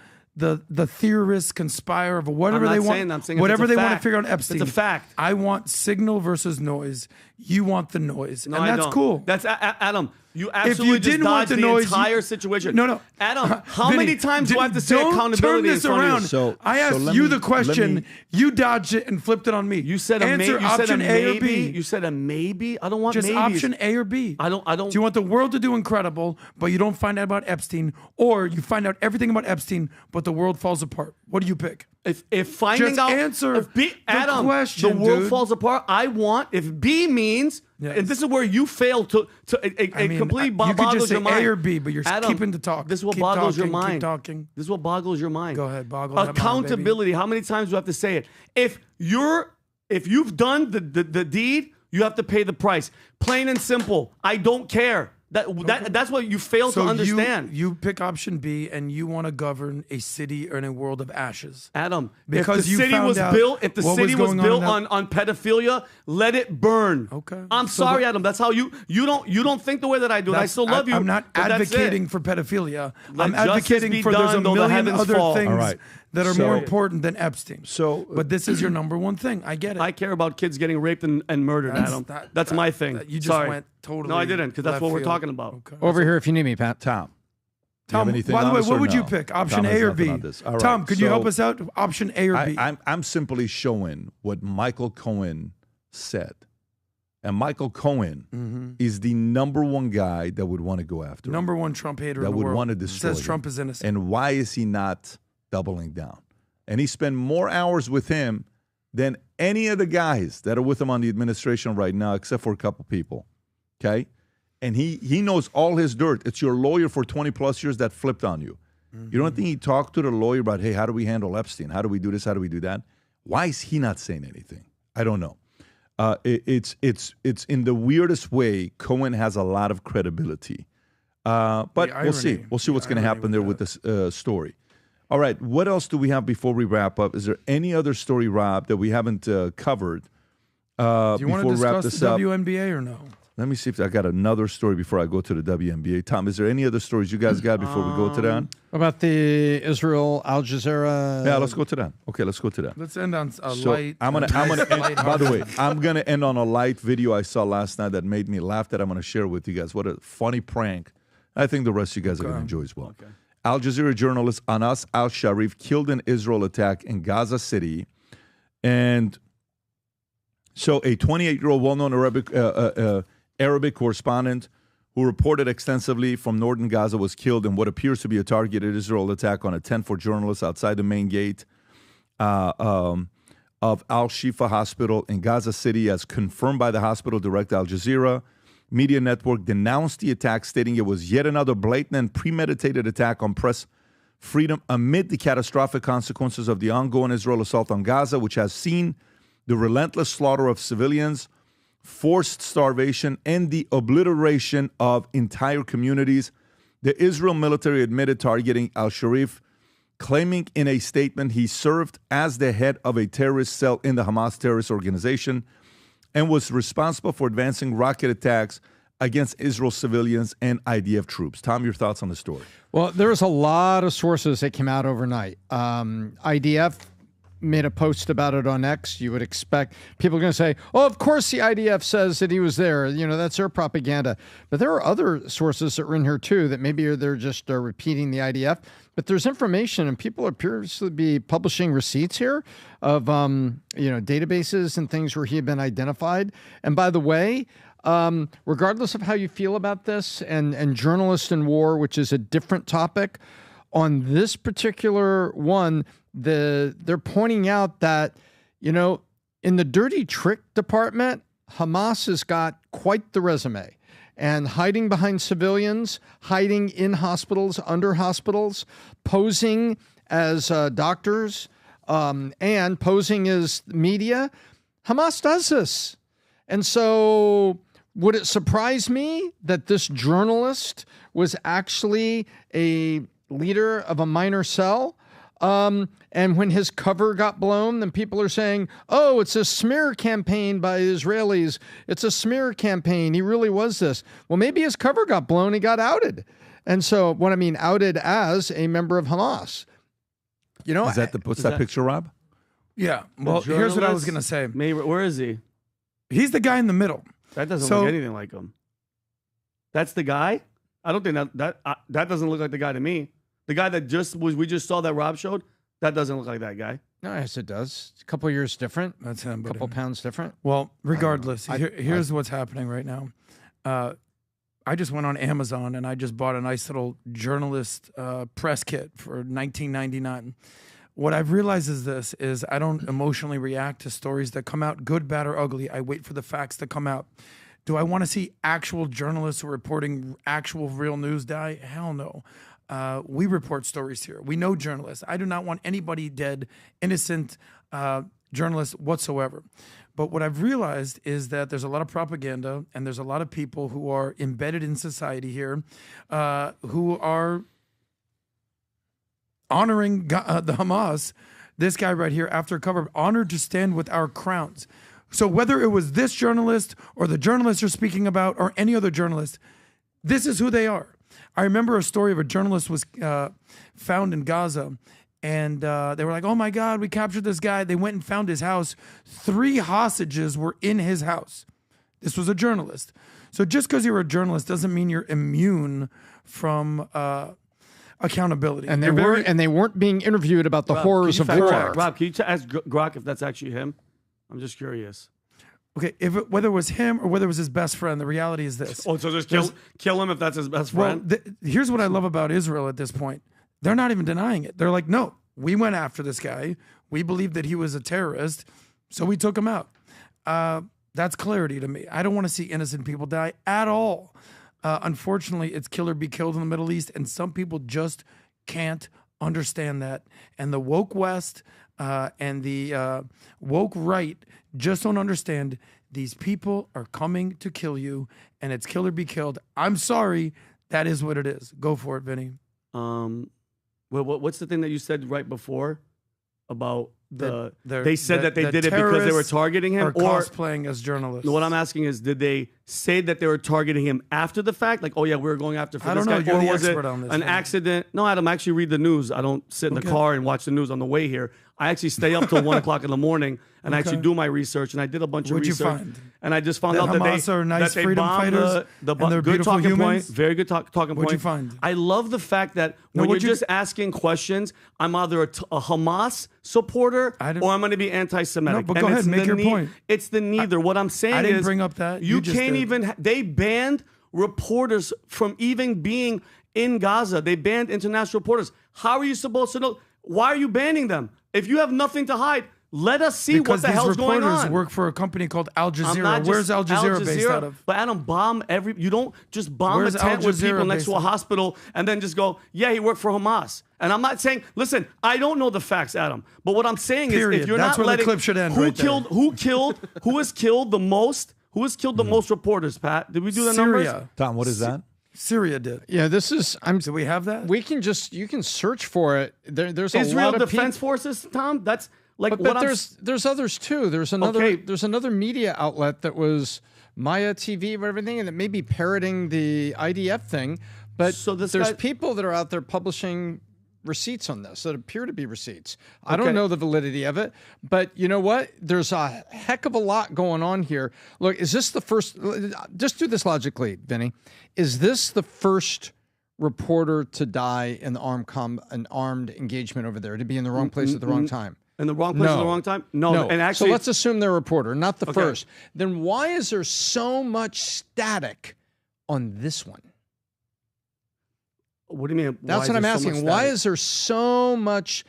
theorists conspire over whatever they want. I'm saying whatever they want to figure out Epstein. It's a fact. I want signal versus noise. You want the noise, No, and I that's don't. cool. That's Adam. You absolutely if you didn't want the noise, entire situation. No. Adam, how Vinny, many times do I have to say don't accountability turn this in front around. of you? I asked you the question. You dodged it and flipped it on me. You said Answer option A or B. You said a maybe. I don't want just maybes. option A or B. I don't. Do you want the world to do incredible, but you don't find out about Epstein, or you find out everything about Epstein, but the world falls apart? What do you pick? If finding just out, answer the Adam, question, the world dude. falls apart. I want if B means, and this is where you fail to completely boggles you could just say your mind. A or B, but you're Adam, keeping the talk. This is what Keep boggles talking, your mind. Keep talking. This is what boggles your mind. Go ahead, boggle that mind, accountability. How many times do I have to say it? If you've done the deed, you have to pay the price. Plain and simple. I don't care. That's what you fail to understand. You pick option B, and you want to govern a city in a world of ashes. Adam, because if the city was built on pedophilia, let it burn. Okay. I'm sorry, Adam. That's how you don't think the way that I do. And I still love you. I'm not advocating for pedophilia. I'm advocating for there's a million other things that are more important than Epstein. But this is your number one thing. I get it. I care about kids getting raped and murdered, Adam. That's my thing. You just Sorry. went totally. No, I didn't, because that's what we're talking about. Okay. Over here if you need me, Pat. Tom, by the way, what would you pick? Option A or B? Tom, could you help us out? Option A or B? I'm simply showing what Michael Cohen said. And Michael Cohen is the number one guy that would want to go after him. Number one Trump hater that in the would world. want to destroy Says him. Trump is innocent. And why is he not doubling down? And he spent more hours with him than any of the guys that are with him on the administration right now, except for a couple people. Okay? And he knows all his dirt. It's your lawyer for 20 plus years that flipped on you. You don't think he talked to the lawyer about, hey, how do we handle Epstein? How do we do this? How do we do that? Why is he not saying anything? I don't know. It's in the weirdest way. Cohen has a lot of credibility. But we'll see. We'll see what's going to happen there with this story. All right. What else do we have before we wrap up? Is there any other story, Rob, that we haven't covered do you want to wrap discuss this the up? WNBA or no? Let me see if I got another story before I go to the WNBA. Tom, is there any other stories you guys got before we go to that? About the Israel Al Jazeera? Yeah, let's go to that. Okay, let's go to that. Let's end on a So light. I'm gonna end, by the way, I'm gonna end on a light video I saw last night that made me laugh that I'm gonna share with you guys. What a funny prank. I think the rest of you guys are gonna enjoy as well. Okay. Al Jazeera journalist Anas al-Sharif killed in Israel attack in Gaza City. And so a 28-year-old well-known Arabic correspondent who reported extensively from northern Gaza, was killed in what appears to be a targeted Israel attack on a tent for journalists outside the main gate of Al-Shifa Hospital in Gaza City, as confirmed by the hospital director. Al Jazeera media network denounced the attack, stating it was yet another blatant and premeditated attack on press freedom amid the catastrophic consequences of the ongoing Israel assault on Gaza, which has seen the relentless slaughter of civilians, forced starvation, and the obliteration of entire communities. The Israel military admitted targeting al-Sharif, claiming in a statement he served as the head of a terrorist cell in the Hamas terrorist organization and was responsible for advancing rocket attacks against Israel civilians and IDF troops. Tom, your thoughts on the story? Well, there's a lot of sources that came out overnight. IDF made a post about it on X. You would expect people are going to say, oh, of course the IDF says that he was there. You know, that's their propaganda. But there are other sources that were in here too that maybe they're just repeating the IDF. But there's information, and people appear to be publishing receipts here of, databases and things where he had been identified. And by the way, regardless of how you feel about this and journalists in war, which is a different topic, on this particular one, they're pointing out that, in the dirty trick department, Hamas has got quite the resume. And hiding behind civilians, hiding in hospitals, under hospitals, posing as doctors, and posing as media, Hamas does this. And so would it surprise me that this journalist was actually a leader of a minor cell? And when his cover got blown, then people are saying, oh, it's a smear campaign by Israelis. It's a smear campaign. He really was this. Well, maybe his cover got blown. He got outed. And so what I mean, outed as a member of Hamas. What's that picture, Rob? Yeah. Well, here's what I was going to say. Where is he? He's the guy in the middle. That doesn't look anything like him. That's the guy? I don't think that doesn't look like the guy to me. The guy that we just saw that Rob showed, that doesn't look like that guy. No, yes, it does. A couple of years different. That's him. A couple pounds different. Well, regardless, here's what's happening right now. I just went on Amazon and I just bought a nice little journalist press kit for $19.99. What I've realized is I don't emotionally react to stories that come out, good, bad, or ugly. I wait for the facts to come out. Do I want to see actual journalists who are reporting actual real news die? Hell no. We report stories here. We know journalists. I do not want anybody dead, innocent journalists whatsoever. But what I've realized is that there's a lot of propaganda and there's a lot of people who are embedded in society here who are honoring the Hamas. This guy right here, after cover, honored to stand with our crowns. So whether it was this journalist or the journalist you're speaking about or any other journalist, this is who they are. I remember a story of a journalist was found in Gaza, and they were like, oh my God, we captured this guy. They went and found his house. 3 hostages were in his house. This was a journalist. So just because you're a journalist doesn't mean you're immune from accountability. And they weren't being interviewed about the horrors of war. Rob, can you ask Grok if that's actually him? I'm just curious. Okay, whether it was him or whether it was his best friend, the reality is this. Oh, so just kill him if that's his best friend? Well, here's what I love about Israel at this point. They're not even denying it. They're like, no, we went after this guy. We believed that he was a terrorist, so we took him out. That's clarity to me. I don't want to see innocent people die at all. Unfortunately, it's kill or be killed in the Middle East, and some people just can't understand that. And the woke West and the woke right just don't understand these people are coming to kill you, and it's kill or be killed. I'm sorry, that is what it is. Go for it, Vinny. What's the thing that you said right before about they said that they did it because they were targeting him, or cosplaying as journalists? What I'm asking is, did they say that they were targeting him after the fact? Like, oh yeah, we were going after for I this don't know. guy, You're or the was it expert on this, an man. accident? No, Adam, I actually read the news. I don't sit in the car and watch the news on the way here. I actually stay up till 1 o'clock in the morning and I actually do my research. And I did a bunch of research. What'd you find? And I just found That out that Hamas are nice they freedom bombed fighters the and they're good beautiful talking point. humans? Very good talking point. What'd you find? I love the fact that when you're just asking questions, I'm either a Hamas supporter or I'm going to be anti-Semitic. No, but go ahead, make your point. It's the neither. What I'm saying is, I didn't bring up that. You just can't did. even. They banned reporters from even being in Gaza. They banned international reporters. How are you supposed to know? Why are you banning them? If you have nothing to hide, let us see what the hell's going on. Because these reporters work for a company called Al Jazeera. Where's Al Jazeera based out of? But Adam, you don't just bomb a tent with people next to a hospital and then just go, yeah, he worked for Hamas. And I'm not saying, listen, I don't know the facts, Adam. But what I'm saying is, if you're That's not where letting, the clip should end. who has killed the most? Who has killed the most reporters, Pat? Did we do the numbers? Tom, what is that? Syria did. Yeah, this is. Do we have that? You can search for it. There's a Israel lot of Defense Forces, Tom. That's like but there's others too. There's another media outlet that was Maya TV and everything, and it may be parroting the IDF thing. But there's people that are out there publishing receipts on this that appear to be receipts. I don't know the validity of it, but you know what? There's a heck of a lot going on here. Look, is this the first? Just do this logically, Vinny. Is this the first reporter to die in an armed engagement over there, to be in the wrong place at the wrong time? In the wrong place at the wrong time? No. And actually, so let's assume they're a reporter, not the first. Then why is there so much static on this one? What do you mean? That's what I'm asking. Why is there so much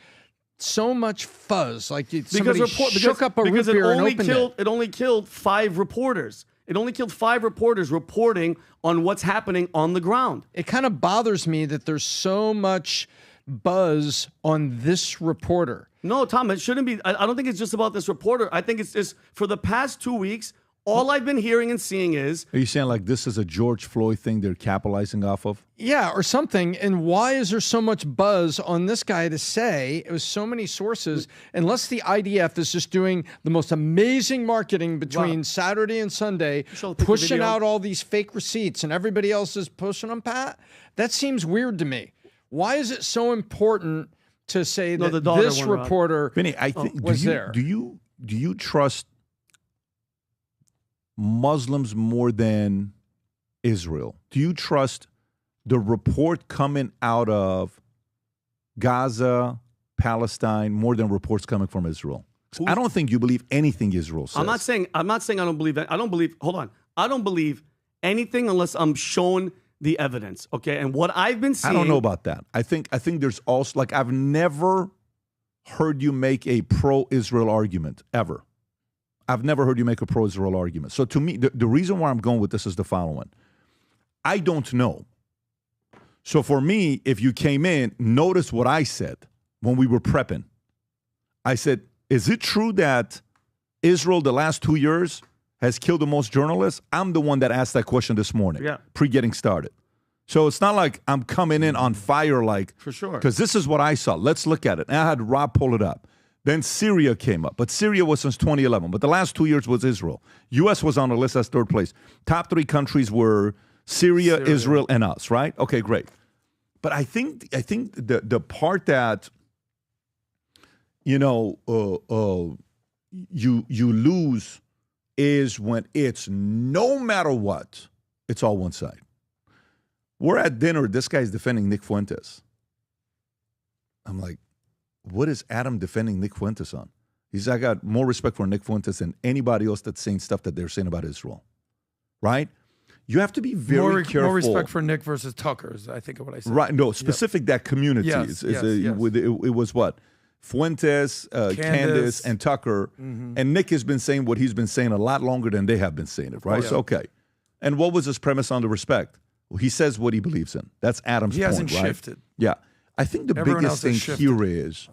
fuzz? Like somebody shook up a root beer and opened it. It only killed 5 reporters. It only killed 5 reporters reporting on what's happening on the ground. It kind of bothers me that there's so much buzz on this reporter. No, Tom, it shouldn't be. I don't think it's just about this reporter. I think it's just for the past 2 weeks, all I've been hearing and seeing is... Are you saying like this is a George Floyd thing they're capitalizing off of? Yeah, or something. And why is there so much buzz on this guy to say, it was so many sources, unless the IDF is just doing the most amazing marketing between Saturday and Sunday, pushing out all these fake receipts and everybody else is pushing them, Pat? That seems weird to me. Why is it so important to say that this reporter Vinny, I think, was there? Do you trust Muslims more than Israel? Do you trust the report coming out of Gaza, Palestine, more than reports coming from Israel? I don't think you believe anything Israel says. I'm not saying I don't believe that. I don't believe. Hold on. I don't believe anything unless I'm shown the evidence. Okay, and what I've been seeing. I don't know about that. I think there's also, like, I've never heard you make a pro-Israel argument ever. I've never heard you make a pro-Israel argument. So to me, the reason why I'm going with this is the following. I don't know. So for me, if you came in, notice what I said when we were prepping. I said, is it true that Israel the last 2 years has killed the most journalists? I'm the one that asked that question this morning, pre-getting started. So it's not like I'm coming in on fire, like, for sure, because this is what I saw. Let's look at it. And I had Rob pull it up. Then Syria came up, but Syria was since 2011. But the last 2 years was Israel. U.S. was on the list as 3rd place. Top 3 countries were Syria, Israel, and us, right? Okay, great. But I think the part that, you lose is when it's no matter what, it's all one side. We're at dinner. This guy's defending Nick Fuentes. I'm like, what is Adam defending Nick Fuentes on? I got more respect for Nick Fuentes than anybody else that's saying stuff that they're saying about Israel, right? You have to be very careful. More respect for Nick versus Tucker is, I think, what I said. Right, no, specific that community. Yes, it was what? Fuentes, Candace, and Tucker. Mm-hmm. And Nick has been saying what he's been saying a lot longer than they have been saying it, right? So, okay. And what was his premise on the respect? Well, he says what he believes in. That's Adam's point, He hasn't right? shifted. Yeah. I think the biggest thing here is,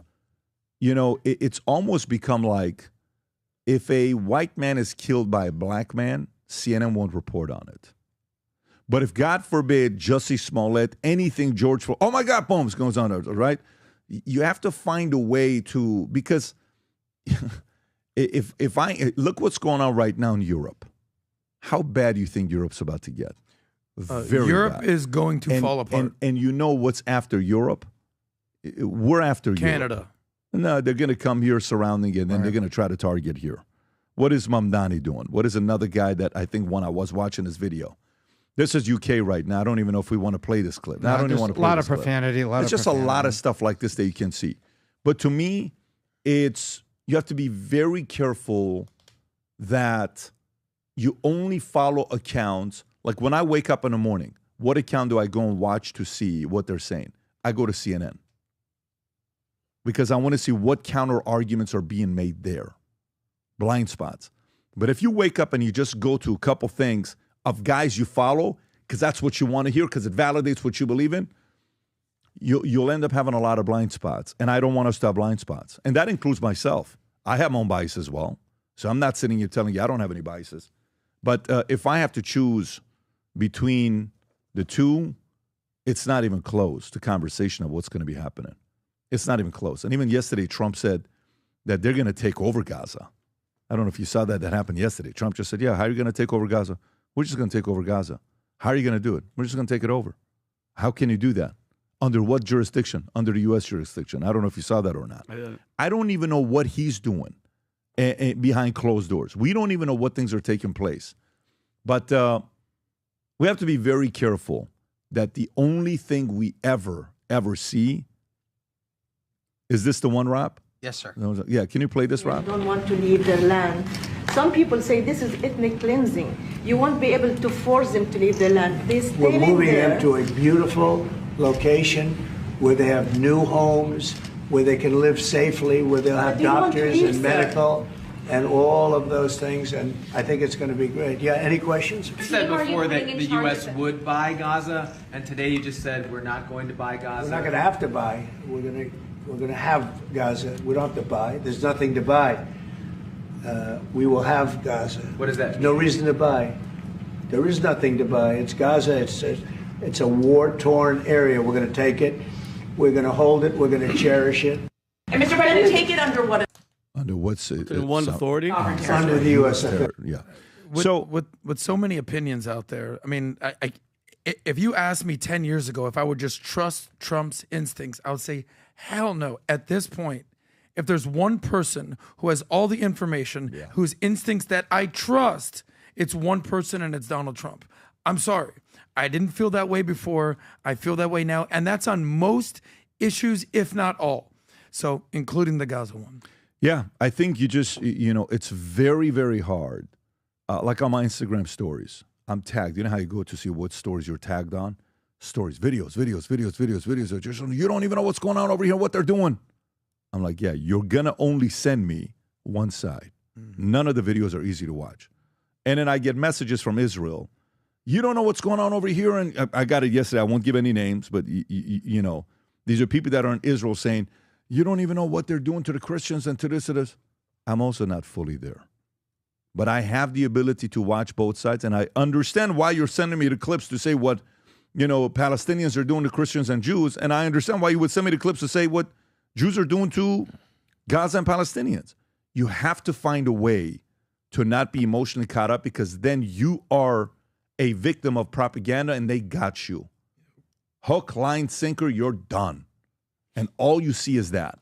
it's almost become like if a white man is killed by a black man, CNN won't report on it. But if, God forbid, Jussie Smollett, anything George Floyd, oh my God, boom, goes on, right? You have to find a way to, because if I look what's going on right now in Europe, how bad do you think Europe's about to get? Very Europe bad. is going to fall apart. And you know what's after Europe? We're after Canada. Europe. No, they're going to come here surrounding it, and then they're going to try to target here. What is Mamdani doing? What is another guy that I think I was watching his video? This is UK right now. I don't even know if we want to play this clip. No, I don't even want to play a lot this of profanity. Clip. It's just a lot of stuff like this that you can see. But to me, you have to be very careful that you only follow accounts Like when I wake up in the morning, what account do I go and watch to see what they're saying? I go to CNN. Because I want to see what counter arguments are being made there. Blind spots. But if you wake up and you just go to a couple things of guys you follow, because that's what you want to hear, because it validates what you believe in, you'll end up having a lot of blind spots. And I don't want us to have blind spots. And that includes myself. I have my own bias as well. So I'm not sitting here telling you I don't have any biases. But if I have to choose between the two, it's not even close to conversation of what's going to be happening. It's not even close. And even yesterday, Trump said that they're going to take over Gaza. I don't know if you saw that happened yesterday. Trump just said, yeah, how are you going to take over Gaza? We're just going to take over Gaza. How are you going to do it? We're just going to take it over. How can you do that? Under what jurisdiction? Under the U.S. jurisdiction. I don't know if you saw that or not. I don't even know what he's doing behind closed doors. We don't even know what things are taking place. But we have to be very careful that the only thing we ever see, is this the one, Rob? Yes, sir. Yeah, can you play this, Rob? Don't want to leave their land. Some people say this is ethnic cleansing. You won't be able to force them to leave their land. They stay We're moving there. them to a beautiful location where they have new homes, where they can live safely, where they'll have doctors and medical and all of those things. And I think it's going to be great. Yeah, any questions? You said before that the U.S. would buy Gaza, and today you just said we're not going to buy Gaza. We're not going to have to buy. We're going to have Gaza. We don't have to buy. There's nothing to buy. We will have Gaza. What does that mean? No reason to buy. There is nothing to buy. It's Gaza. It's a war-torn area. We're going to take it. We're going to hold it. We're going to cherish it. And Mr. President, take it under what? Under what's it? One authority? Under the U.S. Yeah. With so many opinions out there, I mean, if you asked me 10 years ago if I would just trust Trump's instincts, I would say, hell no. At this point, if there's one person who has all the information, whose instincts that I trust, it's one person, and it's Donald Trump. I'm sorry. I didn't feel that way before. I feel that way now. And that's on most issues, if not all. So, including the Gaza one. Yeah, I think it's very, very hard. Like on my Instagram stories, I'm tagged. You know how you go to see what stories you're tagged on? Stories, videos. You don't even know what's going on over here, what they're doing. I'm like, yeah, you're going to only send me one side. None of the videos are easy to watch. And then I get messages from Israel. You don't know what's going on over here. And I got it yesterday. I won't give any names, but, these are people that are in Israel saying, you don't even know what they're doing to the Christians and to this and this. I'm also not fully there. But I have the ability to watch both sides, and I understand why you're sending me the clips to say what, Palestinians are doing to Christians and Jews, and I understand why you would send me the clips to say what Jews are doing to Gaza and Palestinians. You have to find a way to not be emotionally caught up, because then you are a victim of propaganda and they got you. Hook, line, sinker, you're done. And all you see is that.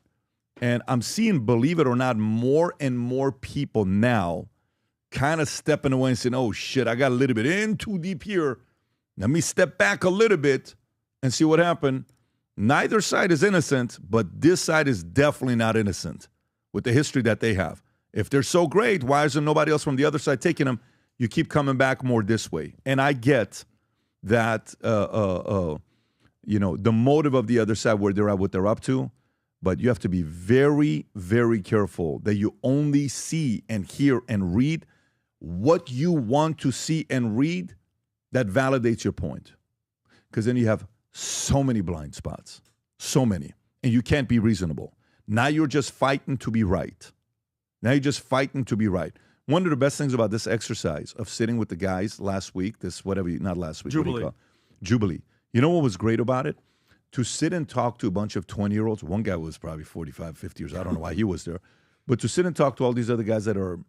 And I'm seeing, believe it or not, more and more people now kind of stepping away and saying, oh, shit, I got a little bit in too deep here. Let me step back a little bit and see what happened. Neither side is innocent, but this side is definitely not innocent with the history that they have. If they're so great, why isn't nobody else from the other side taking them? You keep coming back more this way. And I get that, the motive of the other side, where they're at, what they're up to. But you have to be very, very careful that you only see and hear and read what you want to see and read that validates your point. Because then you have so many blind spots, so many, and you can't be reasonable. Now you're just fighting to be right. One of the best things about this exercise of sitting with the guys last week, Jubilee. You know what was great about it? To sit and talk to a bunch of 20-year-olds. One guy was probably 45, 50 years. I don't know why he was there. But to sit and talk to all these other guys that are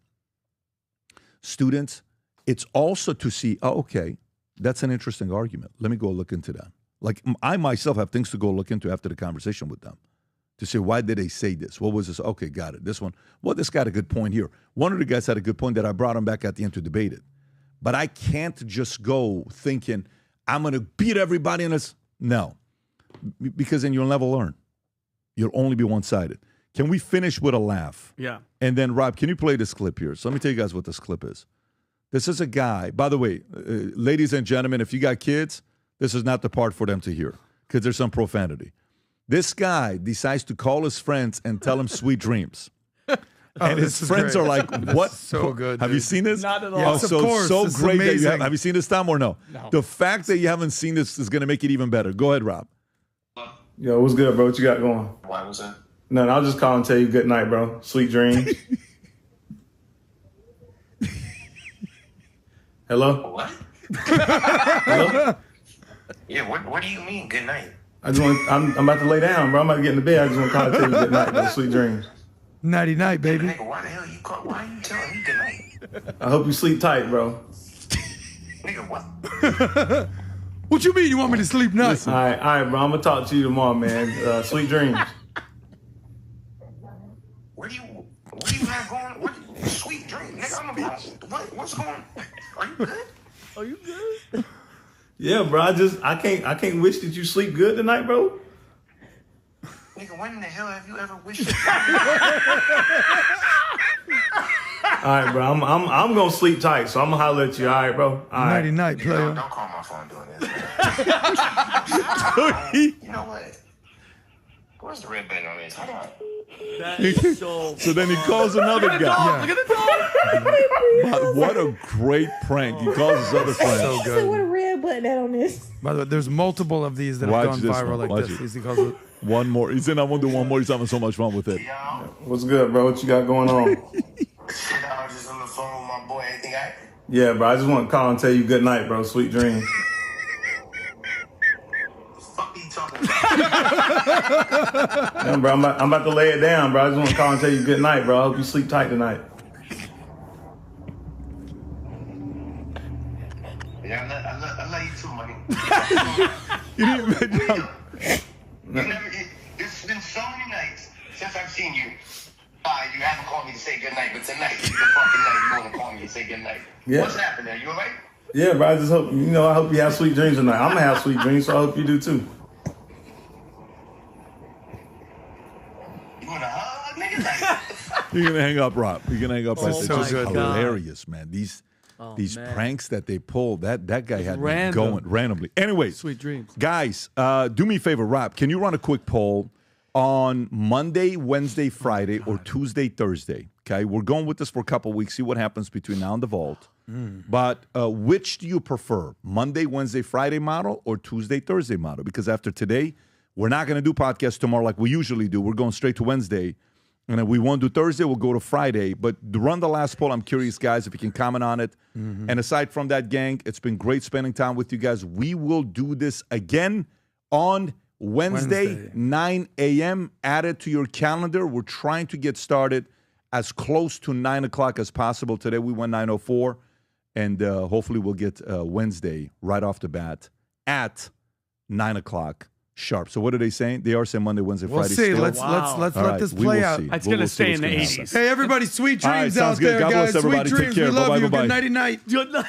students, it's also to see, oh, okay, that's an interesting argument. Let me go look into that. Like, I myself have things to go look into after the conversation with them to say, why did they say this? What was this? Okay, got it. This one. Well, this got a good point here. One of the guys had a good point that I brought him back at the end to debate it. But I can't just go thinking, I'm going to beat everybody in this. No, because then you'll never learn. You'll only be one-sided. Can we finish with a laugh? Yeah. And then, Rob, can you play this clip here? So let me tell you guys what this clip is. This is a guy, by the way, ladies and gentlemen, if you got kids, this is not the part for them to hear because there's some profanity. This guy decides to call his friends and tell them sweet dreams. And his friends are like, what? So good. Have you seen this? Not at all. Yes, of course. So This is great that you amazing. have you seen this, Tom, or no? The fact that you haven't seen this is going to make it even better. Go ahead, Rob. Yo, what's good, bro? What you got going? Why was that? No, I'll just call and tell you good night, bro. Sweet dreams. Hello? What? Hello? Yeah, what do you mean, good night? I'm about to lay down, bro. I'm about to get in the bed. I just want to call and tell you good night, bro. Sweet dreams. Nighty night, baby. Nigga, why the hell you call? Why are you telling me good night? I hope you sleep tight, bro. Nigga, what? What you mean you want me to sleep nice? All right, bro. I'm going to talk to you tomorrow, man. Sweet dreams. What do you have going? What sweet dream? Nigga, I'm about what's going on? Are you good? Are you good? Yeah, bro. I can't wish that you sleep good tonight, bro. Nigga, when the hell have you ever wished? All right, bro. I'm gonna sleep tight, so I'm gonna holler at you. All right, bro. All right. Nighty night, player. Don't call my phone doing this. You know what? Where's the red button on this? Hold on. That is so. So then he calls another guy. Yeah. Look at the dog. But what a great prank. He calls his other friend. So So good. what a red button that on this? By the way, there's multiple of these that have Watch gone this viral one. like Watch this. it. He calls it. One more. He said, I want to do one more. He's having so much fun with it. What's good, bro? What you got going on? Shit, I was just on the phone with my boy. Anything I? Yeah, bro. I just want to call and tell you good night, bro. Sweet dreams. Fuck you talking about? Yeah, bro. I'm about to lay it down, bro. I just want to call and tell you good night, bro. I hope you sleep tight tonight. Yeah, I love you too, money. You didn't even It's been so many nights since I've seen you. You haven't called me to say good night, but tonight is the fucking night you want to call me to say good night. Yeah. What's happening? Are you alright? Yeah, bro. I just hope I hope you have sweet dreams tonight. I'm gonna have sweet dreams, so I hope you do too. You want to hug, nigga? You're gonna hang up, Rob. You're gonna hang up. Right there. so Just good. hilarious, man. These pranks that they pulled. That guy had me random. going randomly. Anyway, Sweet dreams. guys, do me a favor, Rob. Can you run a quick poll on Monday, Wednesday, Friday, or Tuesday, Thursday? Okay, we're going with this for a couple weeks. See what happens between now and the vault. But which do you prefer? Monday, Wednesday, Friday model or Tuesday, Thursday model? Because after today, we're not going to do podcasts tomorrow like we usually do. We're going straight to Wednesday. And if we won't do Thursday, we'll go to Friday. But to run the last poll, I'm curious, guys, if you can comment on it. And aside from that, gang, it's been great spending time with you guys. We will do this again on Wednesday. 9 a.m. Add it to your calendar. We're trying to get started as close to 9 o'clock as possible. Today we went 9:04. And hopefully we'll get Wednesday right off the bat at 9 o'clock. Sharp. So what are they saying? They are saying Monday, Wednesday, We'll Friday. see. Still? Let's let this play out. It's going to stay in the 80s. Hey, everybody, sweet All right, dreams sounds out good. there, God bless guys. everybody. Sweet Take dreams. care. We love Bye-bye, you. bye-bye. Good nighty night. Good night.